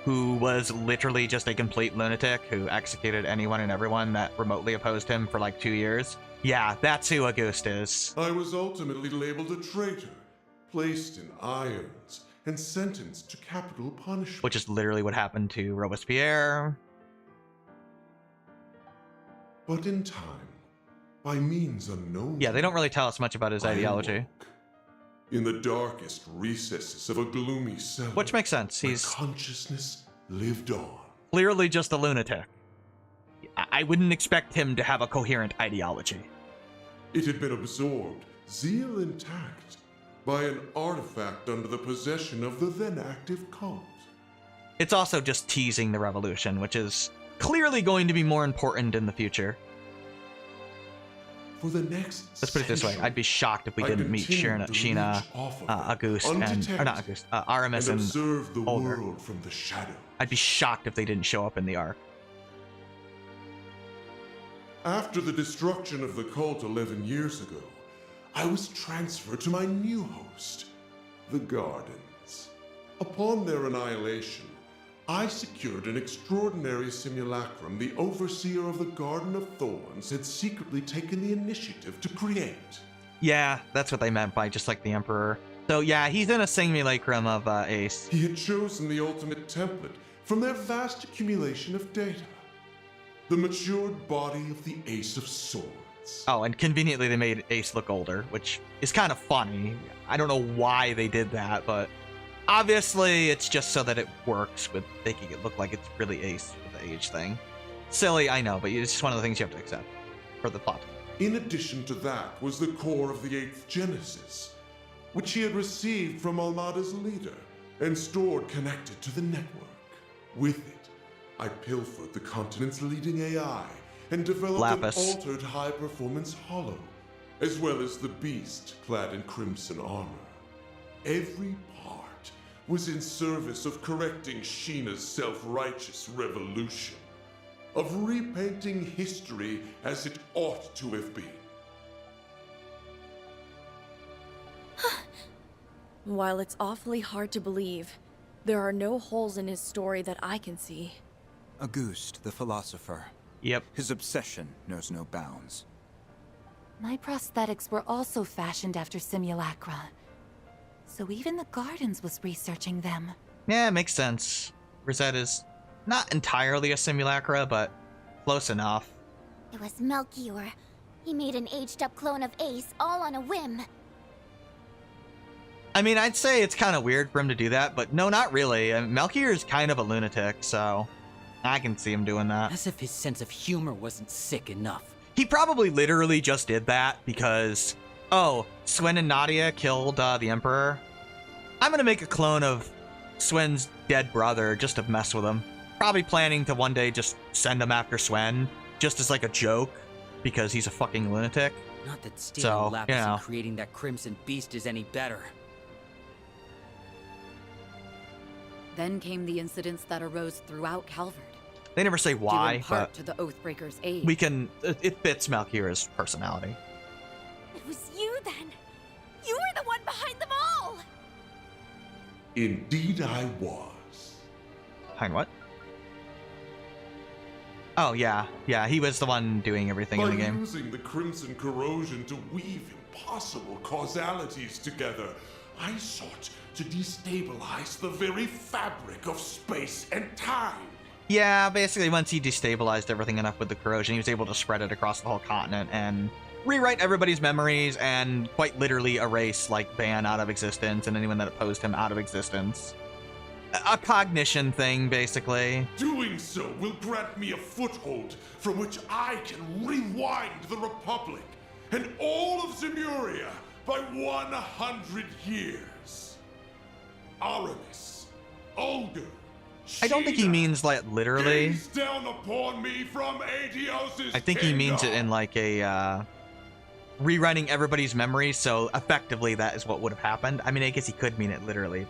who was literally just a complete lunatic who executed anyone and everyone that remotely opposed him for like 2 years. Yeah, that's who Auguste is. I was ultimately labeled a traitor, placed in irons, and sentenced to capital punishment. Which is literally what happened to Robespierre. But in time, by means unknown. Yeah, they don't really tell us much about his ideology. In the darkest recesses of a gloomy cellar. Which makes sense. He's consciousness lived on. Clearly just a lunatic. I wouldn't expect him to have a coherent ideology. It had been absorbed, zeal intact, by an artifact under the possession of the then active cult. It's also just teasing the revolution, which is clearly going to be more important in the future. For the next Let's put it this way, I'd be shocked if we didn't meet Sheena, Auguste, or not Auguste, Aramis and observe the Olga. world from the shadow. I'd be shocked if they didn't show up in the arc. After the destruction of the cult 11 years ago, I was transferred to my new host, the Gardens. Upon their annihilation, I secured an extraordinary simulacrum the overseer of the Garden of Thorns had secretly taken the initiative to create. Yeah, that's what they meant by just like the Emperor. So yeah, he's in a simulacrum of Ace. He had chosen the ultimate template from their vast accumulation of data. The matured body of the Ace of Swords. Oh, and conveniently they made Ace look older, which is kind of funny. I don't know why they did that, but obviously it's just so that it works with making it look like it's really Ace with the age thing. Silly, I know, but it's just one of the things you have to accept for the plot. In addition to that was the core of the 8th Genesis, which he had received from Almada's leader and stored connected to the network. With it, I pilfered the continent's leading AI and developed Lapis. an altered high-performance hollow, as well as the beast clad in crimson armor. Every part was in service of correcting Sheena's self-righteous revolution, of repainting history as it ought to have been. While it's awfully hard to believe, there are no holes in his story that I can see. Auguste, the philosopher. Yep. His obsession knows no bounds. My prosthetics were also fashioned after simulacra. So even the Gardens was researching them. Yeah, it makes sense. Rosette is not entirely a simulacra, but close enough. It was Melchior. He made an aged-up clone of Ace all on a whim. I mean, I'd say it's kind of weird for him to do that, but no, not really. Melchior is kind of a lunatic, so I can see him doing that. As if his sense of humor wasn't sick enough. He probably literally just did that because, oh, Swen and Nadia killed the Emperor. I'm gonna make a clone of Swen's dead brother just to mess with him. Probably planning to one day just send him after Swen, just as like a joke, because he's a fucking lunatic. Not that stealing So, lapis you know. and creating that crimson beast is any better. Then came the incidents that arose throughout Calvard. They never say due why, in part but to the Oathbreakers' aid. we can. It fits Malkira's personality. It was you then. You were the one behind them all. Indeed I was. Behind what? Oh yeah, yeah. He was the one doing everything in the By game. using the crimson corrosion to weave impossible causalities together, I sought to destabilize the very fabric of space and time. Yeah, basically, once he destabilized everything enough with the corrosion, he was able to spread it across the whole continent and rewrite everybody's memories and quite literally erase, like, Van out of existence and anyone that opposed him out of existence. A cognition thing, basically. Doing so will grant me a foothold from which I can rewind the Republic and all of Zemuria by 100 years. Aramis, Olga, I don't think he means, like, literally. gaze down upon me from Aetios' I think he means it in, like, a, rewriting everybody's memories, so effectively that is what would have happened. I mean, I guess he could mean it literally,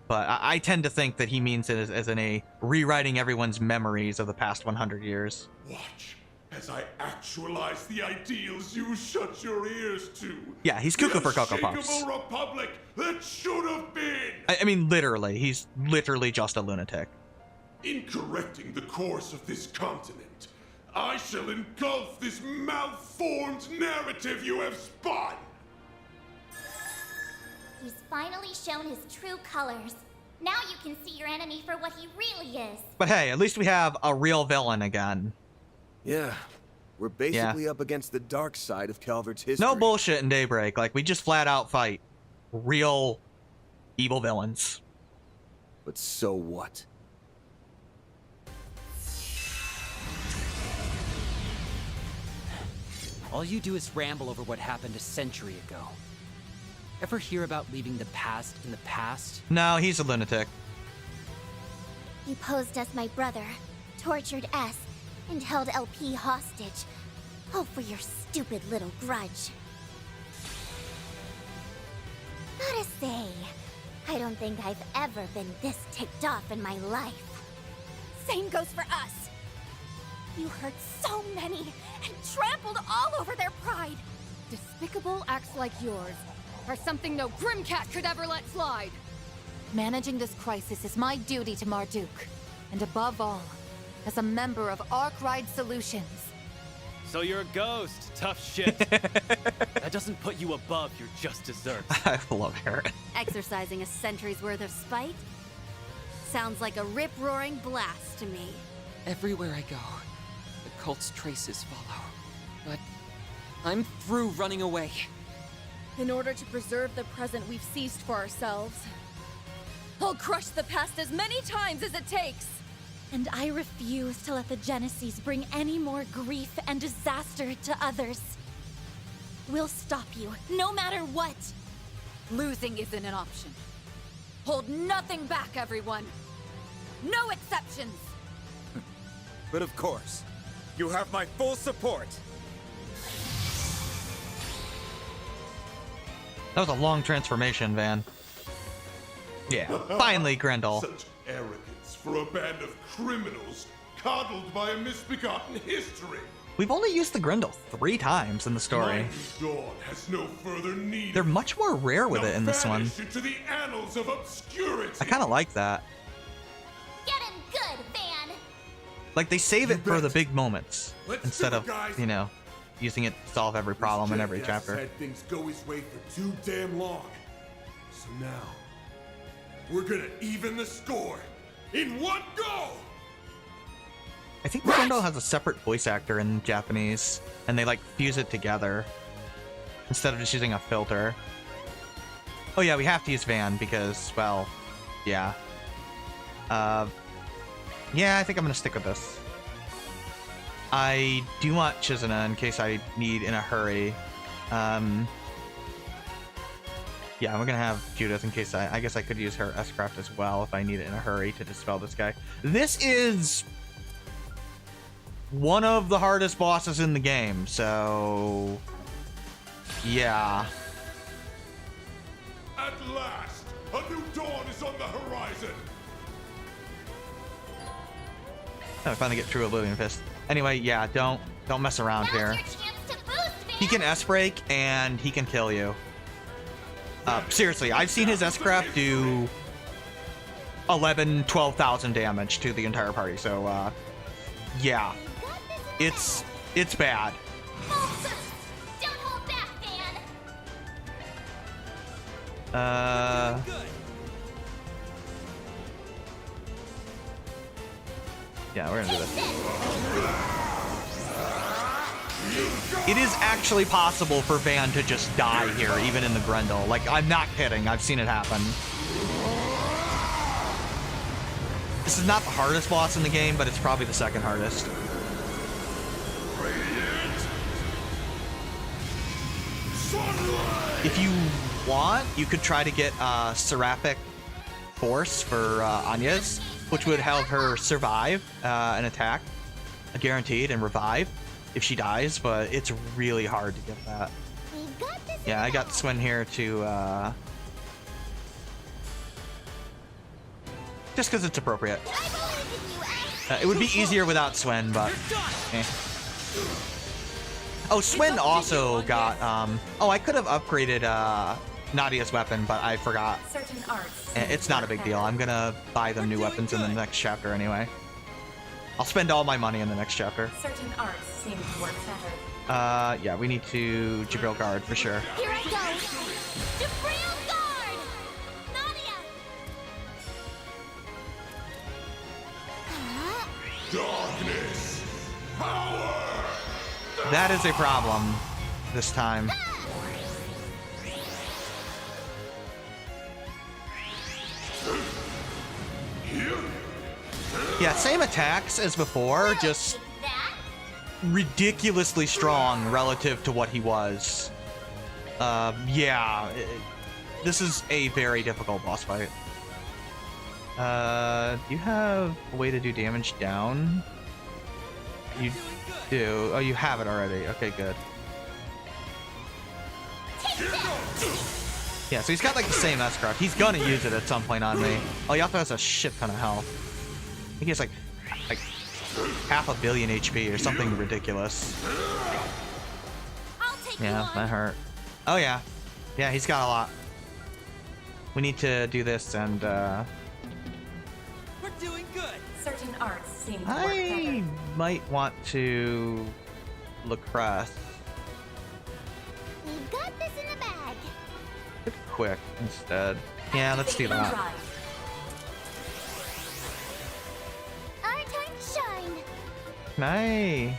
but I tend to think that he means it as in a rewriting everyone's memories of the past 100 years. Watch as I actualize the ideals you shut your ears to. Yeah, he's cuckoo for Cocoa The Puffs. unshakable republic that should have been. I mean, literally. He's literally just a lunatic. In correcting the course of this continent, I shall engulf this malformed narrative you have spun. He's finally shown his true colors. Now you can see your enemy for what he really is. But hey, at least we have a real villain again. Yeah, we're basically up against the dark side of Calvard's history. No bullshit in Daybreak. Like, we just flat out fight real evil villains. But so what? All you do is ramble over what happened a century ago. Ever hear about leaving the past in the past? No, he's a lunatic. You posed as my brother, tortured S, and held LP hostage. All for your stupid little grudge. Gotta say, I don't think I've ever been this ticked off in my life. Same goes for us. You hurt so many and trampled all over their pride. Despicable acts like yours are something no Grimcat could ever let slide. Managing this crisis is my duty to Marduk. And above all, as a member of Arkwright Solutions. So you're a ghost. Tough shit. That doesn't put you above your just desserts. I love her. Exercising a century's worth of spite? Sounds like a rip-roaring blast to me. Everywhere I go, the cult's traces follow. But I'm through running away. In order to preserve the present we've seized for ourselves, I'll crush the past as many times as it takes. And I refuse to let the Genesis bring any more grief and disaster to others. We'll stop you, no matter what. Losing isn't an option. Hold nothing back, everyone. No exceptions. But of course, you have my full support. That was a long transformation, Van. Yeah, finally, Grendel. Such arrogance for a band of criminals coddled by a misbegotten history. We've only used the Grendel 3 times in the story. Mighty Dawn has no further need. They're much more rare with it in this one. Vanish into the annals of obscurity. I kind of like that. Get him good, Van! Like, they save it for the big moments Let's instead do it, of, guys. you know, using it to solve every problem in every Jackass chapter. had things go his way for too damn long. So now, we're gonna even the score in one go! I think Grendel has a separate voice actor in Japanese, and they, like, fuse it together instead of just using a filter. Oh yeah, we have to use Van because, well, yeah. Yeah, I think I'm gonna stick with this. I do want Chizuna in case I need in a hurry. Yeah, we're gonna have Judith in case I guess I could use her S-Craft as well if I need it in a hurry to dispel this guy. This is one of the hardest bosses in the game, so yeah. At last, a new dawn is on the horizon. I finally get True Oblivion Fist. Anyway, yeah, don't mess around here. He can S-break and he can kill you. Seriously, I've seen his S-craft do 12,000 damage to the entire party. So, yeah, it's bad. Yeah, we're gonna do this. It is actually possible for Van to just die here, even in the Grendel. Like, I'm not kidding. I've seen it happen. This is not the hardest boss in the game, but it's probably the second hardest. If you want, you could try to get Seraphic Force for Anya's, which would help her survive an attack, guaranteed, and revive if she dies, but it's really hard to get that. Yeah, I got Swen here to just because it's appropriate. It would be easier without Swen, but eh. Oh, Swen also got oh, I could have upgraded Nadia's weapon, but I forgot. It's not a big deal. I'm gonna buy them new weapons in the next chapter anyway. I'll spend all my money in the next chapter. Certain arts seem to work better. Yeah, we need to Jabril Guard for sure. Here I go! Jabril Guard! Nadia! Darkness! Power! That is a problem this time. Yeah, same attacks as before, just ridiculously strong relative to what he was. Yeah, this is a very difficult boss fight. Do you have a way to do damage down? You do. Oh, you have it already. Okay, good. Yeah, so he's got like the same S-craft. He's gonna use it at some point on me. Oh, Yato has a shit ton of health. I think he has like 500 million HP or something ridiculous. Yeah, that hurt. Oh yeah. Yeah, he's got a lot. We need to do this and We're doing good. Certain arts seem to work I might want to lacrosse. We've got this in the bag. Quick instead. Yeah, let's do that. Our time to shine. Can I?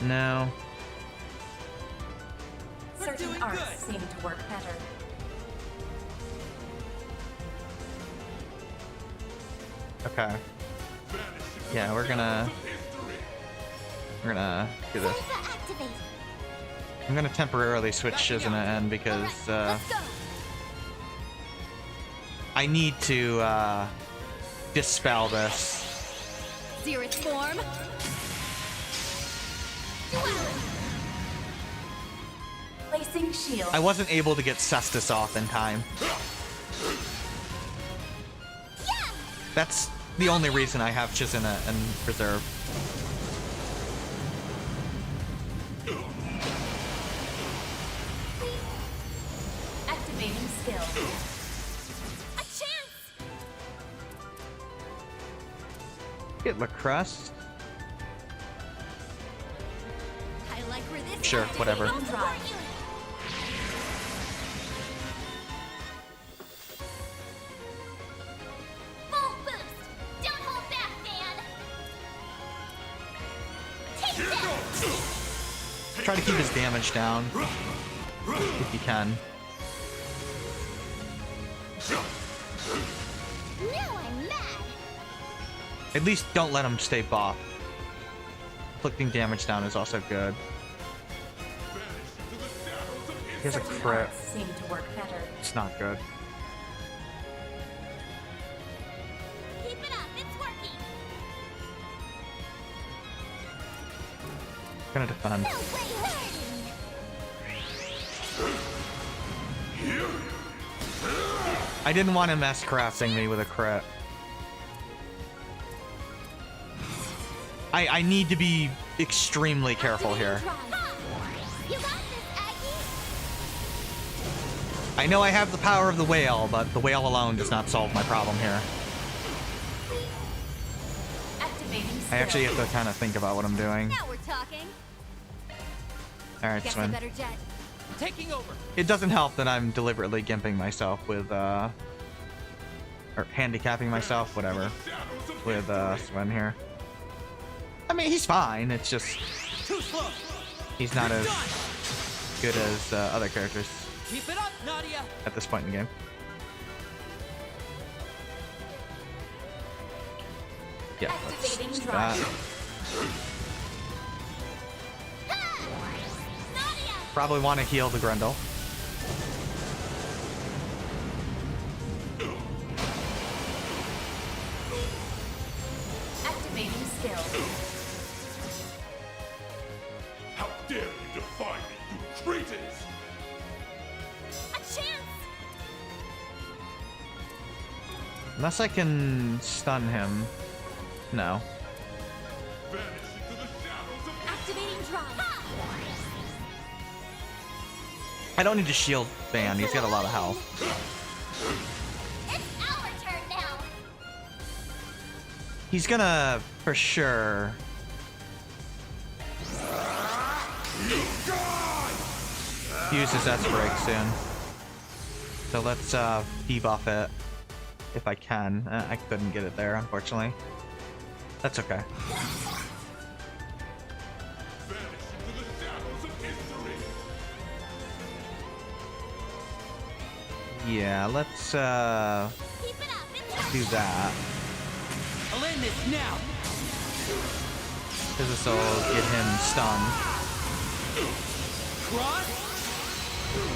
No. Certain arts seem to work better. Okay. Yeah, we're gonna do this. I'm gonna temporarily switch Shizuna in because I need to dispel this. Zerith form. Placing shield. I wasn't able to get Cestus off in time. That's the only reason I have Shizuna in reserve. Activating skill. A chance. Get lacrosse. I like where this Sure, whatever. Full boost. Don't hold back, man. Take that. Try to keep his damage down if you can. Now I'm mad. At least don't let him stay buff. Inflicting damage down is also good. He has a crit. Seem to work better. It's not good. Keep it up. It's working. Gonna defend. I didn't want him S-crafting me with a crit. I need to be extremely careful here. I know I have the power of the whale, but the whale alone does not solve my problem here. I actually have to kind of think about what I'm doing. Now we're talking. Alright, Guess I Swin. better jet. Taking over. It doesn't help that I'm deliberately gimping myself with, or handicapping myself, whatever, with, Swin here. I mean, he's fine, it's just... he's not as good as, other characters. Keep it up, Nadia. At this point in the game. Yeah, let's do that. Probably want to heal the Grendel. Activating skill. How dare you defy me, you traitors! A chance! Unless I can stun him. No. Activating drive. I don't need to shield Van, he's got a lot of health. It's our turn now. He's gonna, for sure... use his S-break soon. So let's debuff it if I can. I couldn't get it there, unfortunately. That's okay. Yeah, let's do that. I'll end this now. Because this will get him stunned. Cross.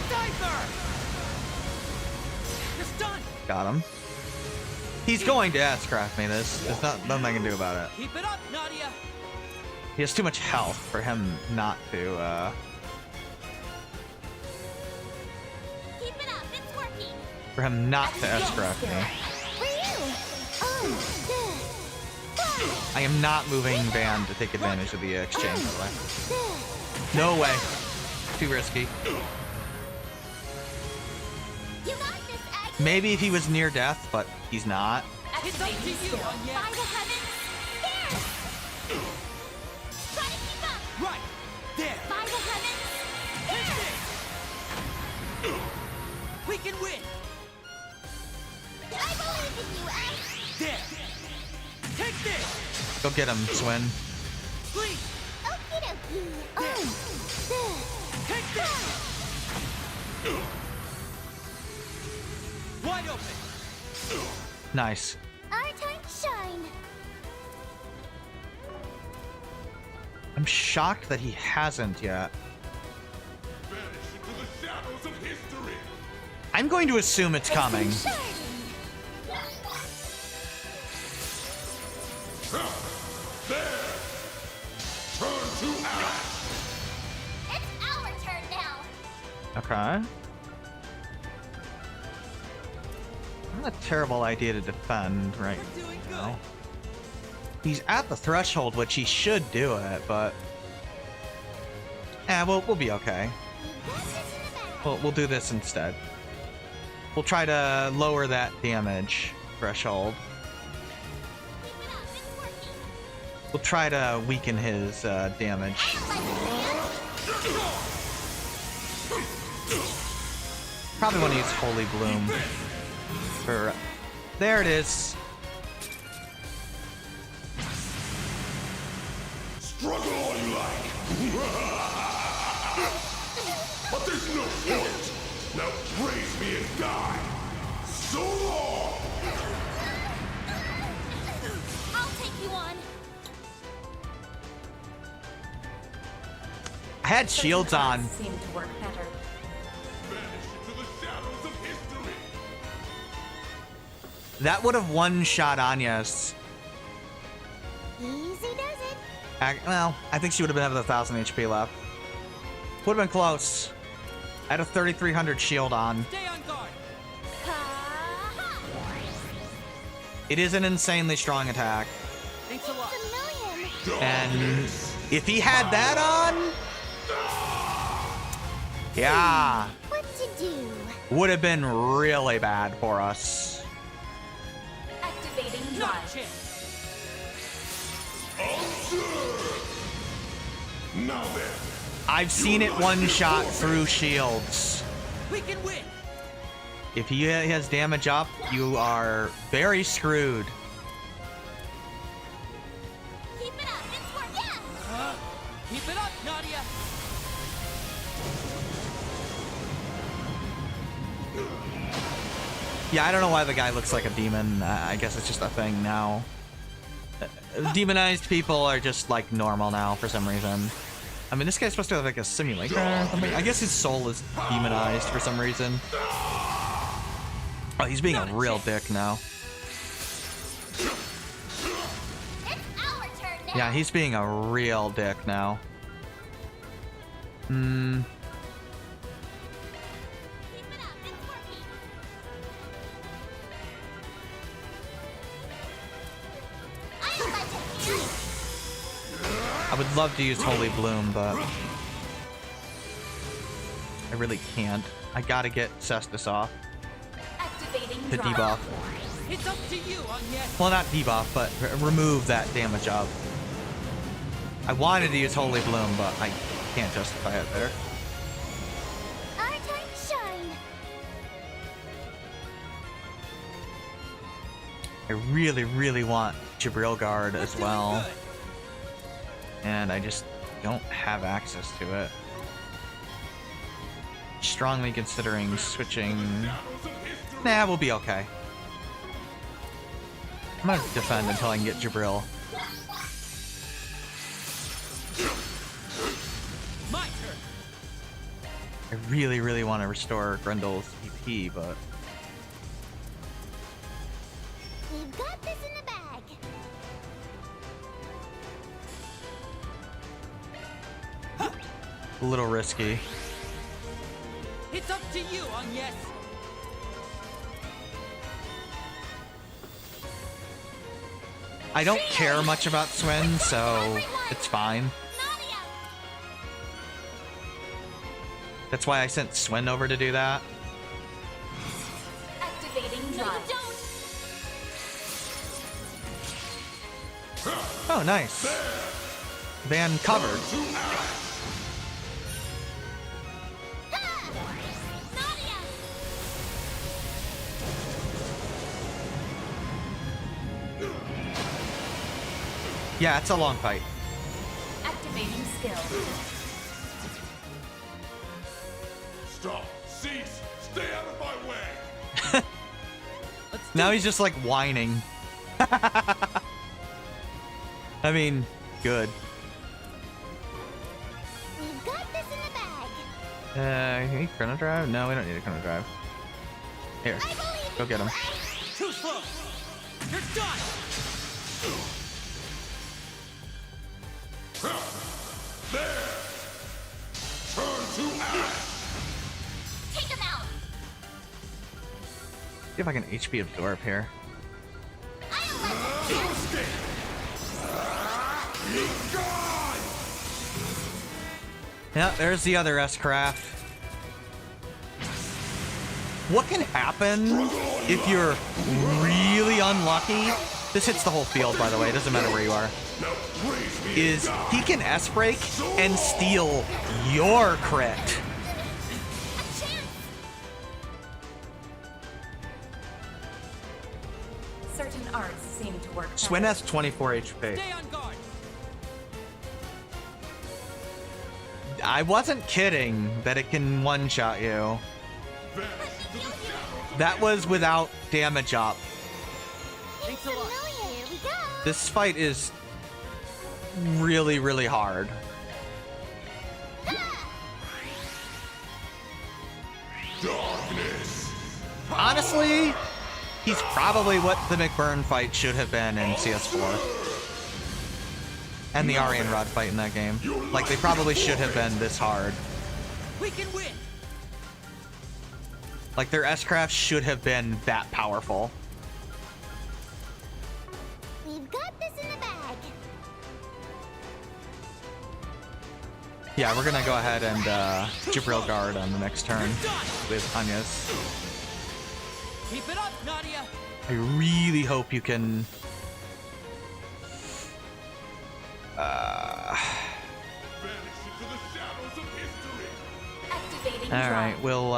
Diver. You're stunned. Got him. He's going to S-craft me this. There's nothing I can do about it. Keep it up, Nadia. He has too much health for him not to, Keep it up, it's working. for him not to S-craft me. For you. I am not moving Van to take advantage of the exchange, by the way. No way. Too risky. You got this, Aggie. Maybe if he was near death, but he's not. It's up to you, Anya. By the heavens, here. Try to keep up. Right there. By the heavens, here. We can win. I believe in you, Egg. There. Take this. Go get him, Swin. Please. Okie dokie. Take this. Wide open. Nice. Our time to shine. I'm shocked that he hasn't yet. I'm going to assume it's coming. There! Turn to ash! It's our turn now. Okay. Not a terrible idea to defend right now. He's at the threshold, which he should do it, but... we'll be okay. We'll do this instead. We'll try to lower that damage threshold. We'll try to weaken his damage. Probably want to use Holy Bloom. There it is. Struggle all you like! But there's no point! Now praise me and die! So long! I'll take you on. I had shields on. Seem to work better. That would have one-shot Anya's. Easy does it. Well, I think she would have been with 1,000 HP left. Would have been close. I had a 3,300 shield on. Stay on guard. It is an insanely strong attack. Thanks a lot. And if he had that on, yeah, What to do? would have been really bad for us. Activating Not drive. chance. Now then. I've seen it one shot through shields. We can win. If he has damage up, you are very screwed. Keep it up. It's working. Keep it up, Nadia. Yeah, I don't know why the guy looks like a demon. I guess it's just a thing now. Demonized people are just like normal now for some reason. I mean, this guy's supposed to have like a simulacrum or something. I guess his soul is demonized for some reason. Oh, he's being a real dick now. It's our turn now. Yeah, he's being a real dick now. Hmm. Keep it up. It's working. I'll let you hear. I would love to use Holy Bloom, but I really can't. I gotta get Cestus off Activating to drive. debuff. It's up to you on yes. Well, not debuff, but remove that damage up. I wanted to use Holy Bloom, but I can't justify it there. Our time to shine. I really, really want Jabril Guard as well. And I just don't have access to it. Strongly considering switching. Nah, we'll be okay. I'm gonna defend until I can get Jabril. My turn. I really, really want to restore Grendel's EP, but We've got this in the bag. a little risky. It's up to you on yes. I don't care much about Swin, so it's fine. Nadia. That's why I sent Swin over to do that. Activating No, you drive. don't. Oh, nice. Van covered. Nadia. Yeah, it's a long fight. Activating skill. Stop. Cease. Stay out of my way. Now he's just like whining. I mean, good. We've got this in the bag. Can we chrono drive? No, we don't need a chrono drive. Here, I believe go get him. Too slow. You're done. There. Turn to ash. Take him out. See if I can HP absorb here. I'll let you Escape. Be gone. Yeah, there's the other S-Craft. What can happen if you're really unlucky? This hits the whole field, by the way. It doesn't matter where you are. Now praise me. Is he can S-break and steal your crit. a chance. Certain arts seem to work. Swin better. has 24 HP. Stay on guard. I wasn't kidding that it can one-shot you. That was without damage up. Thanks a lot. Here we go. This fight is really, really hard. Darkness. Honestly, he's probably what the McBurn fight should have been in CS4. And the Aryan Rod fight in that game. Like, they probably should have been this hard. We can win. Like, their S-Craft should have been that powerful. We've got this in the bag. Yeah, we're gonna go ahead and Jibril Guard on the next turn with Anya's. Keep it up, Nadia. I really hope you can... Alright, we'll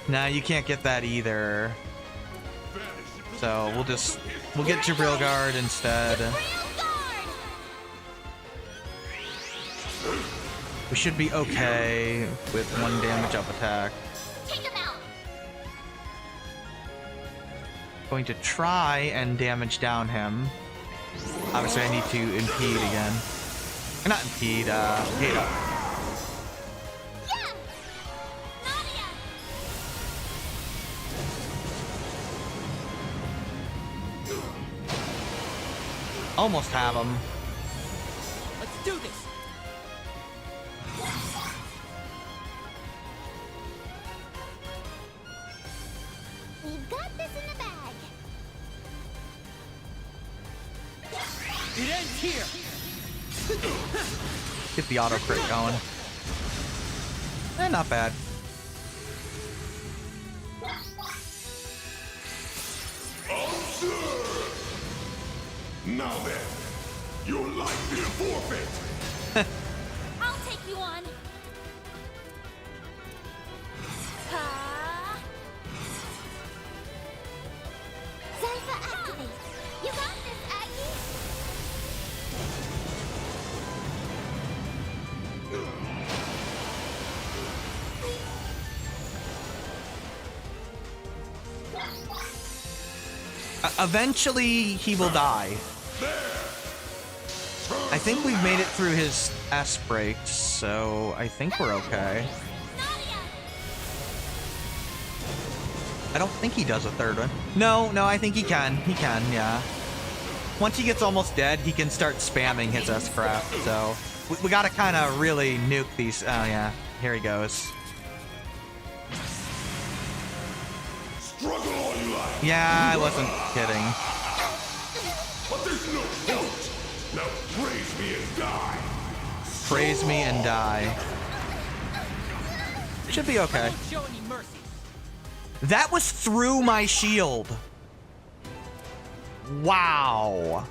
Nah, you can't get that either. So we'll get Jibril Guard instead. We should be okay with 1 damage up attack. Going to try and damage down him. Obviously I need to impede again. Not impede, hate up. Almost have him. Let's do this. We've got this in the bag. It ends here. Get the auto crit going. Not bad. Now then, your life is forfeit. I'll take you on. Zypha activate. You got this, Aggie. Eventually, he will die. I think we've made it through his S-breaks, so I think we're okay. I don't think he does a third one. No, I think he can. He can, yeah. Once he gets almost dead, he can start spamming his S-craft, so... We gotta kind of really nuke these... Oh, yeah. Here he goes. Struggle all you like. Yeah, I wasn't kidding. But there's no point. Now praise me and die. Praise me and die. Should be okay. Show any mercy. That was through my shield. Wow.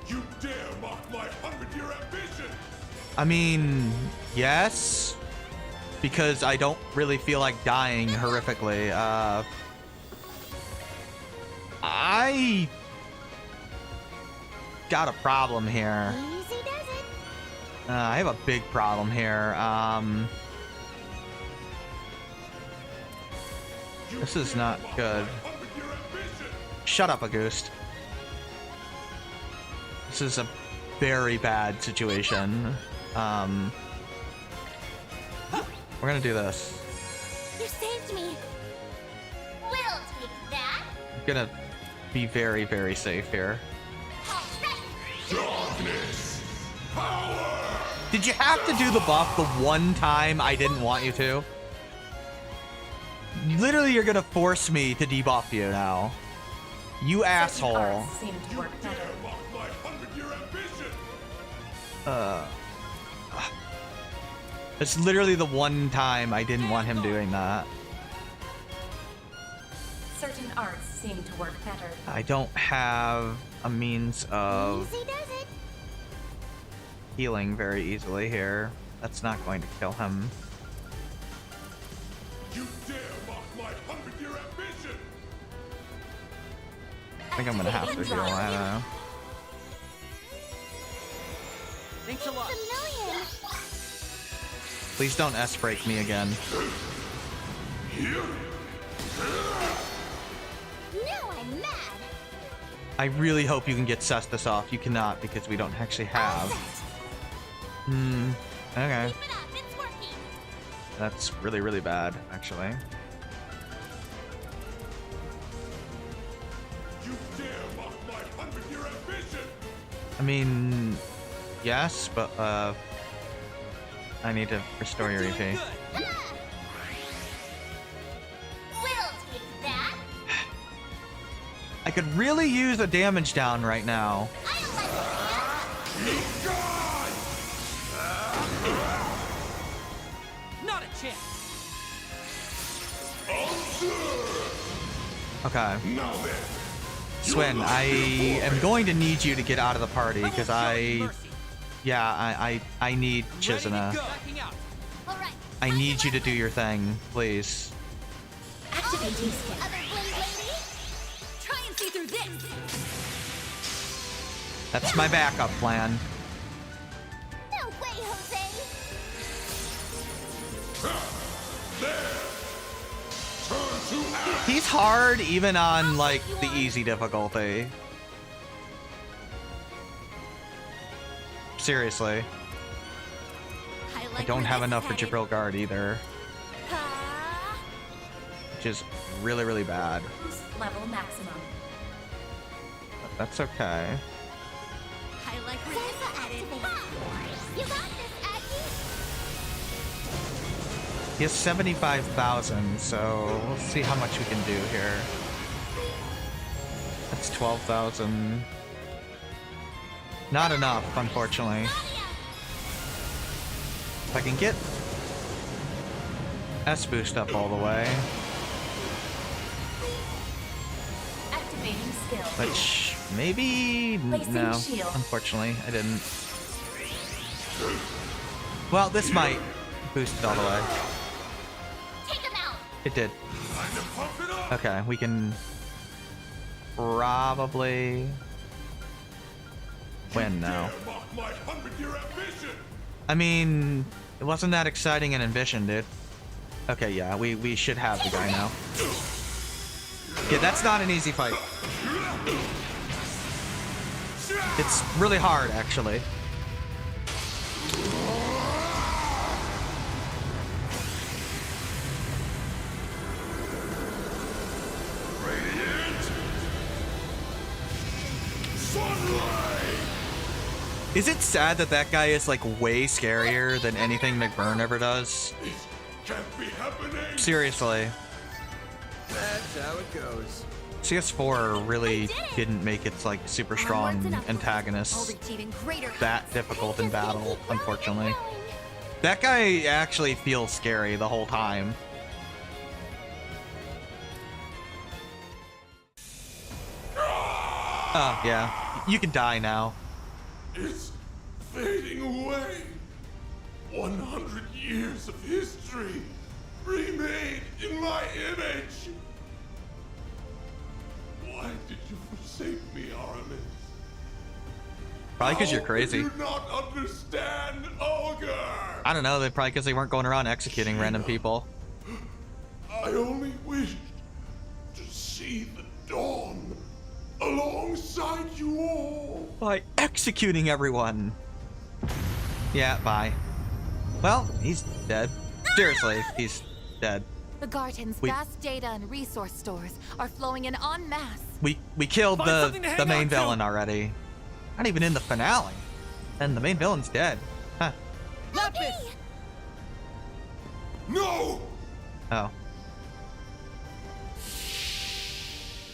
You dare mock my 100-year ambition. I mean, yes. Because I don't really feel like dying horrifically. I got a problem here. Easy does it. I have a big problem here. This is not good. Shut up, Auguste. This is a very bad situation. We're gonna do this. You saved me. We'll take that. I'm gonna be very, very safe here. Darkness. Power. Did you have to do the buff the one time I didn't want you to? Literally, you're gonna force me to debuff you now. You asshole. It's literally the one time I didn't want him doing that. Certain arts seem to work better. I don't have a means of Easy does it. healing very easily here. That's not going to kill him. You dare mock my 100-year ambition. I think I'm gonna have to heal. I don't know. Thanks a lot. Please don't S-break me again. Now I'm mad. I really hope you can get Cestus off. You cannot because we don't actually have. Okay. Keep it up. It's working. That's really, really bad, actually. You dare mock mean, yes, but I need to restore your EP. We'll take that. I could really use a damage down right now. Not a chance. Okay. Swin, I am going to need you to get out of the party because I need Chizuna. I need you to do your thing, please. Activating skill. Other blade lady. Try and see through this. That's my backup plan. No way, Jose. He's hard even on like the easy difficulty. Seriously. I don't have enough for Jabril Guard either. Which is really, really bad. Level maximum. But that's okay. I like where this activated. You got this, Aggie. He has 75,000, so we'll see how much we can do here. That's 12,000. Not enough, unfortunately. If I can get S boost up all the way. Activating skill. Which maybe no. Unfortunately, I didn't. Well, this might boost it all the way. Take him out. It did. Okay, we can probably win now. I mean, it wasn't that exciting in Ambition, dude. Okay, yeah, we should have the guy now. Yeah, that's not an easy fight. It's really hard, actually. Is it sad that that guy is like way scarier than anything McBurn ever does? Can't be happening. Seriously. That's how it goes. CS4 really didn't make its like super strong antagonist that difficult in battle, unfortunately. That guy actually feels scary the whole time. Oh, yeah. You can die now. It's fading away. 100 years of history remade in my image. Why did you forsake me, Aramis? Probably because you're crazy. How do you not understand, Olga? I don't know, probably because they weren't going around executing random people. I only wished to see the dawn alongside you all. By executing everyone. Yeah, bye. Well, he's dead. Seriously, he's dead. The Garton's vast data and resource stores are flowing in en masse. We killed the main villain already. Not even in the finale. And the main villain's dead. Huh. Lapis! No! Oh.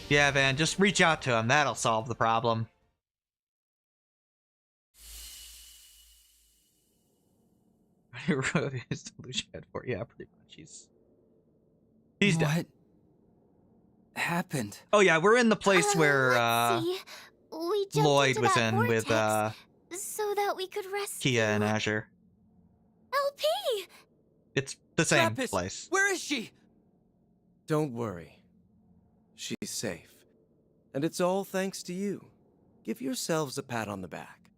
Yeah, Van, just reach out to him. That'll solve the problem. He wrote his delusion head for yeah, pretty much. He's dead. What happened? Oh yeah, we're in the place where We jumped Lloyd into was that in with vortex so that we could rescue Kia and Azure. LP. It's the same Lapis, place. Where is she? Don't worry. She's safe. And it's all thanks to you. Give yourselves a pat on the back.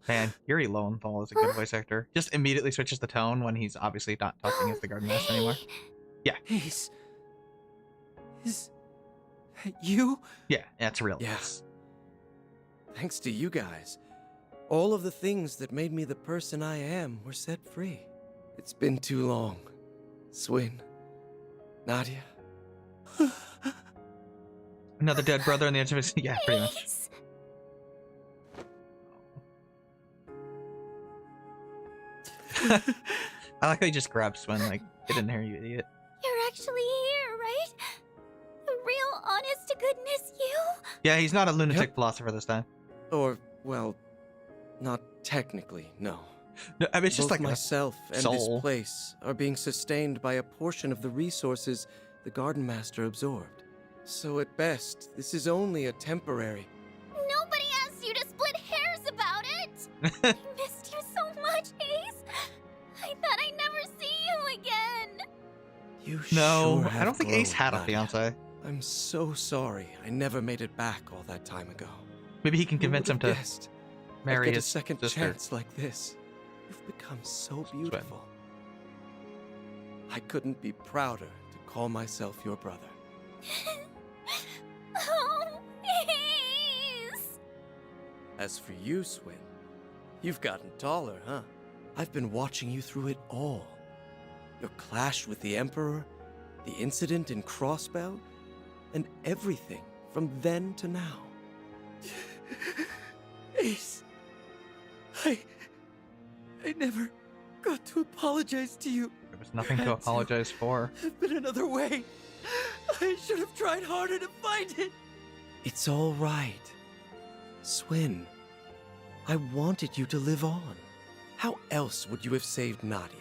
Man, Yuri Lowenthal is a good voice actor. Just immediately switches the tone when he's obviously not talking as the Garden Master anymore. Yeah. Is you? Yeah, that's real. Yes. Thanks to you guys. All of the things that made me the person I am were set free. It's been too long. Swin. Nadia. Another dead brother on the edge of his... Yeah, pretty much. I like how you just grabbed Swin, like, get in here, you idiot. You're actually here, right? The real, honest-to-goodness you? Yeah, he's not a lunatic philosopher this time. Or, well, not technically, no. No, I mean, it's just Both like myself a and soul. this place are being sustained by a portion of the resources the Garden Master absorbed. So at best, this is only a temporary. Nobody asked you to split hairs about it! I missed you so much, Ace! I thought I'd never see you again! You No, sure I have don't think Ace grown, had a Nadia. fiance. I'm so sorry I never made it back all that time ago. Maybe he can Who convince him would to have guessed marry I'd get his a second sister. chance like this. You've become so beautiful. I couldn't be prouder to call myself your brother. Oh, Ace! As for you, Swin, you've gotten taller, huh? I've been watching you through it all. Your clash with the Emperor, the incident in Crossbell, and everything from then to now. Ace, I never got to apologize to you. There was nothing to apologize for. There's been another way. I should have tried harder to find it. It's all right. Swin, I wanted you to live on. How else would you have saved Nadia?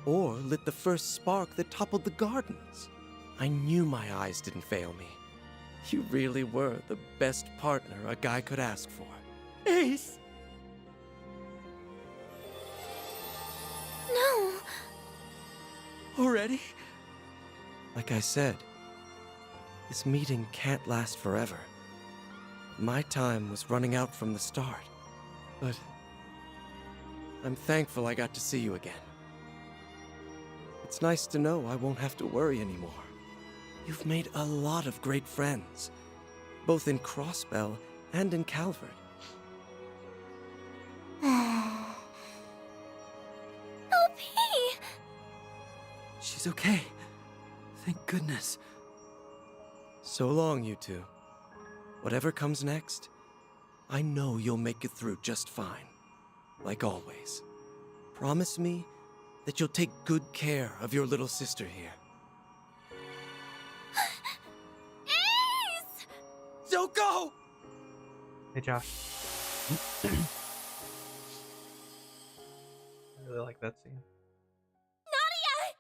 Or lit the first spark that toppled the gardens? I knew my eyes didn't fail me. You really were the best partner a guy could ask for. Ace! No. Already? Like I said, this meeting can't last forever. My time was running out from the start, but I'm thankful I got to see you again. It's nice to know I won't have to worry anymore. You've made a lot of great friends, both in Crossbell and in Calvert. LP! She's okay. Thank goodness. So long, you two. Whatever comes next, I know you'll make it through just fine. Like always. Promise me that you'll take good care of your little sister here. Ace! Don't go! Hey, Josh. I really like that scene. Nadia!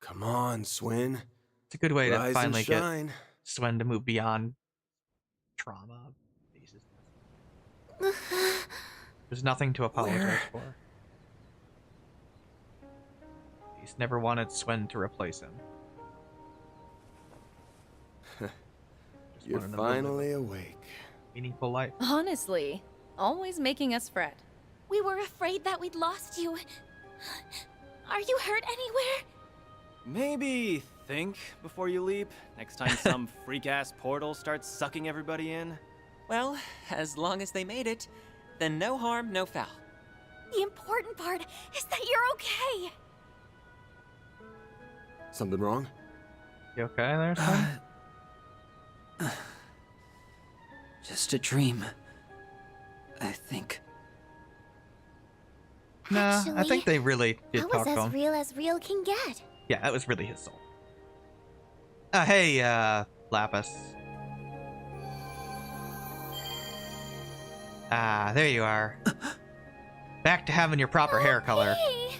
Come on, Swin. It's a good way to Rise and finally get shine. Swen to move beyond trauma. There's nothing to apologize for. He's never wanted Swen to replace him. You're wanted to live finally awake. a meaningful life. Honestly, always making us fret. We were afraid that we'd lost you. Are you hurt anywhere? Maybe think before you leap. Next time some freak-ass portal starts sucking everybody in. Well, as long as they made it, then no harm, no foul. The important part is that you're okay. Something wrong? You okay there, Swen? Just a dream, I think. Nah, I think they really did That talk was to as him. real as real can get. Yeah, that was really his soul. Hey, Lapis. Ah, there you are. Back to having your proper hair color. Hey!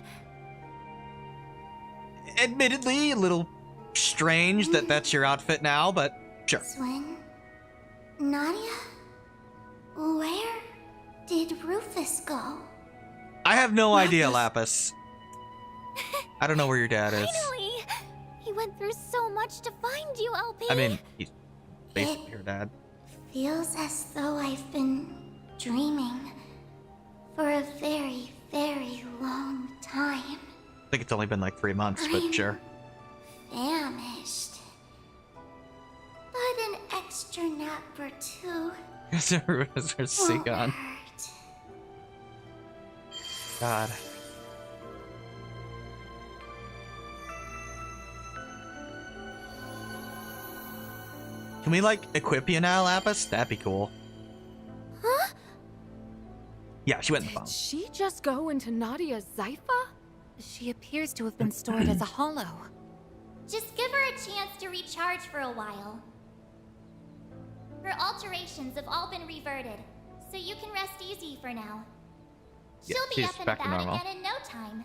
Admittedly, a little strange that that's your outfit now, but sure. Swin? Nadia? Where did Rufus go? I have no idea, Lapis. I don't know where your dad is. Finally! He went through so much to find you, LP. I mean, he's basically your dad. Feels as though I've been dreaming for a very, very long time. I think it's only been like 3 months, but I'm sure. Famished. But an extra nap or two. Is her sick on? God. Can we, like, equip you now, Lapis? That'd be cool. Huh? Yeah, she went in the phone. Did she just go into Nadia's Zypha? She appears to have been stored as a hollow. Just give her a chance to recharge for a while. Her alterations have all been reverted, so you can rest easy for now. Yeah, She'll be she's up and back to about normal. again in no time.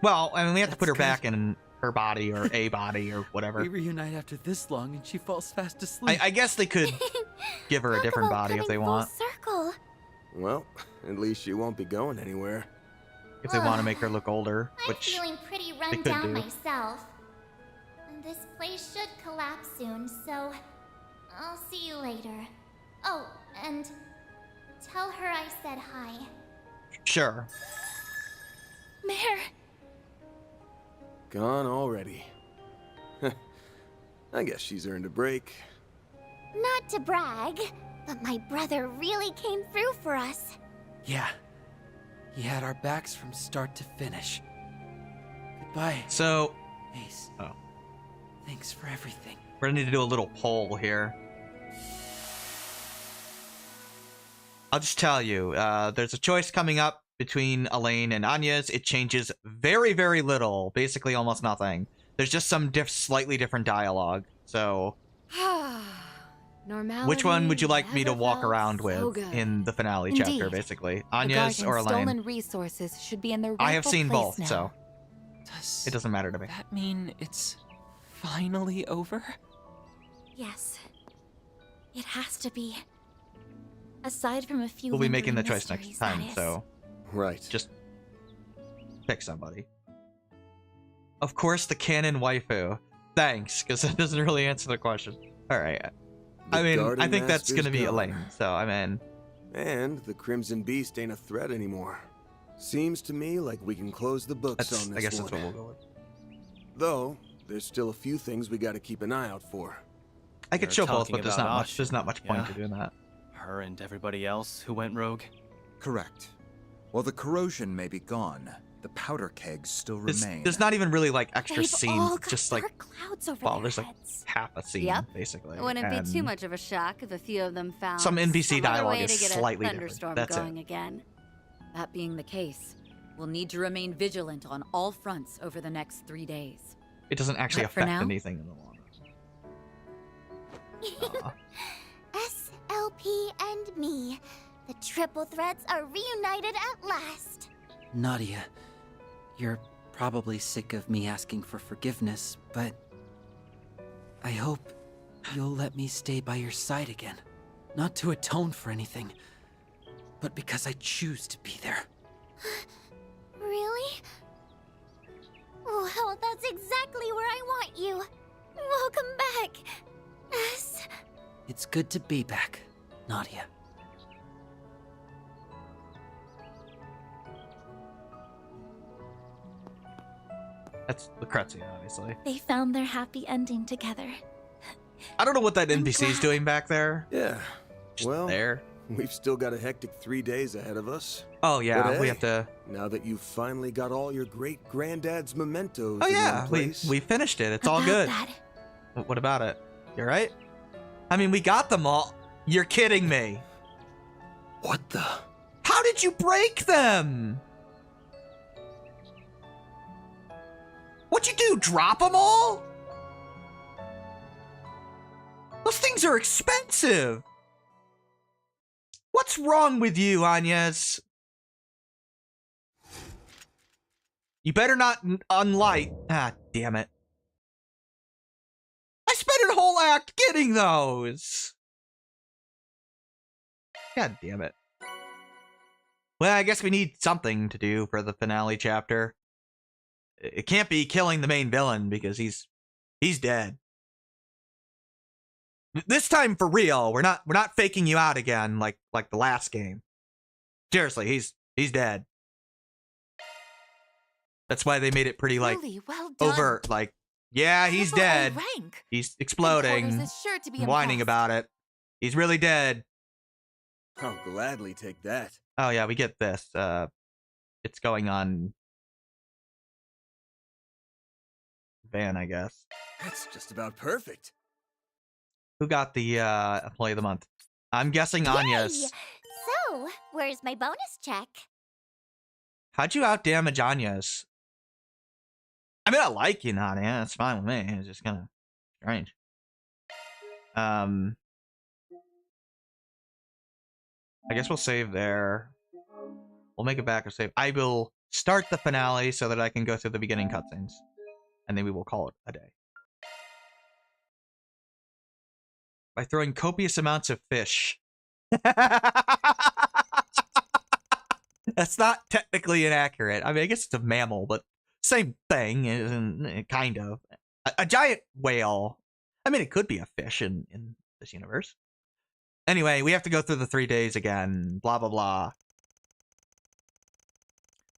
Well, I mean, we have to put her back in her body or a body or whatever. We reunite after this long and she falls fast asleep. I guess they could give her a different body if they want. Circle. Well, at least she won't be going anywhere. If they want to make her look older, I'm which feeling pretty they run could down do. myself. And this place should collapse soon, so I'll see you later. Oh, and tell her I said hi. Sure. Mare. Gone already. I guess she's earned a break. Not to brag, but my brother really came through for us. Yeah. He had our backs from start to finish. Goodbye. So, Ace. oh, Thanks for everything. we're gonna need to do a little poll here. I'll just tell you, there's a choice coming up between Elaine and Anya's. It changes very, very little, basically almost nothing. There's just some slightly different dialogue. So, Normality which one would you like me to never walk felt around so with good. in the finale chapter, Indeed. basically? The Anya's Guardian's or Elaine? stolen resources should be in their I have rightful seen place both, now. so Does it doesn't matter to me. that mean it's finally over? Yes. It has to be. Aside from a few We'll be making the lingering choice next mysteries, time, that is. so Right. just pick somebody. Of course, the canon waifu. Thanks, because it doesn't really answer the question. All right. I mean, I Guardian think that's Master's gonna be gone. Elaine. So I mean, And the Crimson Beast ain't a threat anymore. Seems to me like we can close the books that's on this I guess one. that's what we'll go with. Though, there's still a few things we gotta keep an eye out for. I could They're show both, talking but there's about not much. Asha, There's not much point yeah? to doing that. Her and everybody else who went rogue? Correct. While the corrosion may be gone, the powder kegs still remain. There's not even really like extra They've scenes. all It's got just like, dark clouds over well, their there's like heads. half a scene Yep. basically. Wouldn't be too and much of a shock if a few of them found Some NPC some other dialogue way is to get slightly a different. thunderstorm That's it. going again. That being the case, we'll need to remain vigilant on all fronts over the next 3 days. It doesn't actually But for affect now- anything in the long run. SLP and me. The triple threats are reunited at last. Nadia, you're probably sick of me asking for forgiveness, but I hope you'll let me stay by your side again. Not to atone for anything, but because I choose to be there. Really? Well, that's exactly where I want you. Welcome back. It's good to be back, Nadia. That's Lucrezia, obviously. They found their happy ending together. I don't know what that NPC is doing back there. Yeah. Just well, there. we've still got a hectic 3 days ahead of us. Oh yeah, But we hey, have to. Now that you've finally got all your great granddad's mementos Oh in yeah, one we place, finished it. It's all About good. that, What about it? You right? I mean, we got them all. You're kidding me. What the? How did you break them? What'd you do? Drop them all? Those things are expensive. What's wrong with you, Agnes? You better not unlight. Ah, damn it. I spent a whole act getting those. God damn it. Well, I guess we need something to do for the finale chapter. It can't be killing the main villain because he's dead. This time for real. We're not faking you out again like the last game. Seriously, he's dead. That's why they made it pretty like Really well done. overt. Like, yeah, he's Triple A dead. rank. He's exploding. Headquarters is sure to be Whining impressed. about it. He's really dead. I'll gladly take that. Oh yeah, we get this. It's going on Van, I guess. That's just about perfect. Who got the Employee of the Month? I'm guessing Anya's. So, So, where's my bonus check? How'd you outdamage Anya's? I mean, I like you, Nadia. It's fine with me. It's just kind of strange. I guess we'll save there. We'll make it back or save. I will start the finale so that I can go through the beginning cutscenes. And then we will call it a day. By throwing copious amounts of fish. That's not technically inaccurate. I mean, I guess it's a mammal, but same thing, kind of. A giant whale. I mean, it could be a fish in this universe. Anyway, we have to go through the 3 days again. Blah, blah, blah.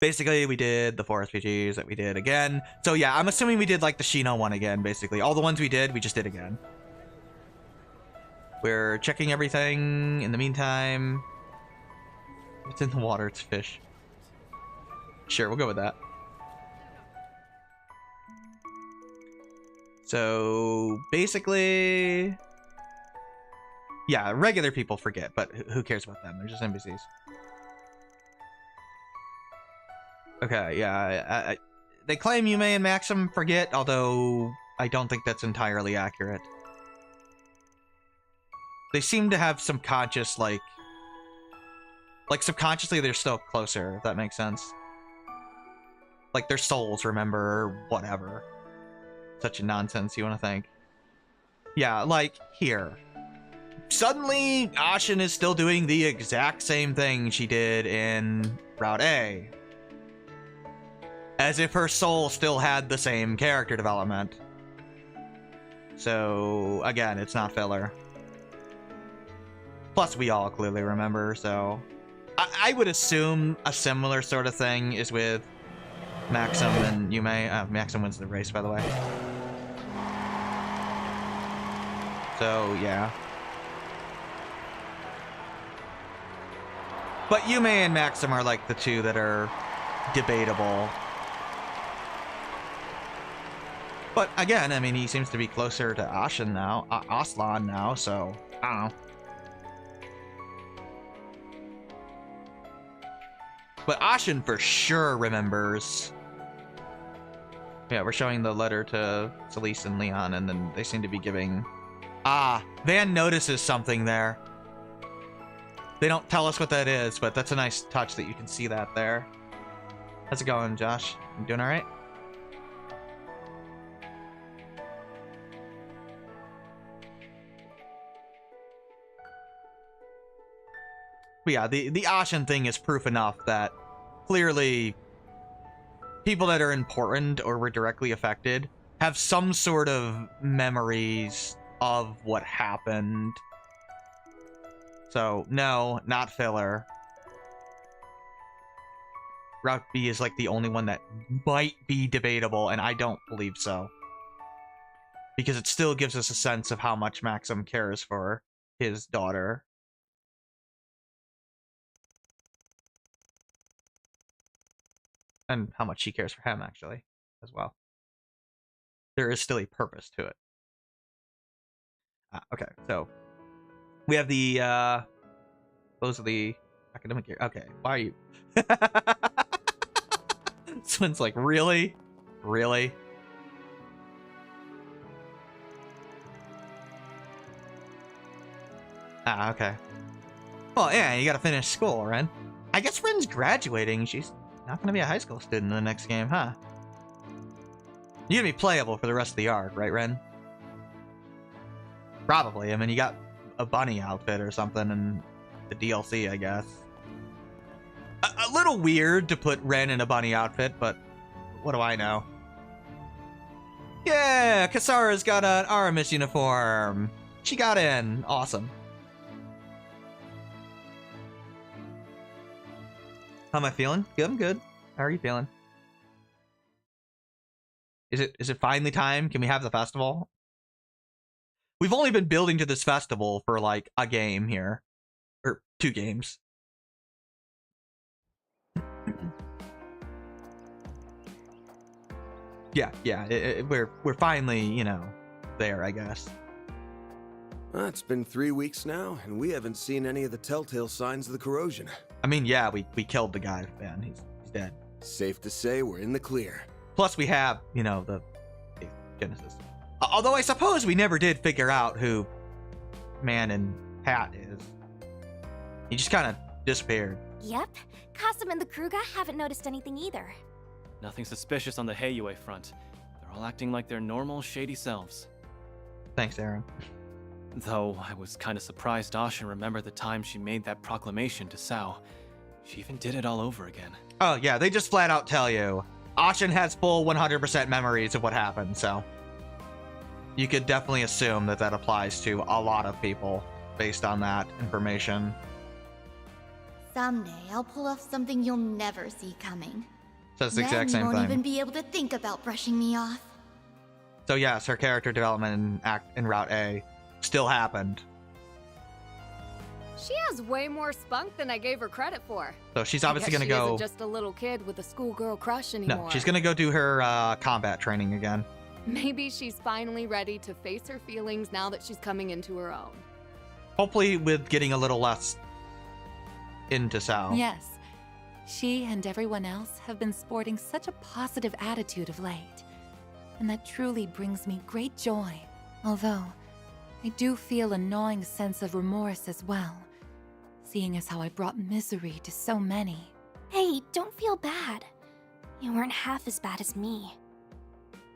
Basically, we did the 4 SPGs that we did again. So yeah, I'm assuming we did like the Shino one again, basically. All the ones we did, we just did again. We're checking everything in the meantime. What's in the water? It's fish. Sure, we'll go with that. So basically, yeah, regular people forget, but who cares about them? They're just NPCs. Okay, yeah, they claim Yume and Maxim forget, although I don't think that's entirely accurate. They seem to have some conscious, like subconsciously they're still closer, if that makes sense. Like their souls remember, or whatever. Such a nonsense, you want to think. Yeah, like, here. Suddenly, Ashen is still doing the exact same thing she did in Route A. As if her soul still had the same character development. So, again, it's not filler. Plus, we all clearly remember, so... I would assume a similar sort of thing is with Maxim and Yume. Maxim wins the race, by the way. So, yeah. But Yume and Maxim are like the two that are debatable. But again, I mean, he seems to be closer to Ashen now, Aslan now, so I don't know. But Ashen for sure remembers. Yeah, we're showing the letter to Celeste and Leon, and then they seem to be giving... Ah, Van notices something there. They don't tell us what that is, but that's a nice touch that you can see that there. How's it going, Josh? You doing all right? But yeah, the Ashen thing is proof enough that clearly people that are important or were directly affected have some sort of memories of what happened. So, no, not filler. Route B is like the only one that might be debatable, and I don't believe so. Because it still gives us a sense of how much Maxim cares for his daughter. And how much she cares for him, actually, as well. There is still a purpose to it. Okay, so we have the, those are the academic year. Okay, why are you? This one's like, really? Really? Okay. Well, yeah, you gotta finish school, Ren. I guess Ren's graduating. She's not gonna be a high school student in the next game, huh? You're gonna be playable for the rest of the arc, right, Ren? Probably. I mean, you got a bunny outfit or something in the DLC, I guess. A little weird to put Ren in a bunny outfit, but what do I know? Yeah, Kasara's got an Aramis uniform. She got in. Awesome. How am I feeling? Good, I'm good. How are you feeling? Is it finally time? Can we have the festival? We've only been building to this festival for like a game here. Or 2 games. Yeah, we're finally, you know, there, I guess. It's been 3 weeks now, and we haven't seen any of the telltale signs of the corrosion. I mean, yeah, we killed the guy, man. He's dead. Safe to say we're in the clear. Plus, we have, the Genesis. Although I suppose we never did figure out who Man in Hat is. He just kind of disappeared. Yep. Kasum and the Kruga haven't noticed anything either. Nothing suspicious on the Heiyue front. They're all acting like their normal, shady selves. Thanks, Aaron. Though I was kind of surprised Asha remembered the time she made that proclamation to Sao. She even did it all over again. Oh, yeah, they just flat out tell you. Ashin has full 100% memories of what happened, so you could definitely assume that that applies to a lot of people based on that information. Someday I'll pull off something you'll never see coming. So it's the exact same you won't thing. even be able to think about brushing me off. So yes, her character development in Route A still happened. She has way more spunk than I gave her credit for. So she's obviously going to go... She isn't just a little kid with a schoolgirl crush anymore. No, she's going to go do her combat training again. Maybe she's finally ready to face her feelings now that she's coming into her own. Hopefully with getting a little less into Sao. Yes. She and everyone else have been sporting such a positive attitude of late. And that truly brings me great joy. Although, I do feel a gnawing sense of remorse as well, seeing as how I brought misery to so many. Hey, don't feel bad. You weren't half as bad as me.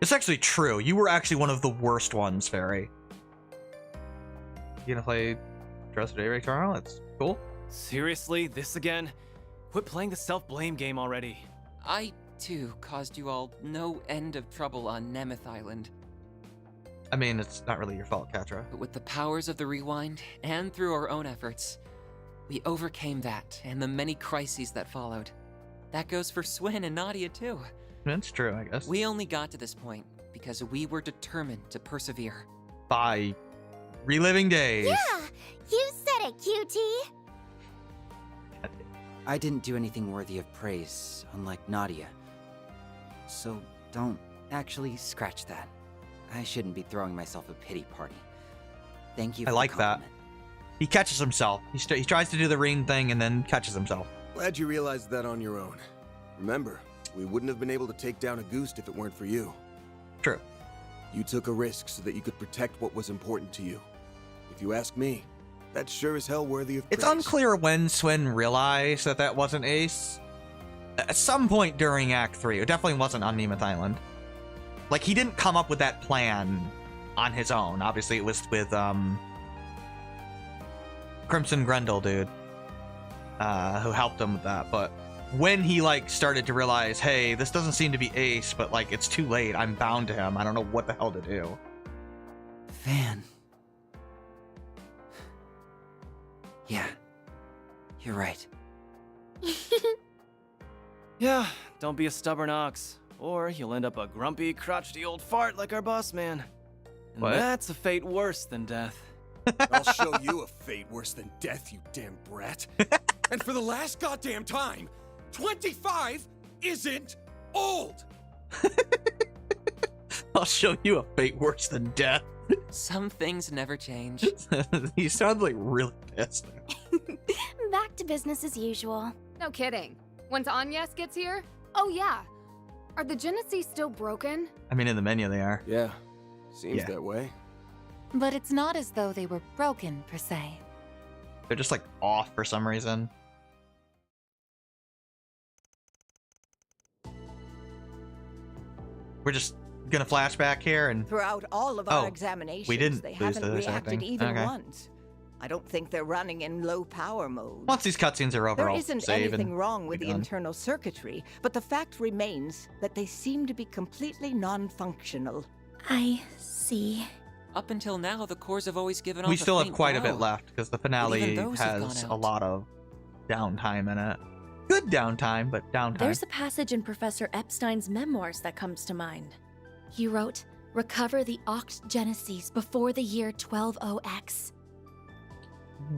It's actually true. You were actually one of the worst ones, Fairy. You gonna play Dress of Daybreak tomorrow? That's cool. Seriously? This again? Quit playing the self-blame game already. I, too, caused you all no end of trouble on Nemeth Island. I mean, it's not really your fault, Katra. But with the powers of the Rewind, and through our own efforts, we overcame that and the many crises that followed. That goes for Swin and Nadia, too. That's true, I guess. We only got to this point because we were determined to persevere. By reliving days. Yeah, you said it, cutie. I didn't do anything worthy of praise, unlike Nadia. So don't actually scratch that. I shouldn't be throwing myself a pity party. Thank you for I like the that. compliment. He catches himself. He tries to do the ring thing and then catches himself. Glad you realized that on your own. Remember, we wouldn't have been able to take down a Goose if it weren't for you. True. You took a risk so that you could protect what was important to you. If you ask me, that's sure as hell worthy of praise. It's unclear when Swin realized that that wasn't Ace. At some point during Act 3. It definitely wasn't on Nemeth Island. Like, he didn't come up with that plan on his own. Obviously, it was with, Crimson Grendel, dude. Who helped him with that. But when he, like, started to realize, hey, this doesn't seem to be Ace, but, like, it's too late. I'm bound to him. I don't know what the hell to do. Van. Yeah, you're right. Yeah, don't be a stubborn ox, or you'll end up a grumpy, crotchety old fart like our boss man. And What? that's a fate worse than death. I'll show you a fate worse than death, you damn brat. And for the last goddamn time, 25 isn't old! I'll show you a fate worse than death. Some things never change. He sounds like really pissed. Back to business as usual. No kidding. Once Agnes gets here? Oh yeah. Are the Genesis still broken? I mean, in the menu they are. Yeah, seems Yeah. that way. But it's not as though they were broken, per se. They're just, like, off for some reason. We're just gonna flashback here and... Throughout all of our examinations, we didn't they lose haven't the reacted acting. even Okay. once. I don't think they're running in low power mode. Once these cutscenes are over, There I'll isn't save anything and wrong with be the done. internal circuitry, but the fact remains that they seem to be completely non-functional. I see. Up until now, the cores have always given off We a still have faint quite a glow. bit left, because the But finale even those have has gone a out. lot of downtime in it. Good downtime, but downtime. There's a passage in Professor Epstein's memoirs that comes to mind. He wrote, "Recover the Oct Genesis before the year 120X."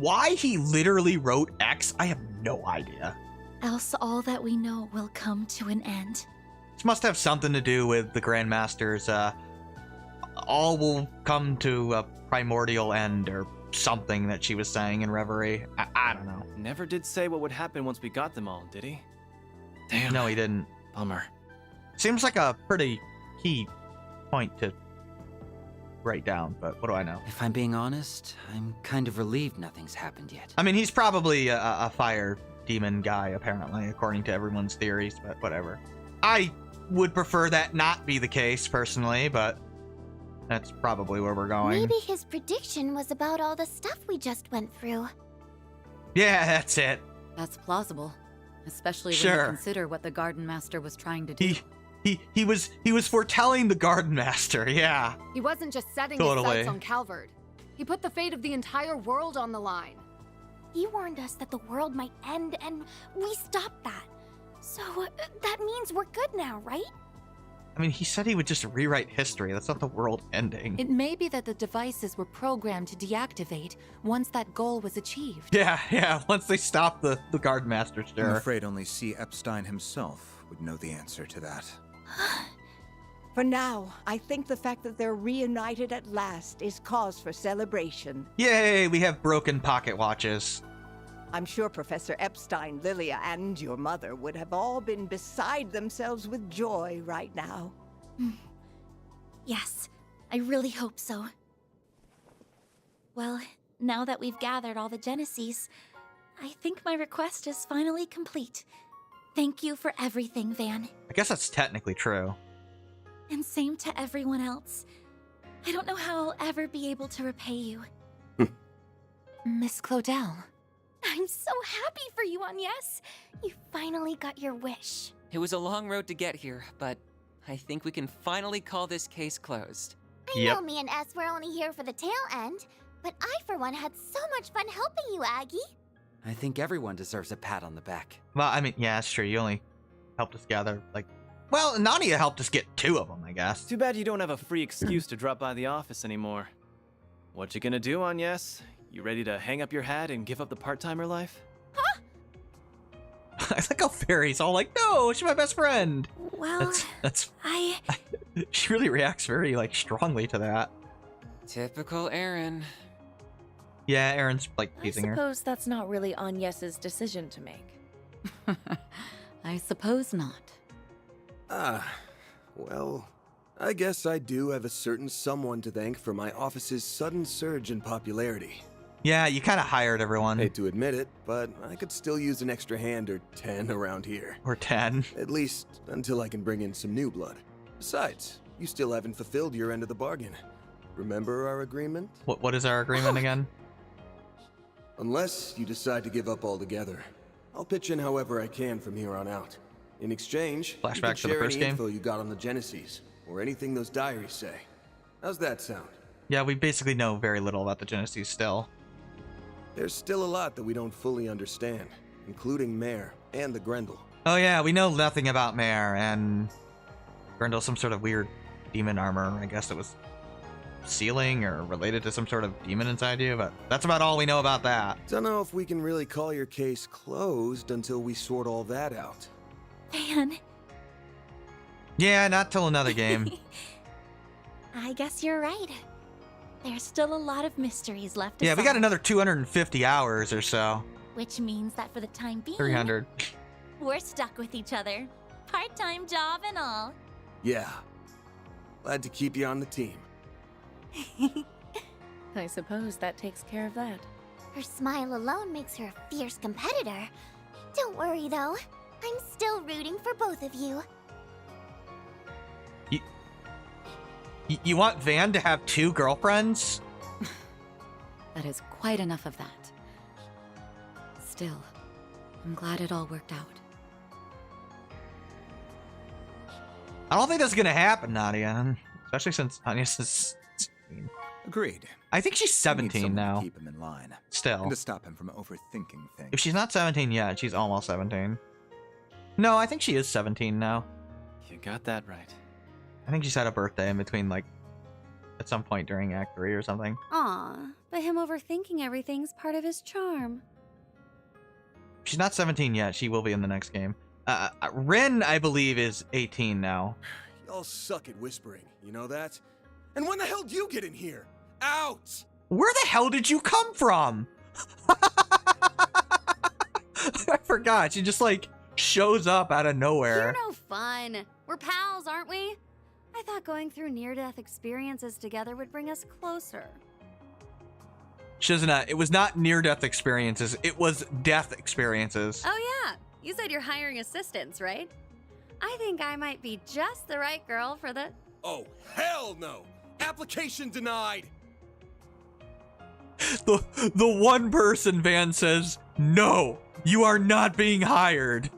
Why he literally wrote X, I have no idea. Else all that we know will come to an end. This must have something to do with the Grandmaster's all will come to a primordial end or something that she was saying in Reverie. I don't know. Never did say what would happen once we got them all, did he? Damn. No, he didn't. Bummer. Seems like a pretty key point to write down, but what do I know? If I'm being honest, I'm kind of relieved nothing's happened yet. I mean, he's probably a fire demon guy, apparently, according to everyone's theories, but whatever. I would prefer that not be the case, personally, but that's probably where we're going. Maybe his prediction was about all the stuff we just went through. Yeah, that's it. That's plausible, especially when Sure. you consider what the Garden Master was trying to do. He was foretelling the Garden Master, yeah. He wasn't just setting Totally. his sights on Calvard. He put the fate of the entire world on the line. He warned us that the world might end, and we stopped that. So, that means we're good now, right? I mean, he said he would just rewrite history. That's not the world ending. It may be that the devices were programmed to deactivate once that goal was achieved. Yeah, once they stop the Garden Master, sure. I'm afraid only C. Epstein himself would know the answer to that. For now, I think the fact that they're reunited at last is cause for celebration. Yay, we have broken pocket watches. I'm sure Professor Epstein, Lilia, and your mother would have all been beside themselves with joy right now. Yes, I really hope so. Well, now that we've gathered all the Genesees, I think my request is finally complete. Thank you for everything, Van. I guess that's technically true. And same to everyone else. I don't know how I'll ever be able to repay you. Miss Claudel. I'm so happy for you, Agnes. You finally got your wish. It was a long road to get here, but I think we can finally call this case closed. I know me and S were only here for the tail end, but I, for one, had so much fun helping you, Aggie. I think everyone deserves a pat on the back. Well, I mean, yeah, that's true. You only helped us gather, like... Well, Nadia helped us get 2 of them, I guess. Too bad you don't have a free excuse to drop by the office anymore. What you gonna do, Agnes? You ready to hang up your hat and give up the part-timer life? I like how Fairy's all like, no, she's my best friend. Well, that's I... She really reacts very, like, strongly to that. Typical Aaron. Yeah, Aaron's, like, I teasing her. suppose that's not really Agnes's decision to make. I suppose not. Well, I guess I do have a certain someone to thank for my office's sudden surge in popularity. Yeah, you kind of hired everyone. Hate to admit it, but I could still use an extra hand or 10 around here. Or 10. At least until I can bring in some new blood. Besides, you still haven't fulfilled your end of the bargain. Remember our agreement? What is our agreement again? Unless you decide to give up altogether, I'll pitch in however I can from here on out. In exchange, you Flashback can to the share first any game? info you got on the Genesees, or anything those diaries say. How's that sound? Yeah, we basically know very little about the Genesees still. There's still a lot that we don't fully understand, including Mare and the Grendel. Oh yeah, we know nothing about Mare, and Grendel's some sort of weird demon armor. I guess it was sealing or related to some sort of demon inside you, but that's about all we know about that. Don't know if we can really call your case closed until we sort all that out. Van, Yeah, not till another game. I guess you're right. There's still a lot of mysteries left to Yeah, we got solve, another 250 hours or so. which means that for the time being, 300. we're stuck with each other. Part-time job and all. Yeah. Glad to keep you on the team. I suppose that takes care of that. Her smile alone makes her a fierce competitor. Don't worry, though. I'm still rooting for both of you. You want Van to have 2 girlfriends? That is quite enough of that. Still, I'm glad it all worked out. I don't think that's gonna happen, Nadia. Especially since Agnes is 16. Agreed. I think she's We need 17 someone now. to keep him in line. Still. And to stop him from overthinking things. If she's not 17 yet, she's almost 17. No, I think she is 17 now. You got that right. I think she's had a birthday in between, like, at some point during Act 3 or something. Aw, but him overthinking everything's part of his charm. She's not 17 yet. She will be in the next game. Rin, I believe, is 18 now. Y'all suck at whispering, you know that? And when the hell do you get in here? Out! Where the hell did you come from? I forgot. She just like shows up out of nowhere. You're no fun. We're pals, aren't we? I thought going through near-death experiences together would bring us closer. Shizuna, it was not near-death experiences. It was death experiences. Oh yeah, you said you're hiring assistants, right? I think I might be just the right girl for the... Oh, hell no! Application denied! The one person Van says, no, you are not being hired.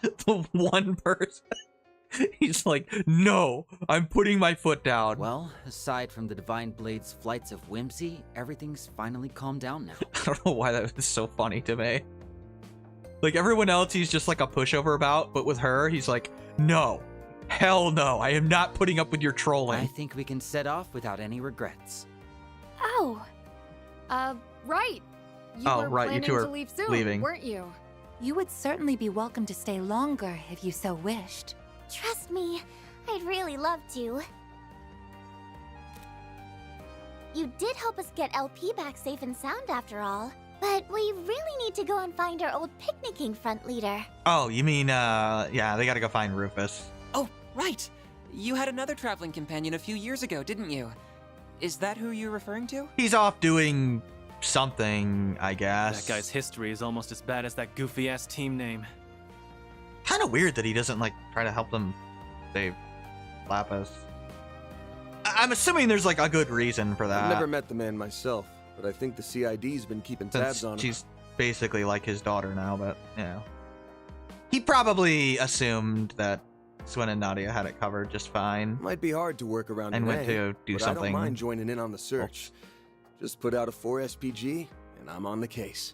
The one person. He's like, no, I'm putting my foot down. Well, aside from the Divine Blade's flights of whimsy, everything's finally calmed down now. I don't know why that was so funny to me. Like everyone else, he's just like a pushover about, but with her, he's like, no, hell no, I am not putting up with your trolling. I think we can set off without any regrets. Oh. Right. You Oh, were right, you planning two are to leave soon, leaving. weren't you? You would certainly be welcome to stay longer if you so wished. Trust me, I'd really love to. You did help us get LP back safe and sound after all. But we really need to go and find our old picnicking front leader. Oh, you mean, yeah, they gotta go find Rufus. Oh, right. You had another traveling companion a few years ago, didn't you? Is that who you're referring to? He's off doing something, I guess. That guy's history is almost as bad as that goofy-ass team name. Kind of weird that he doesn't, like, try to help them save Lapis. I'm assuming there's, like, a good reason for that. I've never met the man myself, but I think the CID's been keeping tabs on him. She's basically like his daughter now, but, you know. He probably assumed that Swin and Nadia had it covered just fine. Might be hard to work around and went today, to do but something. I don't mind joining in on the search. Just put out a 4 SPG, and I'm on the case.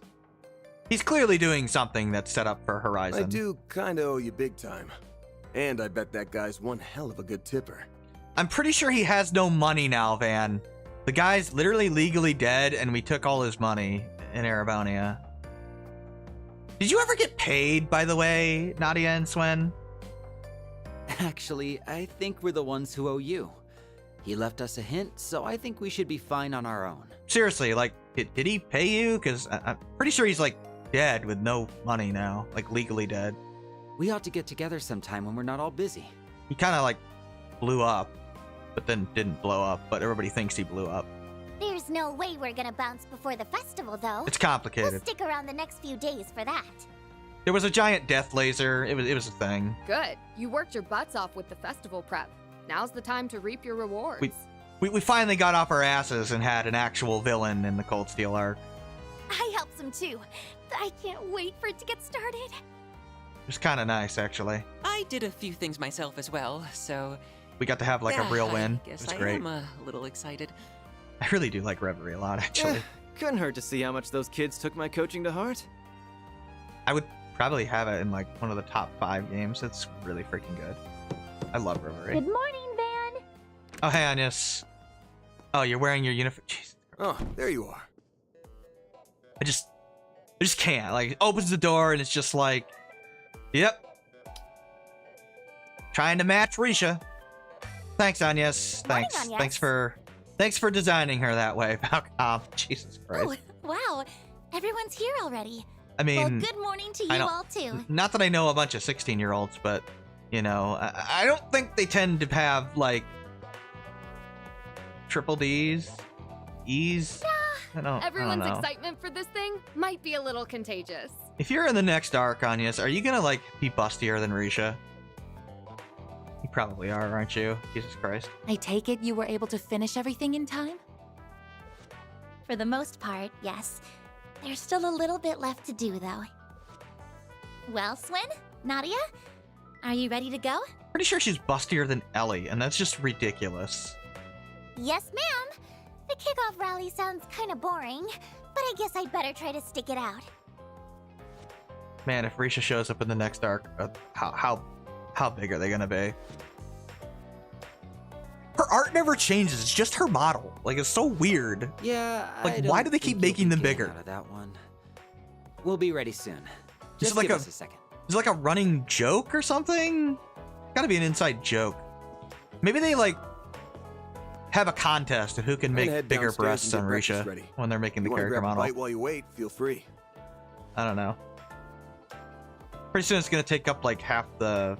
He's clearly doing something that's set up for Horizon. I do kinda owe you big time. And I bet that guy's one hell of a good tipper. I'm pretty sure he has no money now, Van. The guy's literally legally dead, and we took all his money in Erebonia. Did you ever get paid, by the way, Nadia and Swen? Actually, I think we're the ones who owe you. He left us a hint, so I think we should be fine on our own. Seriously, like, did he pay you? Because I'm pretty sure he's, like, dead with no money now. Like, legally dead. We ought to get together sometime when we're not all busy. He kind of, like, blew up, but then didn't blow up, but everybody thinks he blew up. There's no way we're gonna bounce before the festival, though. It's complicated. We'll stick around the next few days for that. There was a giant death laser. It was a thing. Good. You worked your butts off with the festival prep. Now's the time to reap your rewards. We finally got off our asses and had an actual villain in the Cold Steel arc. I helped some too. I can't wait for it to get started. It was kind of nice, actually. I did a few things myself as well, so... We got to have, like, a real win. I guess It was I great. am a little excited. I really do like Reverie a lot, actually. Couldn't hurt to see how much those kids took my coaching to heart. I would probably have it in, like, one of the top 5 games. It's really freaking good. I love Reverie. Good morning, Van. Oh, hey, Agnes. Oh, you're wearing your uniform. Jeez. Oh, there you are. I just can't. Like, it opens the door and it's just like, yep. Trying to match Risha. Thanks, Agnes. Morning, Thanks. Agnes. Thanks for designing her that way, Falcom. Jesus Christ. Oh, wow. Everyone's here already. I mean, well, good morning to you I don't- all, too. Not that I know a bunch of 16-year-olds, but, you know, I don't think they tend to have, like, triple D's, E's. I don't Everyone's know. excitement for this thing might be a little contagious. If you're in the next arc, Agnes, are you gonna, like, be bustier than Risha? You probably are, aren't you? Jesus Christ. I take it you were able to finish everything in time? For the most part, yes. There's still a little bit left to do, though. Well, Swin, Nadia, are you ready to go? Pretty sure she's bustier than Ellie, and that's just ridiculous. Yes, ma'am. The kickoff rally sounds kind of boring, but I guess I'd better try to stick it out. Man, if Risha shows up in the next arc, how big are they gonna be? Her art never changes. It's just her model. Like, it's so weird. Yeah, Like, I why don't do they think keep making you'll them be getting bigger? out of that one. We'll be ready soon. Is Just it like give us a second. Is it like a running joke or something? Gotta be an inside joke. Maybe they, like, have a contest of who can make head bigger downstairs breasts and on get breakfast Risha ready. when they're making the You wanna character grab a model. bite while you wait? Feel free. I don't know. Pretty soon it's gonna take up like half the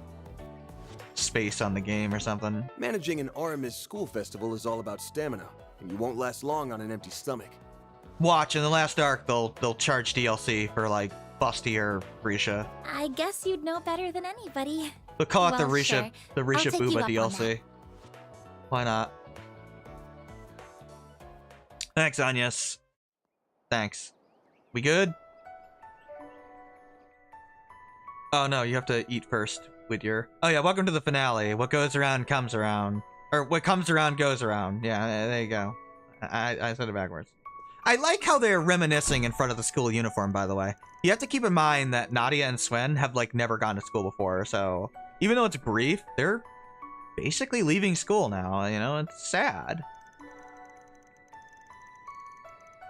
space on the game or something. Managing an Aramis school festival is all about stamina, and you won't last long on an empty stomach. Watch, in the last arc, they'll charge DLC for like Bustier Risha. I guess you'd know better than anybody. They'll call it Well, the Risha, sure. the I'll Risha take you Booba up on DLC. Why not? Thanks, Agnes. Thanks. We good? Oh no, you have to eat first with your... Oh yeah, welcome to the finale. What goes around comes around. Or what comes around goes around. Yeah, there you go. I said it backwards. I like how they're reminiscing in front of the school uniform, by the way. You have to keep in mind that Nadia and Swen have like never gone to school before, so even though it's brief, they're basically leaving school now, you know, it's sad.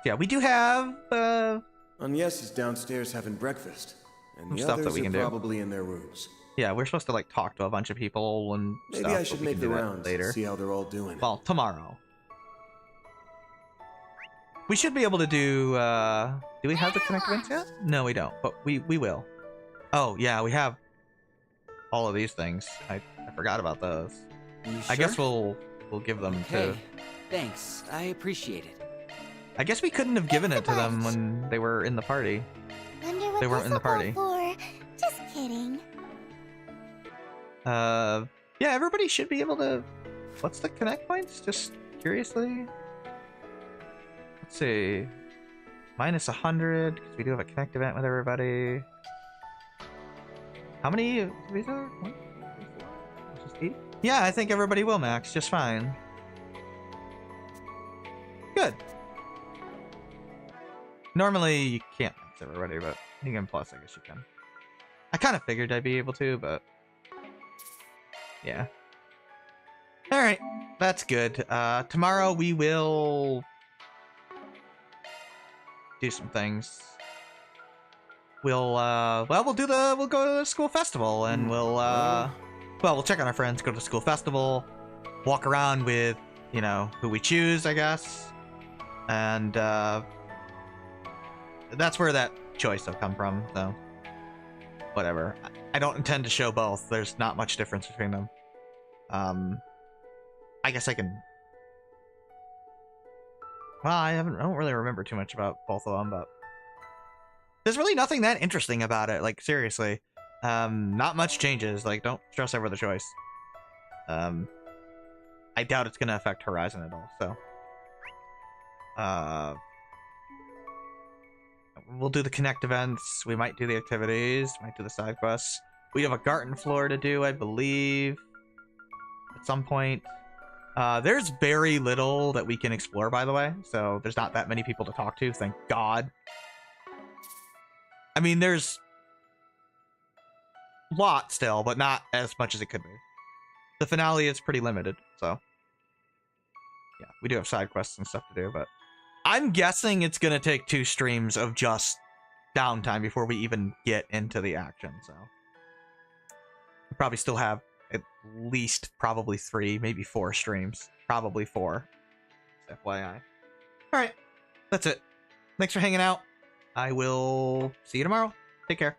Yeah, we do have Agnes is downstairs having breakfast, and the stuff that others we can are do. probably in their rooms. Yeah, we're supposed to like talk to a bunch of people and Maybe stuff, I but should we make can the do that rounds later. and see how they're all doing. Well, tomorrow. We should be able to do we have the connect events yet? No, we don't, but we will. Oh, yeah, we have all of these things. I forgot about those. I guess we'll give them to... Thanks. I appreciate it. I guess we couldn't have given it to them when they were in the party. Wonder what They weren't in the this'll party. go for. Just kidding. Yeah, everybody should be able to... What's the connect points? Just curiously. Let's see. Minus 100, because we do have a connect event with everybody. How many of these are? 1, 2, 3, 4, just 8? Yeah, I think everybody will max just fine. Good. Normally, you can't max everybody, but you can plus, I guess you can. I kind of figured I'd be able to, but... Yeah. Alright, that's good. Tomorrow we will... do some things. We'll we'll go to the school festival and we'll check on our friends, go to the school festival, walk around with, you know, who we choose, I guess. And that's where that choice will come from, so whatever. I don't intend to show both. There's not much difference between them. I guess I can... Well, I don't really remember too much about both of them, but there's really nothing that interesting about it. Like, seriously, not much changes. Like, don't stress over the choice. I doubt it's gonna affect Horizon at all. So, we'll do the connect events. We might do the activities. Might do the side quests. We have a garden floor to do, I believe, at some point. There's very little that we can explore, by the way, so there's not that many people to talk to, thank God. I mean, there's a lot still, but not as much as it could be. The finale is pretty limited, so... Yeah, we do have side quests and stuff to do, but... I'm guessing it's gonna take 2 streams of just downtime before we even get into the action, so... We probably still have at least probably 3, maybe 4 streams. Probably 4. Just FYI. Alright. That's it. Thanks for hanging out. I will see you tomorrow. Take care.